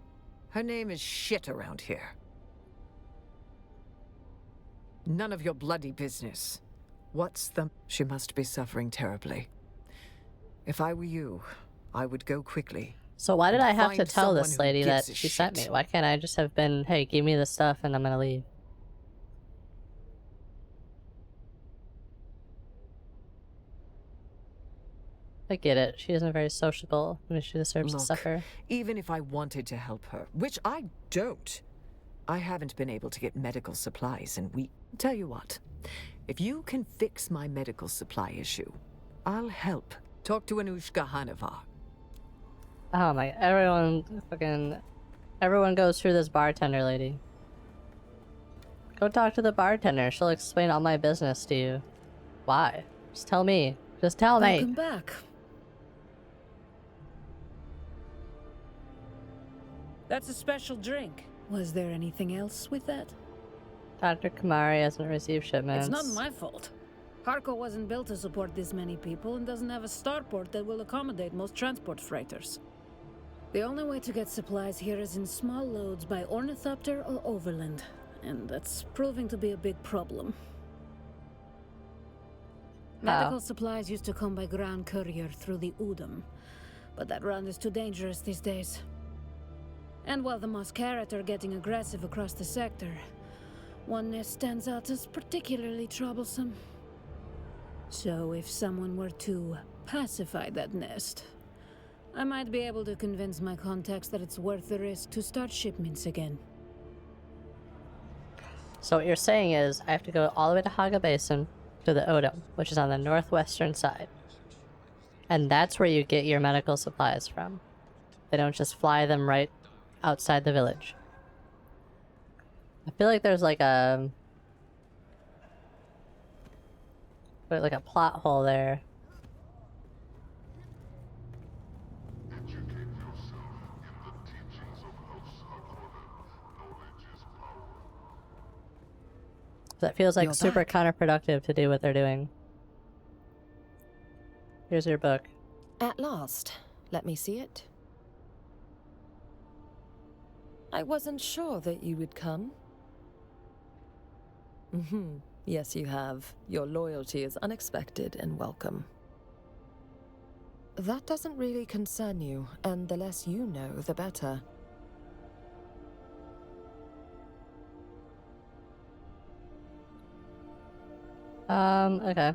Her name is shit around here. None of your bloody business. What's the... She must be suffering terribly. If I were you, I would go quickly. So why did I have to Find tell someone this who lady that gives a she sent me? shit. Why can't I just have been, hey, give me the stuff and I'm gonna leave? I get it. She isn't very sociable. I mean, she deserves to Look, suffer. even if I wanted to help her, which I don't, I haven't been able to get medical supplies in weeks. Tell you what, if you can fix my medical supply issue, I'll help. Talk to Anushka Hanova. Oh my, everyone goes through this bartender lady. Go talk to the bartender. She'll explain all my business to you. Why? Just tell me. Just tell me. Welcome back. That's a special drink. Was there anything else with that? Dr. Kamari hasn't received shipments. It's not my fault. Harko wasn't built to support this many people and doesn't have a starport that will accommodate most transport freighters. The only way to get supplies here is in small loads by ornithopter or overland, and that's proving to be a big problem. Medical supplies used to come by ground courier through the Udam, but that route is too dangerous these days. And while the Moscarat are getting aggressive across the sector, one nest stands out as particularly troublesome. So if someone were to pacify that nest, I might be able to convince my contacts that it's worth the risk to start shipments again. So what you're saying is I have to go all the way to Haga Basin to the Odom, which is on the northwestern side. And that's where you get your medical supplies from. They don't just fly them right outside the village. I feel like there's like a plot hole there. That feels like super counterproductive to do what they're doing. Here's your book. At last. Let me see it. I wasn't sure that you would come. Yes, you have. Your loyalty is unexpected and welcome. That doesn't really concern you, and the less you know, the better. Okay.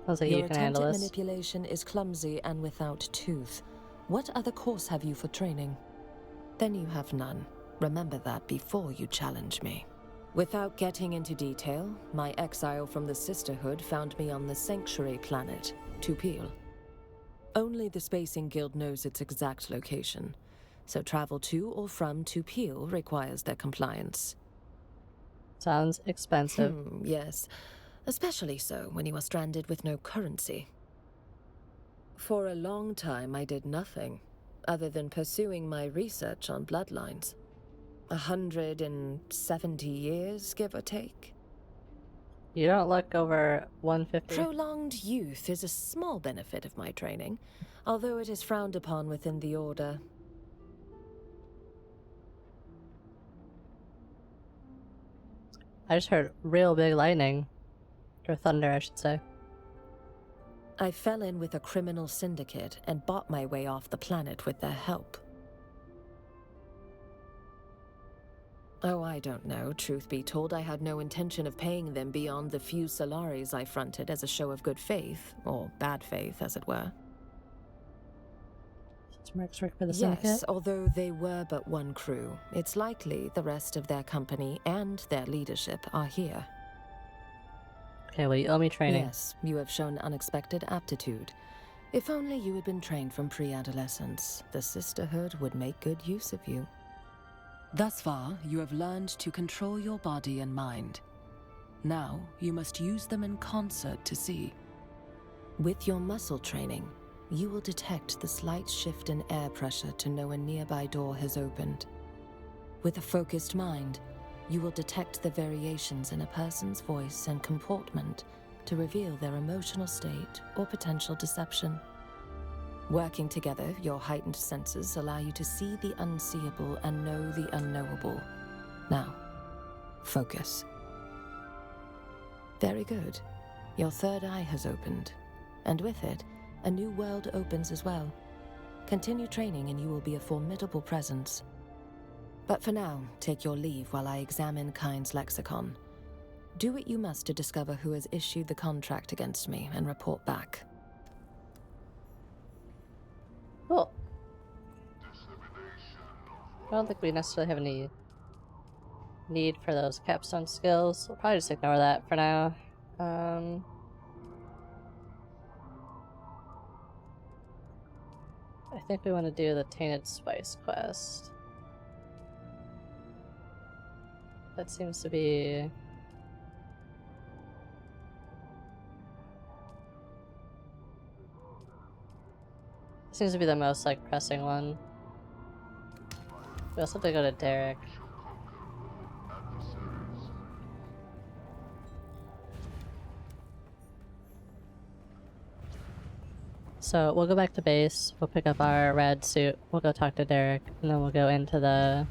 Sounds like Your you can attempt handle at this. manipulation is clumsy and without tooth. What other course have you for training? Then you have none. Remember that before you challenge me. Without getting into detail, my exile from the Sisterhood found me on the sanctuary planet, Tupil. Only the Spacing Guild knows its exact location, so travel to or from Tupil requires their compliance. Sounds expensive. Yes, especially so when you are stranded with no currency. For a long time I did nothing, other than pursuing my research on bloodlines. 170 years, give or take. You don't look over 150. Prolonged youth is a small benefit of my training, although it is frowned upon within the Order. I just heard real big lightning. Or thunder, I should say. I fell in with a criminal syndicate and bought my way off the planet with their help. Oh, I don't know. Truth be told, I had no intention of paying them beyond the few Solaris I fronted as a show of good faith, or bad faith, as it were. Mark's work for the syndicate? Yes, although they were but one crew, it's likely the rest of their company and their leadership are here. Okay, well, you owe me training. Yes, you have shown unexpected aptitude. If only you had been trained from pre-adolescence, the Sisterhood would make good use of you. Thus far, you have learned to control your body and mind. Now, you must use them in concert to see. With your muscle training, you will detect the slight shift in air pressure to know a nearby door has opened. With a focused mind, you will detect the variations in a person's voice and comportment to reveal their emotional state or potential deception. Working together, your heightened senses allow you to see the unseeable and know the unknowable. Now, focus. Very good. Your third eye has opened, and with it, a new world opens as well. Continue training and you will be a formidable presence. But for now, take your leave while I examine Kind's lexicon. Do what you must to discover who has issued the contract against me and report back. Cool. I don't think we necessarily have any need for those capstone skills. We'll probably just ignore that for now. I think we want to do the Tainted Spice quest. That seems to be... seems to be the most, like, pressing one. We also have to go to Derek. So we'll go back to base, we'll pick up our rad suit, we'll go talk to Derek, and then we'll go into the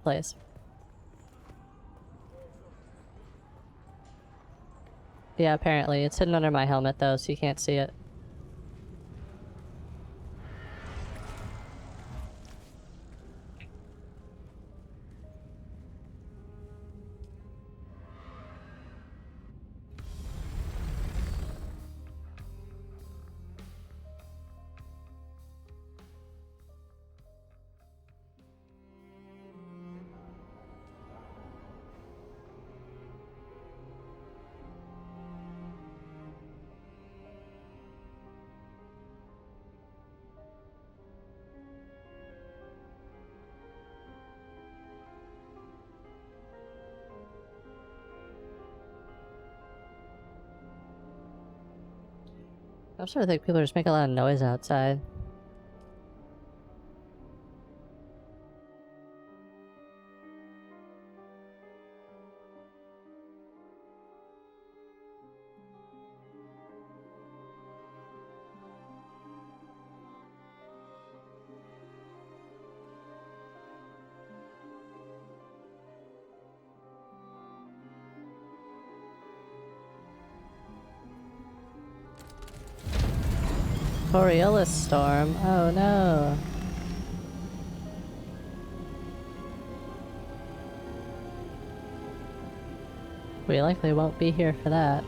place. Yeah, apparently. It's hidden under my helmet though, so you can't see it. I'm starting to think people just make a lot of noise outside. Borealis storm. Oh no. We likely won't be here for that.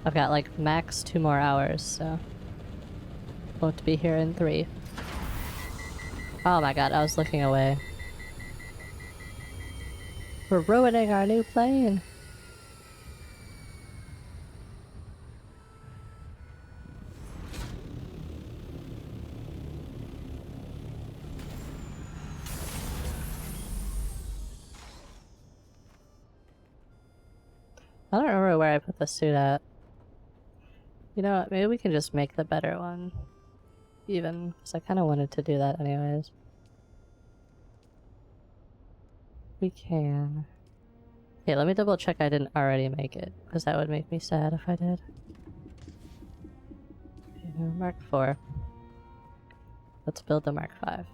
I've got like max 2 more hours, so won't be here in 3. Oh my god, I was looking away. We're ruining our new plane! I don't remember where I put the suit at. You know what, maybe we can just make the better one. Even, because I kind of wanted to do that anyways. We can. Okay, let me double check I didn't already make it, because that would make me sad if I did. Okay, Mark 4. Let's build the Mark 5.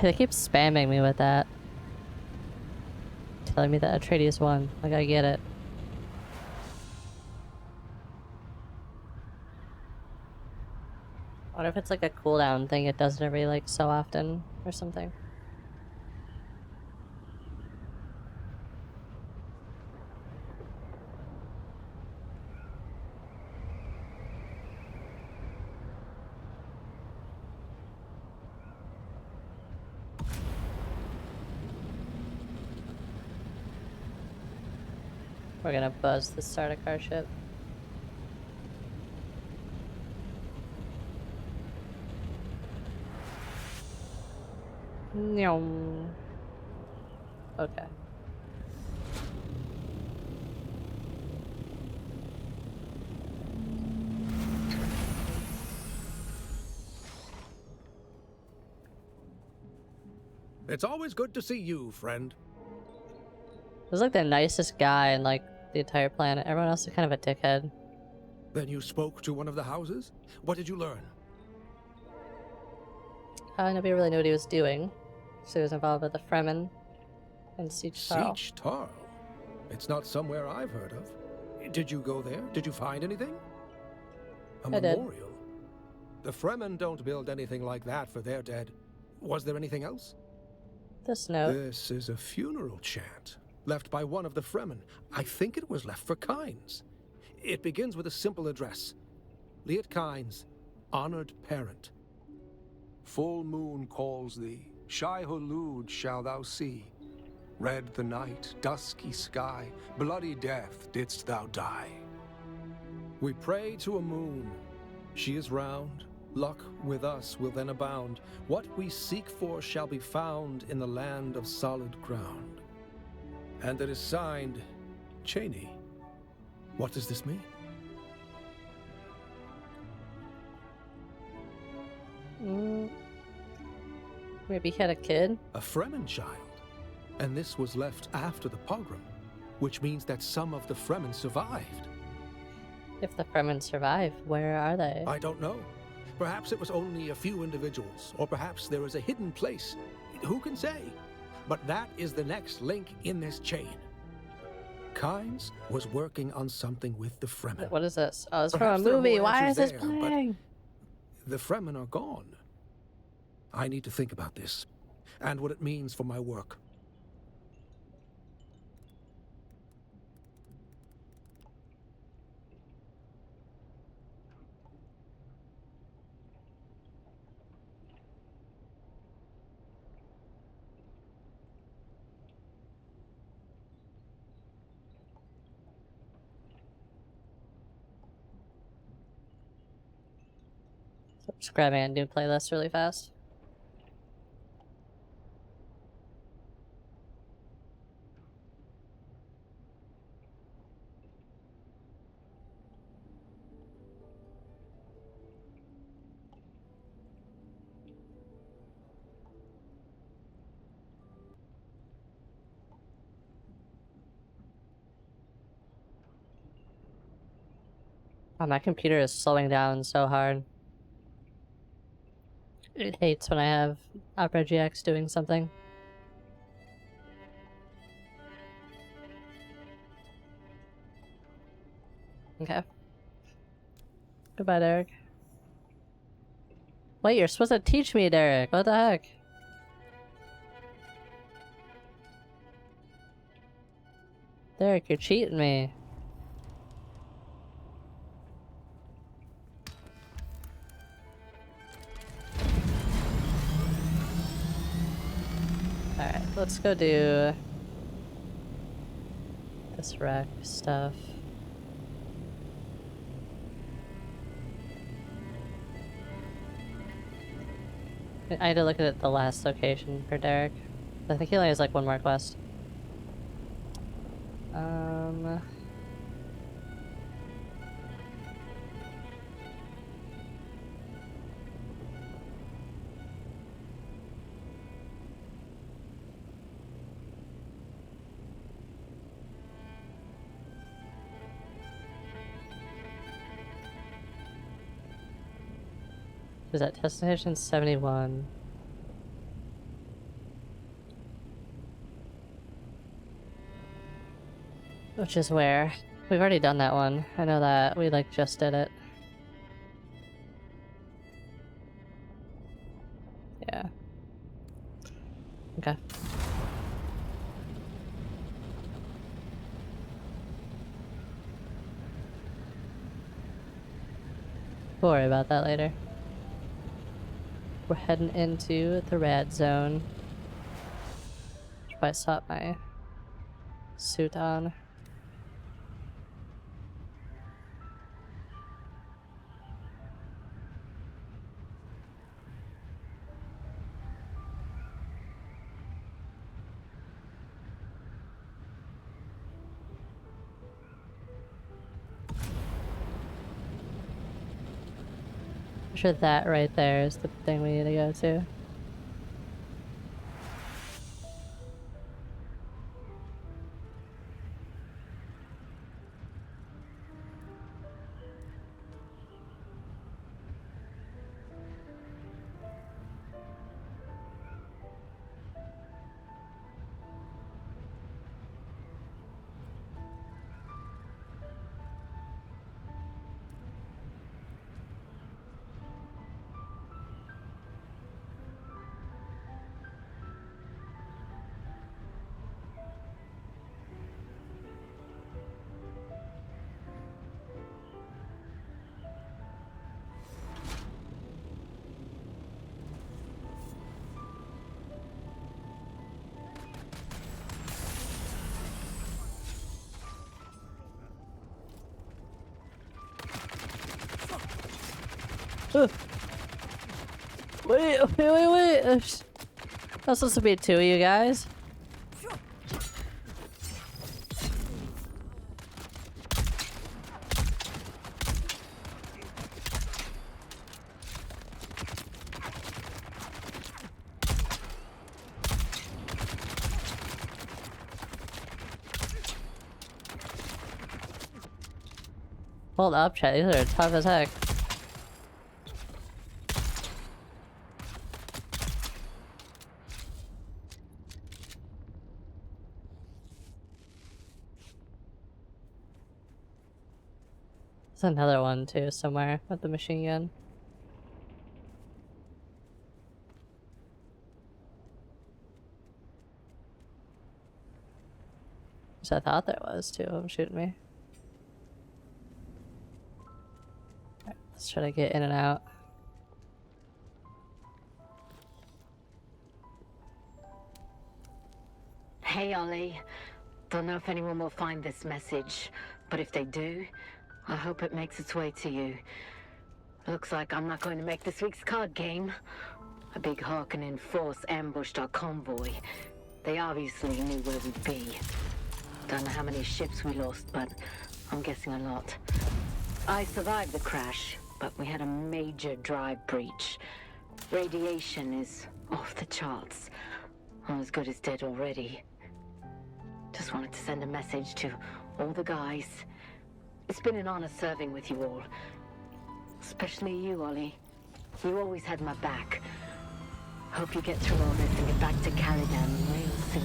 They keep spamming me with that. Telling me that Atreides won. Like, I get it. I wonder if it's like a cooldown thing, it does it every like so often or something. We're gonna buzz the Sardaukar ship. No. Okay. It's always good to see you, friend. He was like the nicest guy in like the entire planet. Everyone else is kind of a dickhead. Then you spoke to one of the houses? What did you learn? Nobody really knew what he was doing. So he was involved with the Fremen and Siege Tarl. Siege Tarl? It's not somewhere I've heard of. Did you go there? Did you find anything? A memorial? The Fremen don't build anything like that for their dead. Was there anything else? This note. This is a funeral chant, left by one of the Fremen. I think it was left for Kynes. It begins with a simple address. Liet Kynes, honored parent. Full moon calls thee, Shai-Hulud shall thou see. Red the night, dusky sky, bloody death didst thou die. We pray to a moon. She is round. Luck with us will then abound. What we seek for shall be found in the land of solid ground. And it is signed, Cheney. What does this mean? Maybe he had a kid? A Fremen child. And this was left after the pogrom, which means that some of the Fremen survived. If the Fremen survive, where are they? I don't know. Perhaps it was only a few individuals, or perhaps there is a hidden place. Who can say? But that is the next link in this chain. Kynes was working on something with the Fremen. What is this? Oh, it's from a movie. Why is this there, playing? The Fremen are gone. I need to think about this, and what it means for my work. So I'm just grabbing a new playlist really fast. Oh, my computer is slowing down so hard. It hates when I have Opera GX doing something. Okay. Goodbye, Derek. Wait, you're supposed to teach me, Derek. What the heck? Derek, you're cheating me. Alright, let's go do this wreck stuff. I had to look at the last location for Derek. I think he only has like one more quest. Is that destination 71? Which is where? We've already done that one. I know that. We like just did it. Yeah. Okay. We'll worry about that later. We're heading into the red zone. Should probably swap my suit on. I'm sure that right there is the thing we need to go to. Wait. That's supposed to be two of you guys. Hold up, chat. These are tough as heck. There's another one too somewhere with the machine gun. So I thought there was two of them shooting me. Alright, let's try to get in and out. Hey, Ollie. Don't know if anyone will find this message, but if they do, I hope it makes its way to you. Looks like I'm not going to make this week's card game. A big Harkonnen force ambushed our convoy. They obviously knew where we'd be. Don't know how many ships we lost, but I'm guessing a lot. I survived the crash, but we had a major drive breach. Radiation is off the charts. I'm as good as dead already. Just wanted to send a message to all the guys. It's been an honor serving with you all. Especially you, Ollie. You always had my back. Hope you get through all this and get back to Caladan real soon.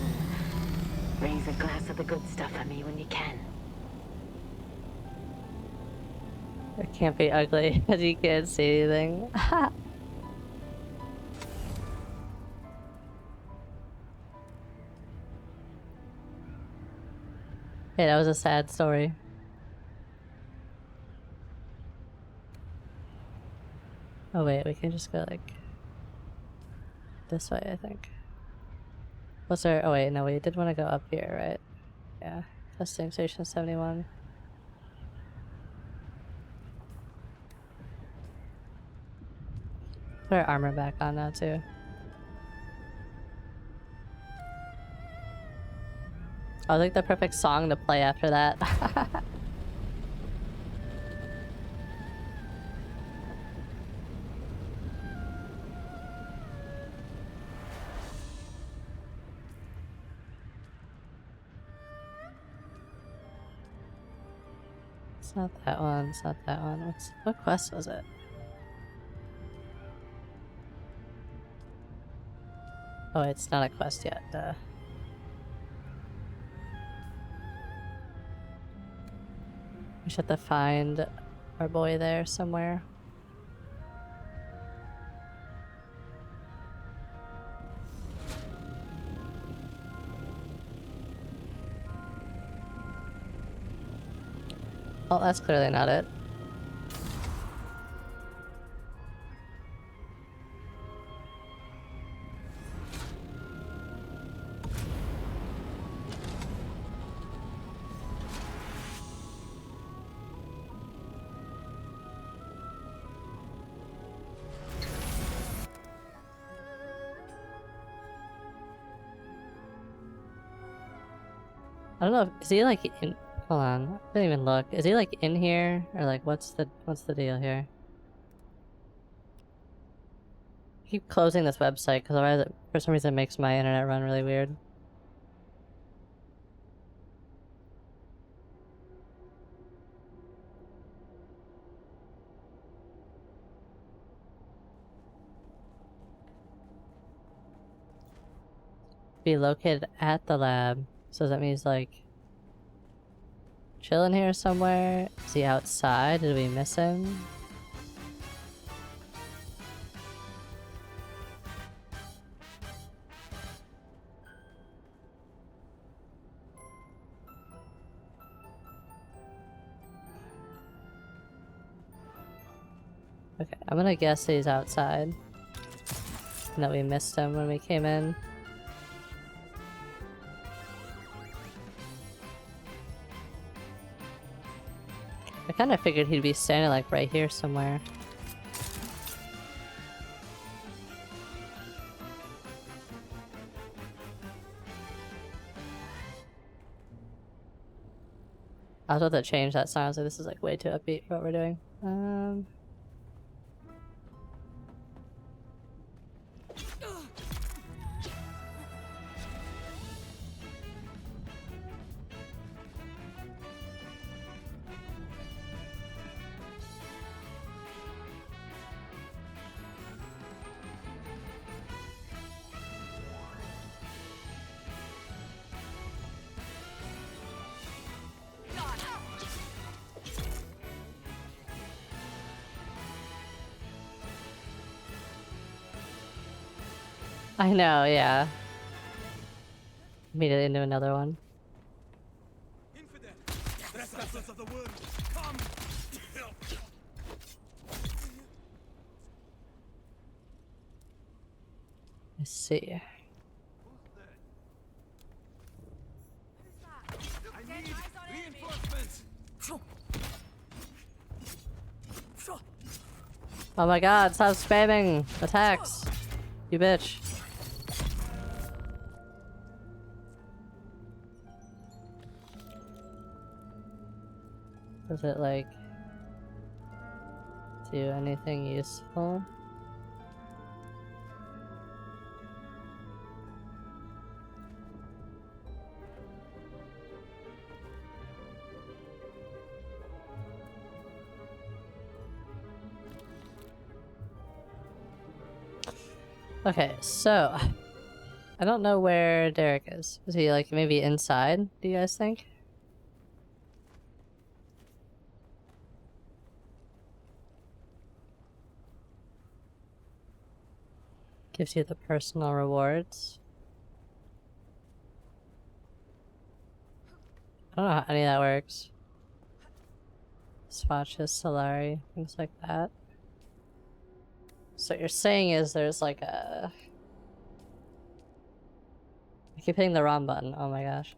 Raise a glass of the good stuff for me when you can. It can't be ugly as you can't see anything. Hey, that was a sad story. Oh wait, we can just go like this way, I think. Was there? Oh wait, no, we did want to go up here, right? Yeah, testing station 71. Put our armor back on now too. I was like the perfect song to play after that. It's not that one, it's not that one. What quest was it? Oh, it's not a quest yet, duh. We should have to find our boy there somewhere. Oh, that's clearly not it. I don't know. Is he like in? Hold on. I didn't even look. Is he like in here, or like what's the deal here? I keep closing this website because otherwise, for some reason, it makes my internet run really weird. Be located at the lab. So that means like chilling here somewhere. Is he outside? Did we miss him? Okay, I'm gonna guess he's outside. And that we missed him when we came in. I kind of figured he'd be standing like right here somewhere. I was about to change that song. I was like, this is like way too upbeat for what we're doing. I know, yeah. Made it into another one. Of the world, come! Let's see. I need reinforcements! Oh my god, stop spamming attacks! You bitch. Does it like do anything useful? Okay, so I don't know where Derek is. Is he like maybe inside, do you guys think? Gives you the personal rewards. I don't know how any of that works. Swatches, Solari, things like that. So what you're saying is there's like a... I keep hitting the wrong button. Oh my gosh.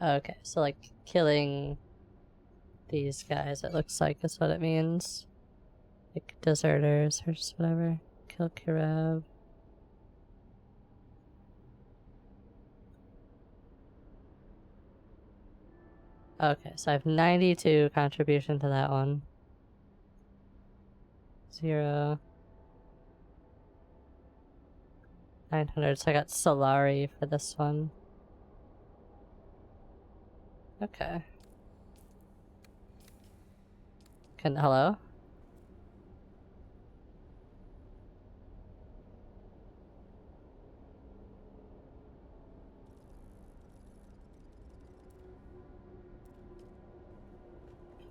Okay, so like killing these guys, it looks like is what it means. Like deserters or just whatever. Kill Kirab. Okay, so I have 92 contribution to that one. 0. 900, so I got Solari for this one. Okay. Hello?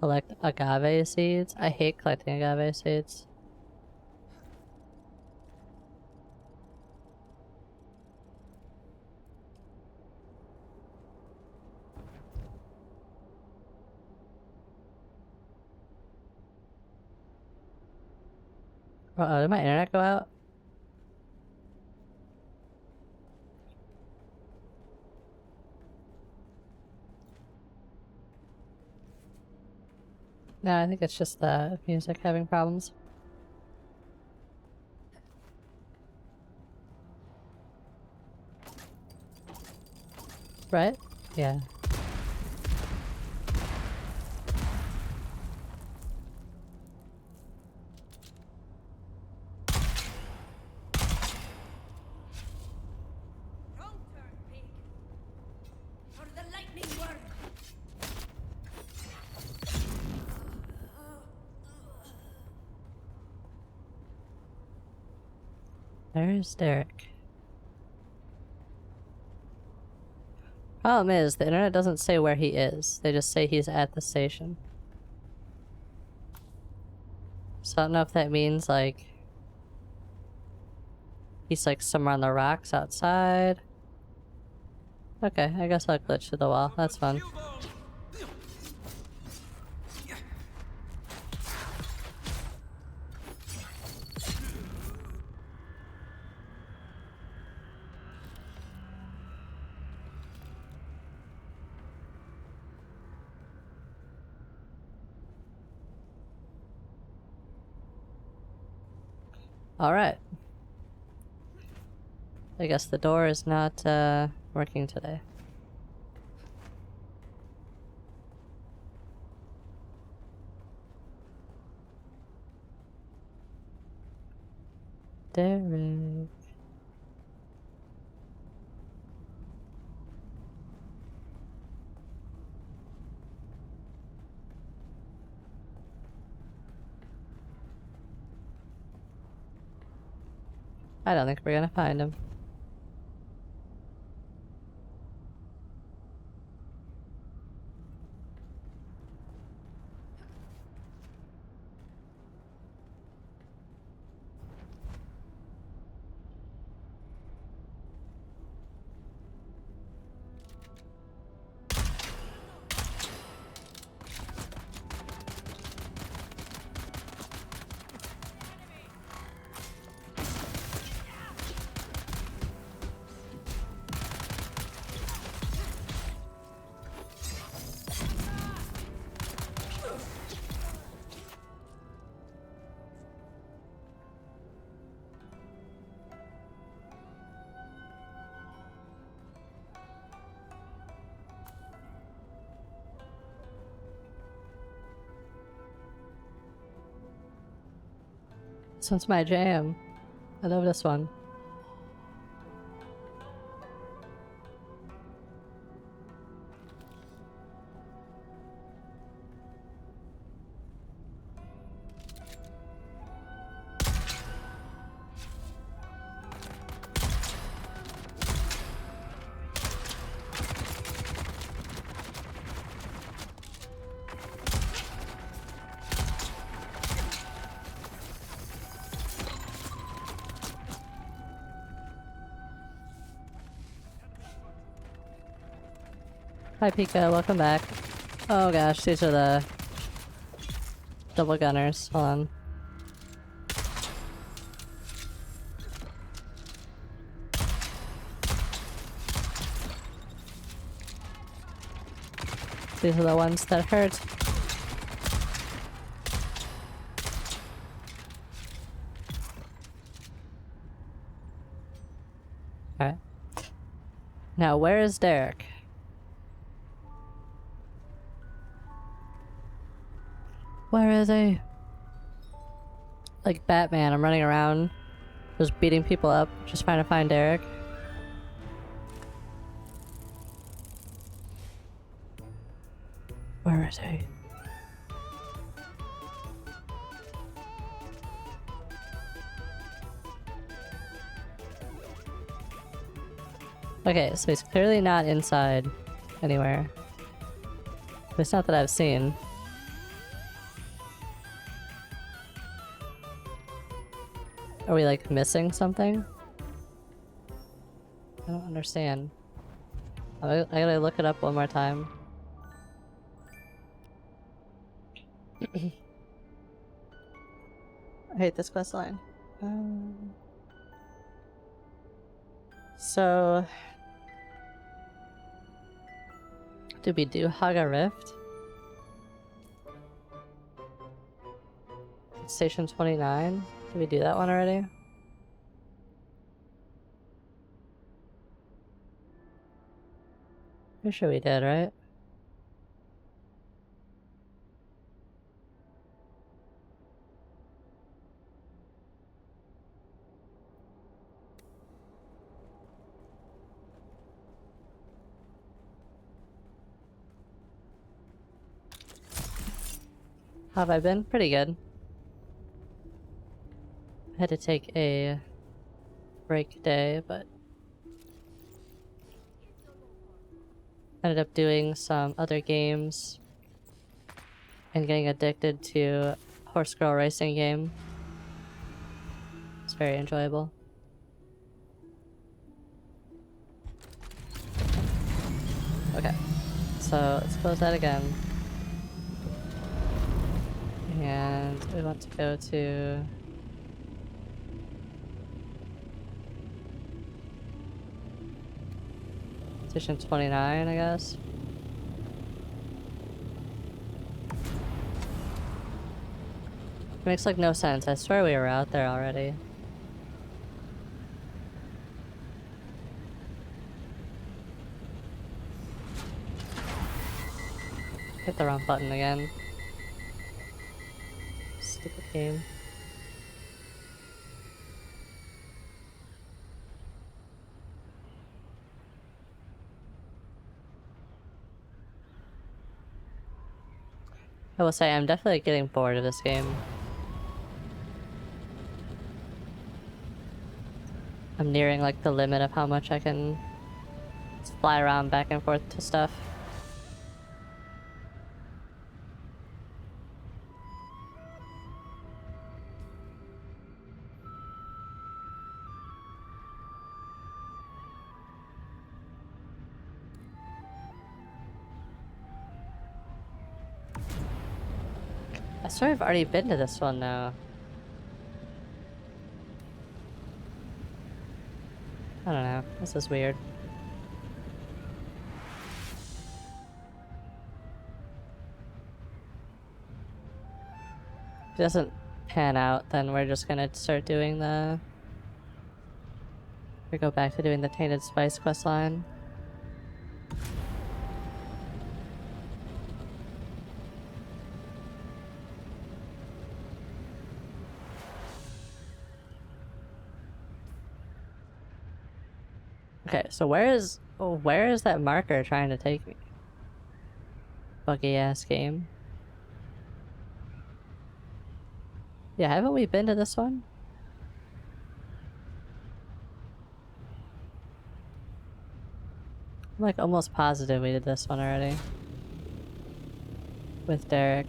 Collect agave seeds? I hate collecting agave seeds. Uh-oh, did my internet go out? No, I think it's just the music having problems. Right? Yeah. Where's Derek? Problem is, the internet doesn't say where he is. They just say he's at the station. So I don't know if that means, like... he's, like, somewhere on the rocks outside. Okay, I guess I'll glitch through the wall. That's fun. Alright. I guess the door is not working today. Derek. I don't think we're gonna find him. This one's my jam. I love this one. Hi Pika, welcome back. Oh gosh, these are the double gunners. Hold on. These are the ones that hurt. Alright. Now, where is Derek? Where is he? Like Batman, I'm running around, just beating people up, just trying to find Derek. Where is he? Okay, so he's clearly not inside anywhere. It's not that I've seen. Are we like missing something? I don't understand. I gotta look it up one more time. I hate this quest line. So... did we do Haga Rift? Station 29? Did we do that one already? Pretty sure we did, right? How have I been? Pretty good. I had to take a break day, but ended up doing some other games and getting addicted to horse girl racing game. It's very enjoyable. Okay, so let's close that again. And we want to go to... Station 29, I guess. Makes like no sense. I swear we were out there already. Hit the wrong button again. Stupid game. I will say I'm definitely getting bored of this game. I'm nearing like the limit of how much I can fly around back and forth to stuff. I swear I've already been to this one now. I don't know. This is weird. If it doesn't pan out, then we're just gonna start doing the... we go back to doing the Tainted Spice quest line. Okay, so where is that marker trying to take me? Buggy ass game. Yeah, haven't we been to this one? I'm like almost positive we did this one already. With Derek.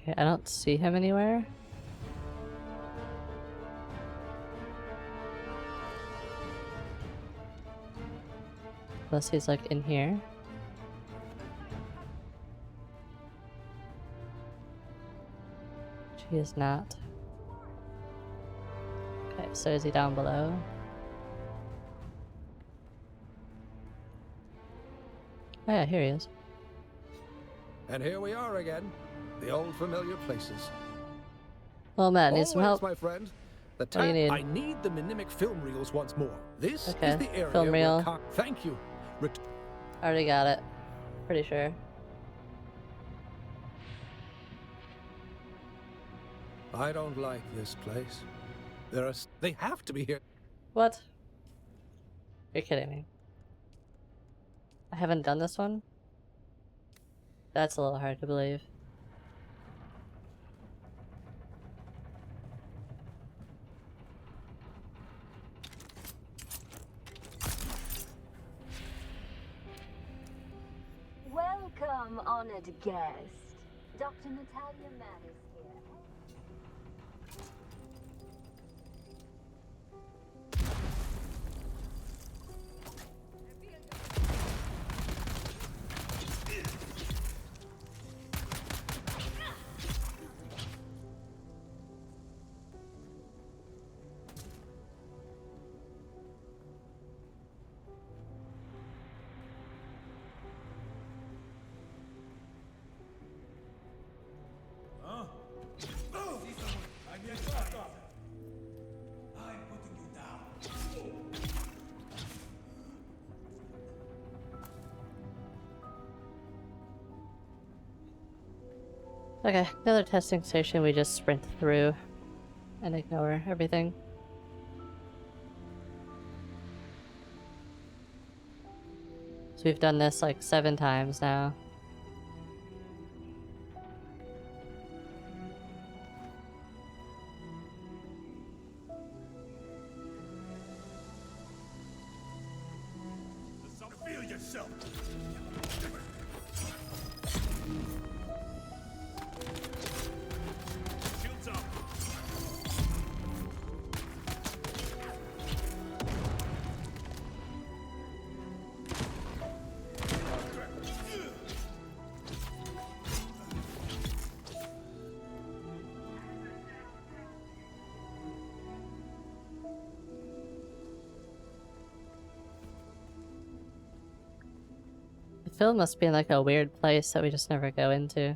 Okay, I don't see him anywhere. Unless he's like in here. He is not. Okay, so is he down below? Oh yeah, here he is. And here we are again. The old familiar places. Well, Matt, need some help? My friend. What do you need? I need the mnemonic film reels once more. This Okay, is the area film reel. where thank you. Already got it. Pretty sure. I don't like this place. They have to be here. What? You're kidding me. I haven't done this one? That's a little hard to believe. Welcome, honored guest. Dr. Natalia Mann is here. Okay, another testing station we just sprint through and ignore everything. So we've done this like 7 times now. Feel yourself. Shields up. The film must be in like a weird place that we just never go into.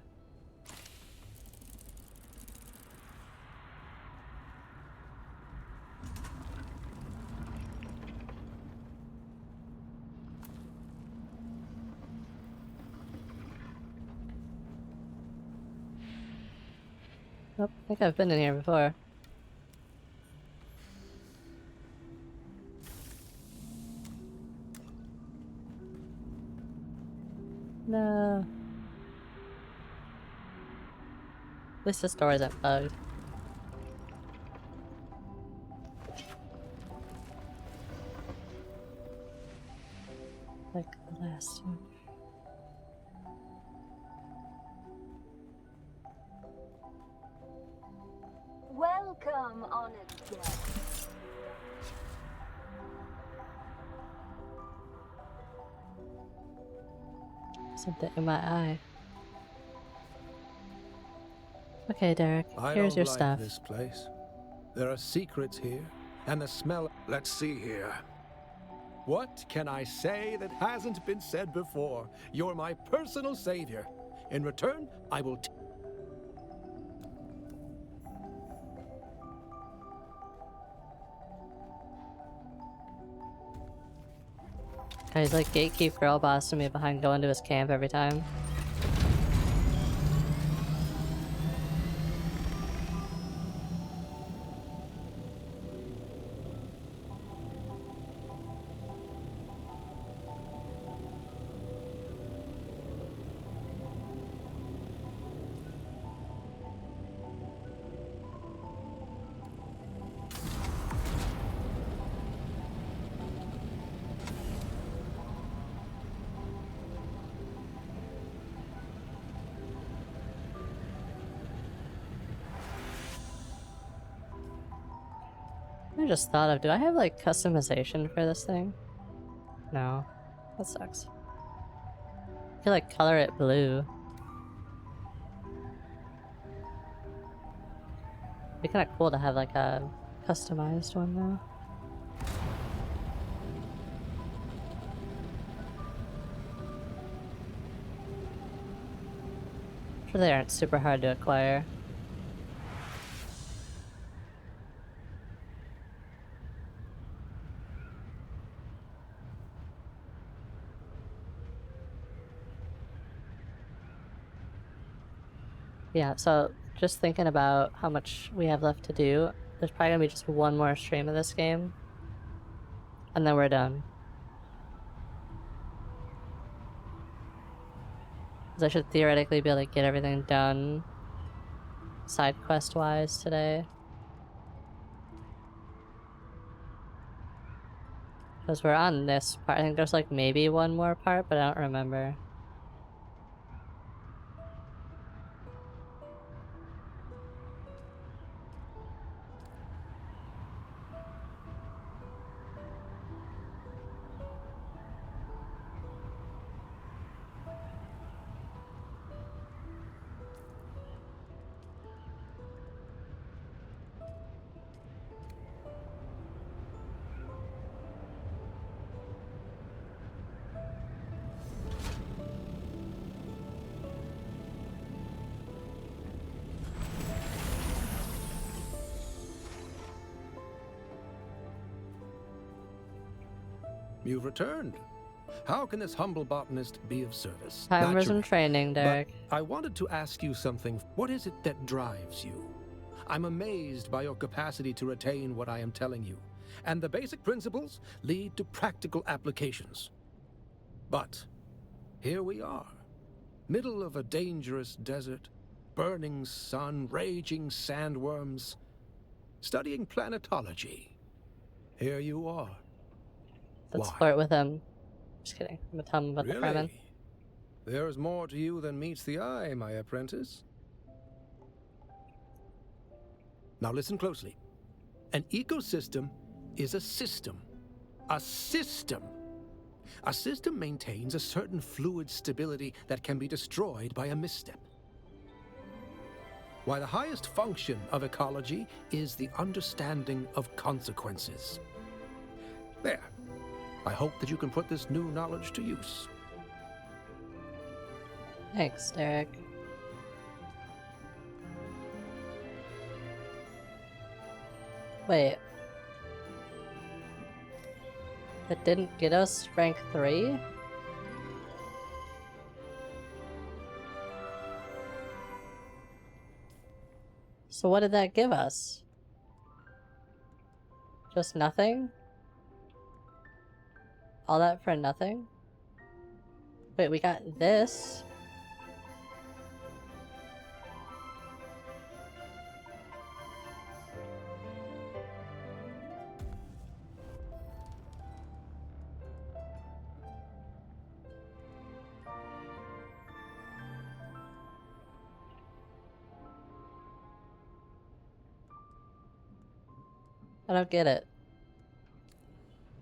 Oh, I think I've been in here before. No. At least this door isn't bugged. Like the last one. Welcome, honored guest. Something in my eye. Okay, Derek, I here's don't your like stuff. this place. There are secrets here, and the smell. Let's see here. What can I say that hasn't been said before? You're my personal savior. In return, I will. He's like gatekeep girl bossing me behind going to his camp every time. I just thought of, do I have like customization for this thing? No. That sucks. I could like color it blue. It'd be kind of cool to have like a customized one though. I'm sure they aren't super hard to acquire. Yeah, so just thinking about how much we have left to do, there's probably gonna be just one more stream of this game, and then we're done. Because I should theoretically be able to get everything done side quest wise today. Because we're on this part. I think there's like maybe one more part, but I don't remember. You've returned. How can this humble botanist be of service? Time for some training, Derek. But I wanted to ask you something. What is it that drives you? I'm amazed by your capacity to retain what I am telling you, and the basic principles lead to practical applications. But here we are, middle of a dangerous desert, burning sun, raging sandworms, studying planetology. Here you are. Let's flirt with him. Just kidding. I'm gonna tell him about the Fremen. There's more to you than meets the eye, my apprentice. Now listen closely. An ecosystem is a system. A system! A system maintains a certain fluid stability that can be destroyed by a misstep. Why the highest function of ecology is the understanding of consequences. There. I hope that you can put this new knowledge to use. Thanks, Derek. Wait. That didn't get us rank 3? So what did that give us? Just nothing? All that for nothing? Wait, we got this. I don't get it.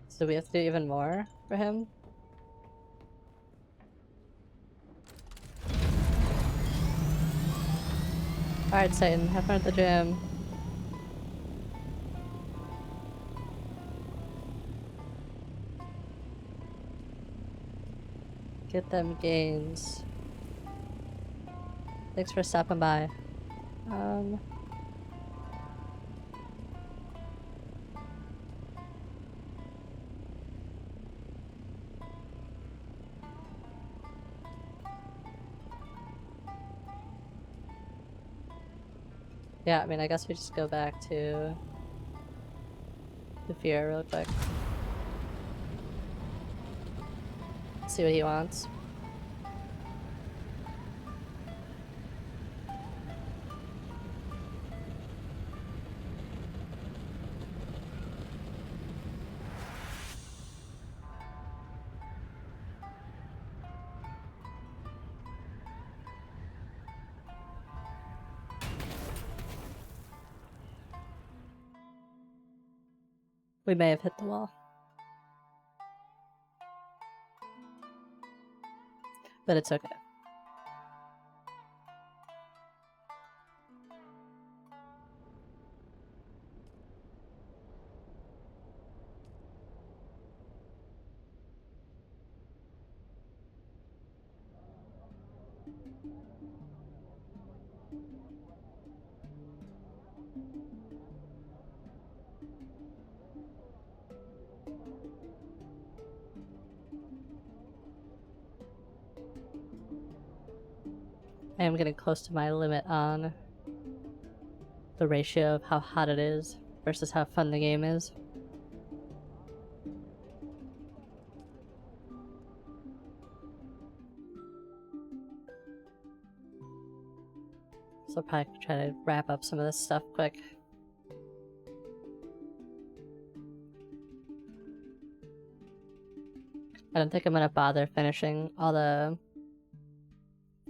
So we have to do even more for him? Alright, Satan, have fun at the gym. Get them gains. Thanks for stopping by. Yeah, I mean, I guess we just go back to the Fear real quick. See what he wants. We may have hit the wall. But it's okay. I am getting close to my limit on the ratio of how hot it is versus how fun the game is. So I'll probably try to wrap up some of this stuff quick. I don't think I'm gonna bother finishing all the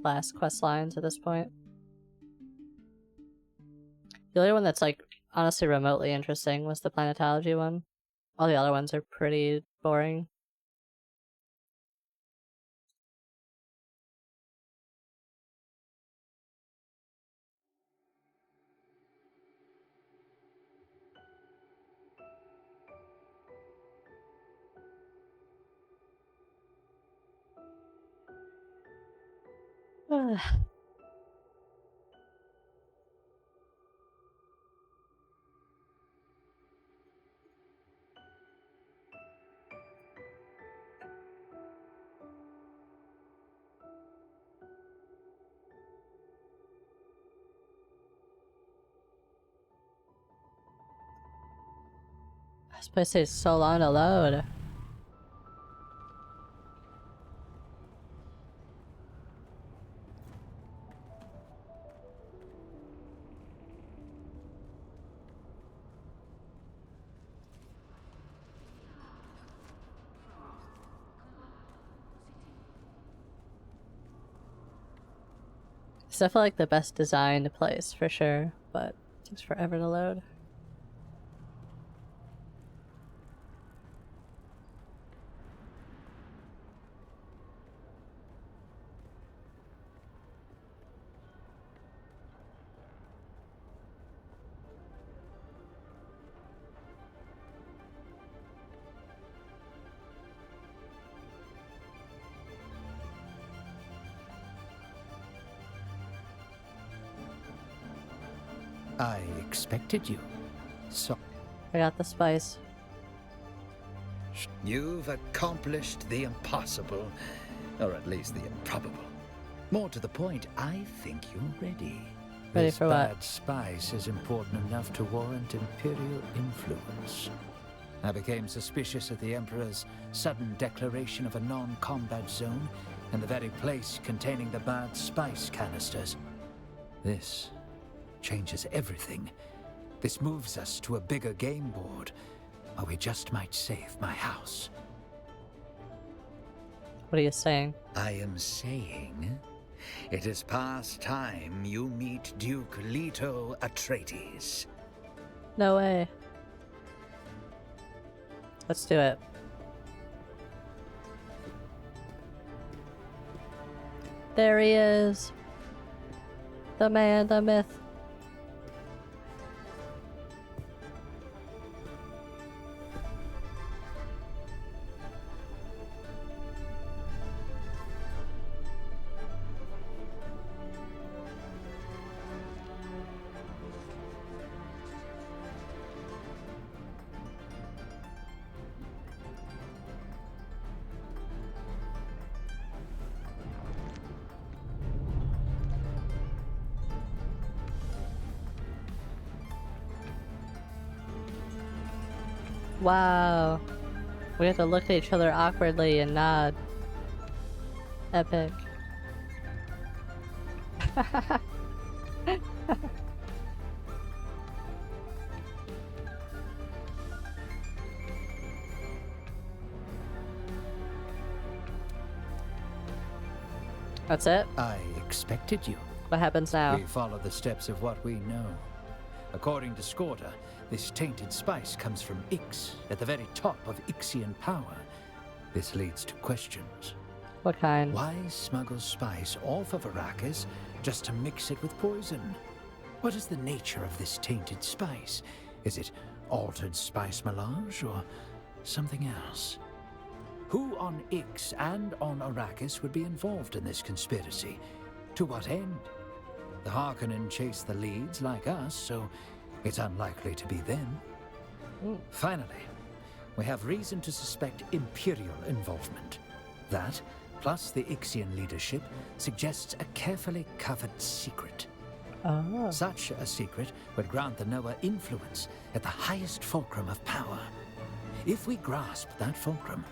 last quest lines at this point. The only one that's like honestly remotely interesting was the planetology one. All the other ones are pretty boring. This place takes so long to load. It's definitely like the best designed place for sure, but it takes forever to load. I expected you. So I got the spice. You've accomplished the impossible, or at least the improbable. More to the point, I think you're ready. Ready this for what? bad spice is important enough to warrant Imperial influence. I became suspicious of the Emperor's sudden declaration of a non-combat zone and the very place containing the bad spice canisters. This changes everything. This moves us to a bigger game board, or we just might save my house. What are you saying? I am saying it is past time you meet Duke Leto Atreides. No way. Let's do it. There he is. The man, the myth. Wow. We have to look at each other awkwardly and nod. Epic. That's it? I expected you. What happens now? We follow the steps of what we know. According to Skorda, this tainted spice comes from Ix, at the very top of Ixian power. This leads to questions. What kind? Why smuggle spice off of Arrakis just to mix it with poison? What is the nature of this tainted spice? Is it altered spice melange or something else? Who on Ix and on Arrakis would be involved in this conspiracy? To what end? The Harkonnen chase the leads like us, so it's unlikely to be them. Finally, we have reason to suspect Imperial involvement. That, plus the Ixian leadership, suggests a carefully covered secret. Oh. Such a secret would grant the Noah influence at the highest fulcrum of power. If we grasp that fulcrum,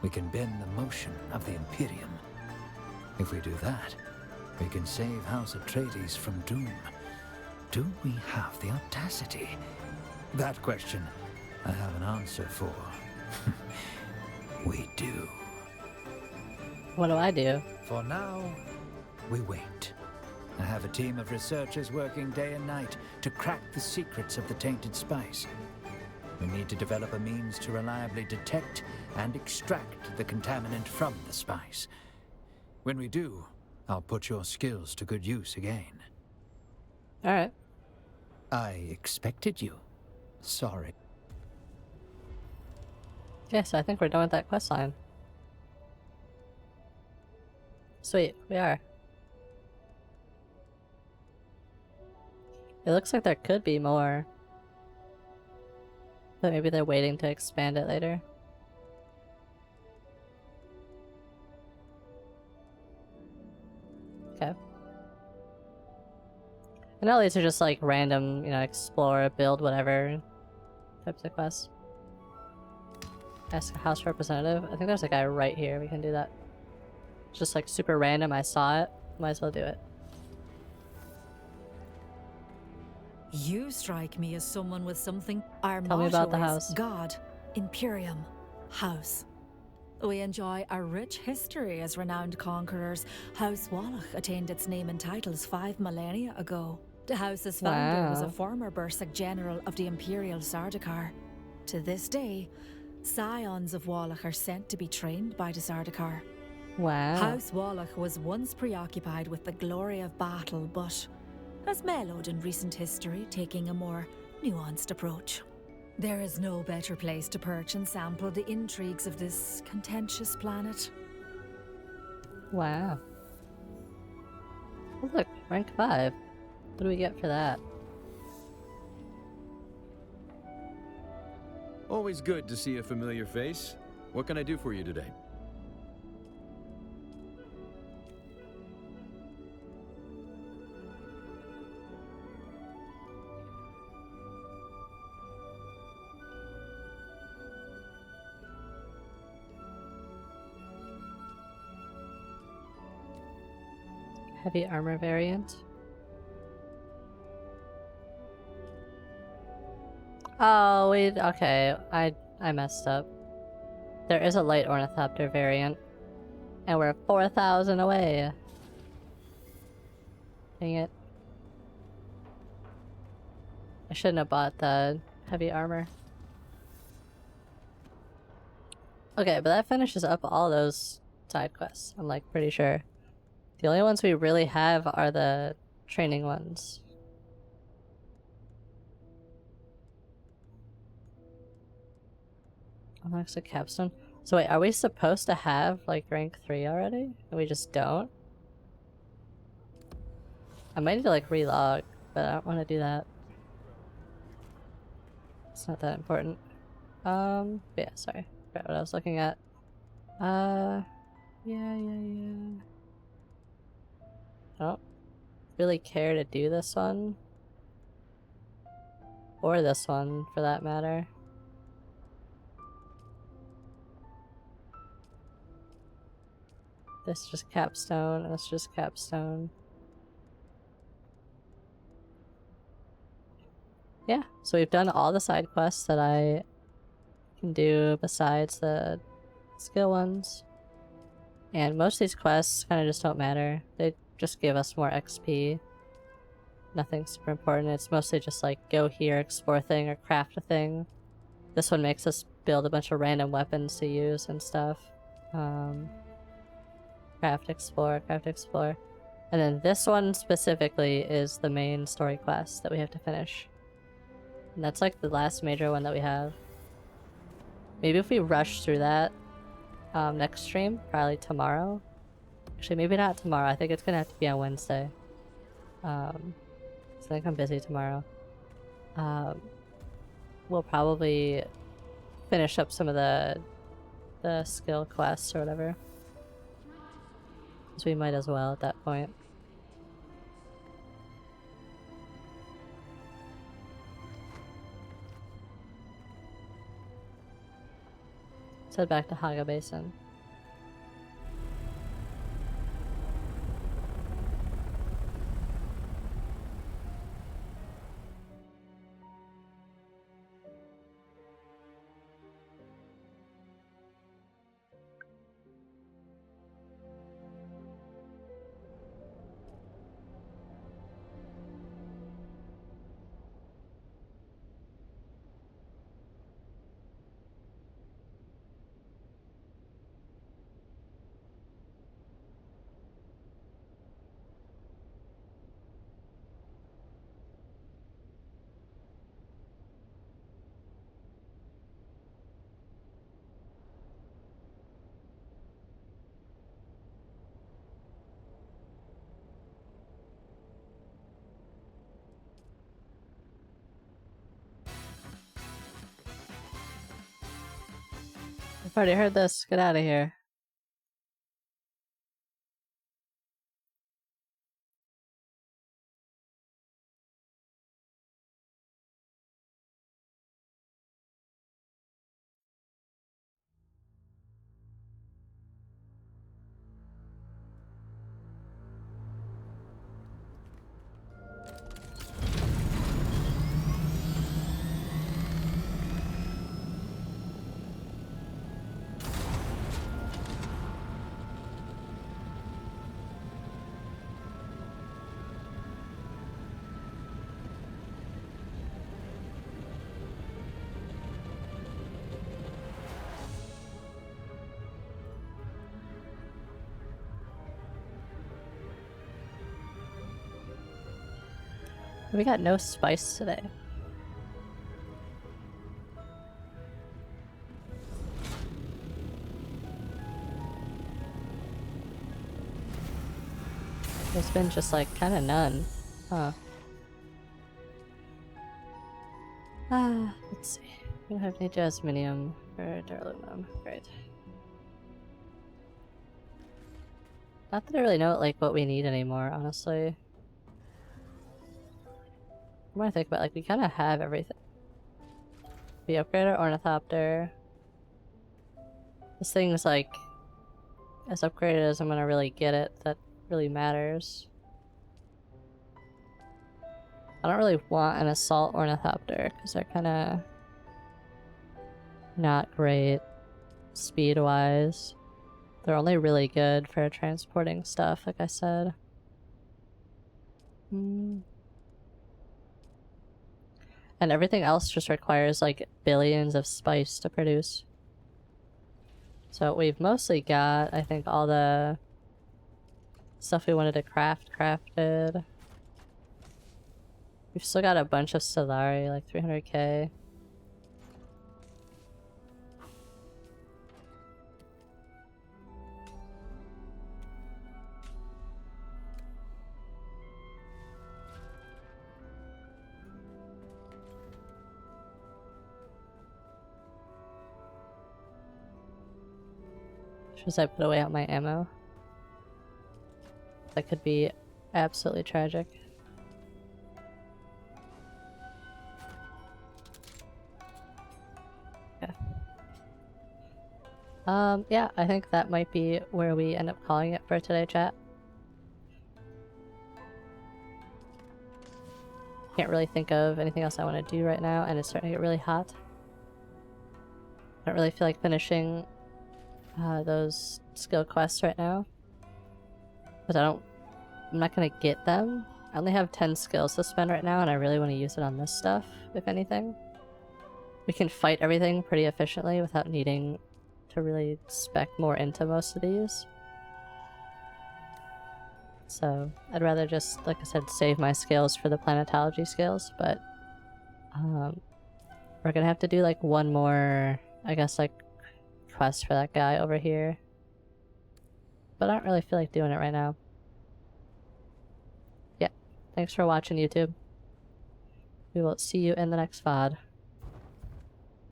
we can bend the motion of the Imperium. If we do that, we can save House Atreides from doom. Do we have the audacity? That question I have an answer for. We do. What do I do? For now, we wait. I have a team of researchers working day and night to crack the secrets of the tainted spice. We need to develop a means to reliably detect and extract the contaminant from the spice. When we do, I'll put your skills to good use again. Alright. I expected you. Sorry. Yes, I think we're done with that quest line. Sweet, we are. It looks like there could be more. But maybe they're waiting to expand it later. Okay. And all these are just like random, you know, explore, build, whatever types of quests. Ask a house representative. I think there's a guy right here. We can do that. It's just like super random. I saw it. Might as well do it. You strike me as someone with something. Our Tell me about the motto is house. God, Imperium, House. We enjoy a rich history as renowned conquerors. House Wallach attained its name and titles 5 millennia ago. The house's founder was a Wow. former Bursik general of the Imperial Sardaukar. To this day, scions of Wallach are sent to be trained by the Sardaukar. Wow. House Wallach was once preoccupied with the glory of battle, but has mellowed in recent history, taking a more nuanced approach. There is no better place to perch and sample the intrigues of this contentious planet. Wow. Oh, look, rank 5. What do we get for that? Always good to see a familiar face. What can I do for you today? Heavy armor variant. Oh, wait, okay. I messed up. There is a light ornithopter variant. And we're 4,000 away. Dang it. I shouldn't have bought the heavy armor. Okay, but that finishes up all those side quests, I'm like pretty sure. The only ones we really have are the training ones. Unlocks a capstone. So wait, are we supposed to have like rank 3 already? And we just don't? I might need to like relog, but I don't want to do that. It's not that important. But yeah, sorry. Forgot what I was looking at. Yeah. I don't really care to do this one. Or this one, for that matter. This is just capstone, and this is just capstone. Yeah, so we've done all the side quests that I can do besides the skill ones. And most of these quests kind of just don't matter. They just give us more XP. nothing super important. It's mostly just like go here, explore a thing, or craft a thing. This one makes us build a bunch of random weapons to use and stuff. Craft, explore, craft, explore. And then this one specifically is the main story quest that we have to finish. And that's like the last major one that we have. Maybe if we rush through that next stream, probably tomorrow. Actually, maybe not tomorrow. I think it's gonna have to be on Wednesday. So I think I'm busy tomorrow. We'll probably finish up some of the skill quests or whatever. So we might as well at that point. Let's head back to Haga Basin. I've already heard this. Get out of here. We got no spice today. There's been just like kind of none. Huh. Let's see. We don't have any jasminium or duraluminum. Great. Not that I really know what we need anymore, honestly. The more I think about we kind of have everything. We upgrade our ornithopter. This thing's as upgraded as I'm gonna really get it, that really matters. I don't really want an assault ornithopter because they're kind of not great speed-wise. They're only really good for transporting stuff, like I said. And everything else just requires billions of spice to produce. So we've mostly got, I think, all the stuff we wanted to crafted. We've still got a bunch of Stellari, 300k. Should I put away all my ammo? That could be absolutely tragic. Yeah, I think that might be where we end up calling it for today, chat. Can't really think of anything else I want to do right now, and it's starting to get really hot. I don't really feel like finishing those skill quests right now. Because I'm not gonna get them I only have 10 skills to spend right now, and I really want to use it on this stuff, if anything. We can fight everything pretty efficiently without needing to really spec more into most of these. So I'd rather just, like I said, save my skills for the planetology skills, but we're gonna have to do like one more, I guess, like quest for that guy over here. But I don't really feel like doing it right now. Yeah, thanks for watching, YouTube. We will see you in the next VOD.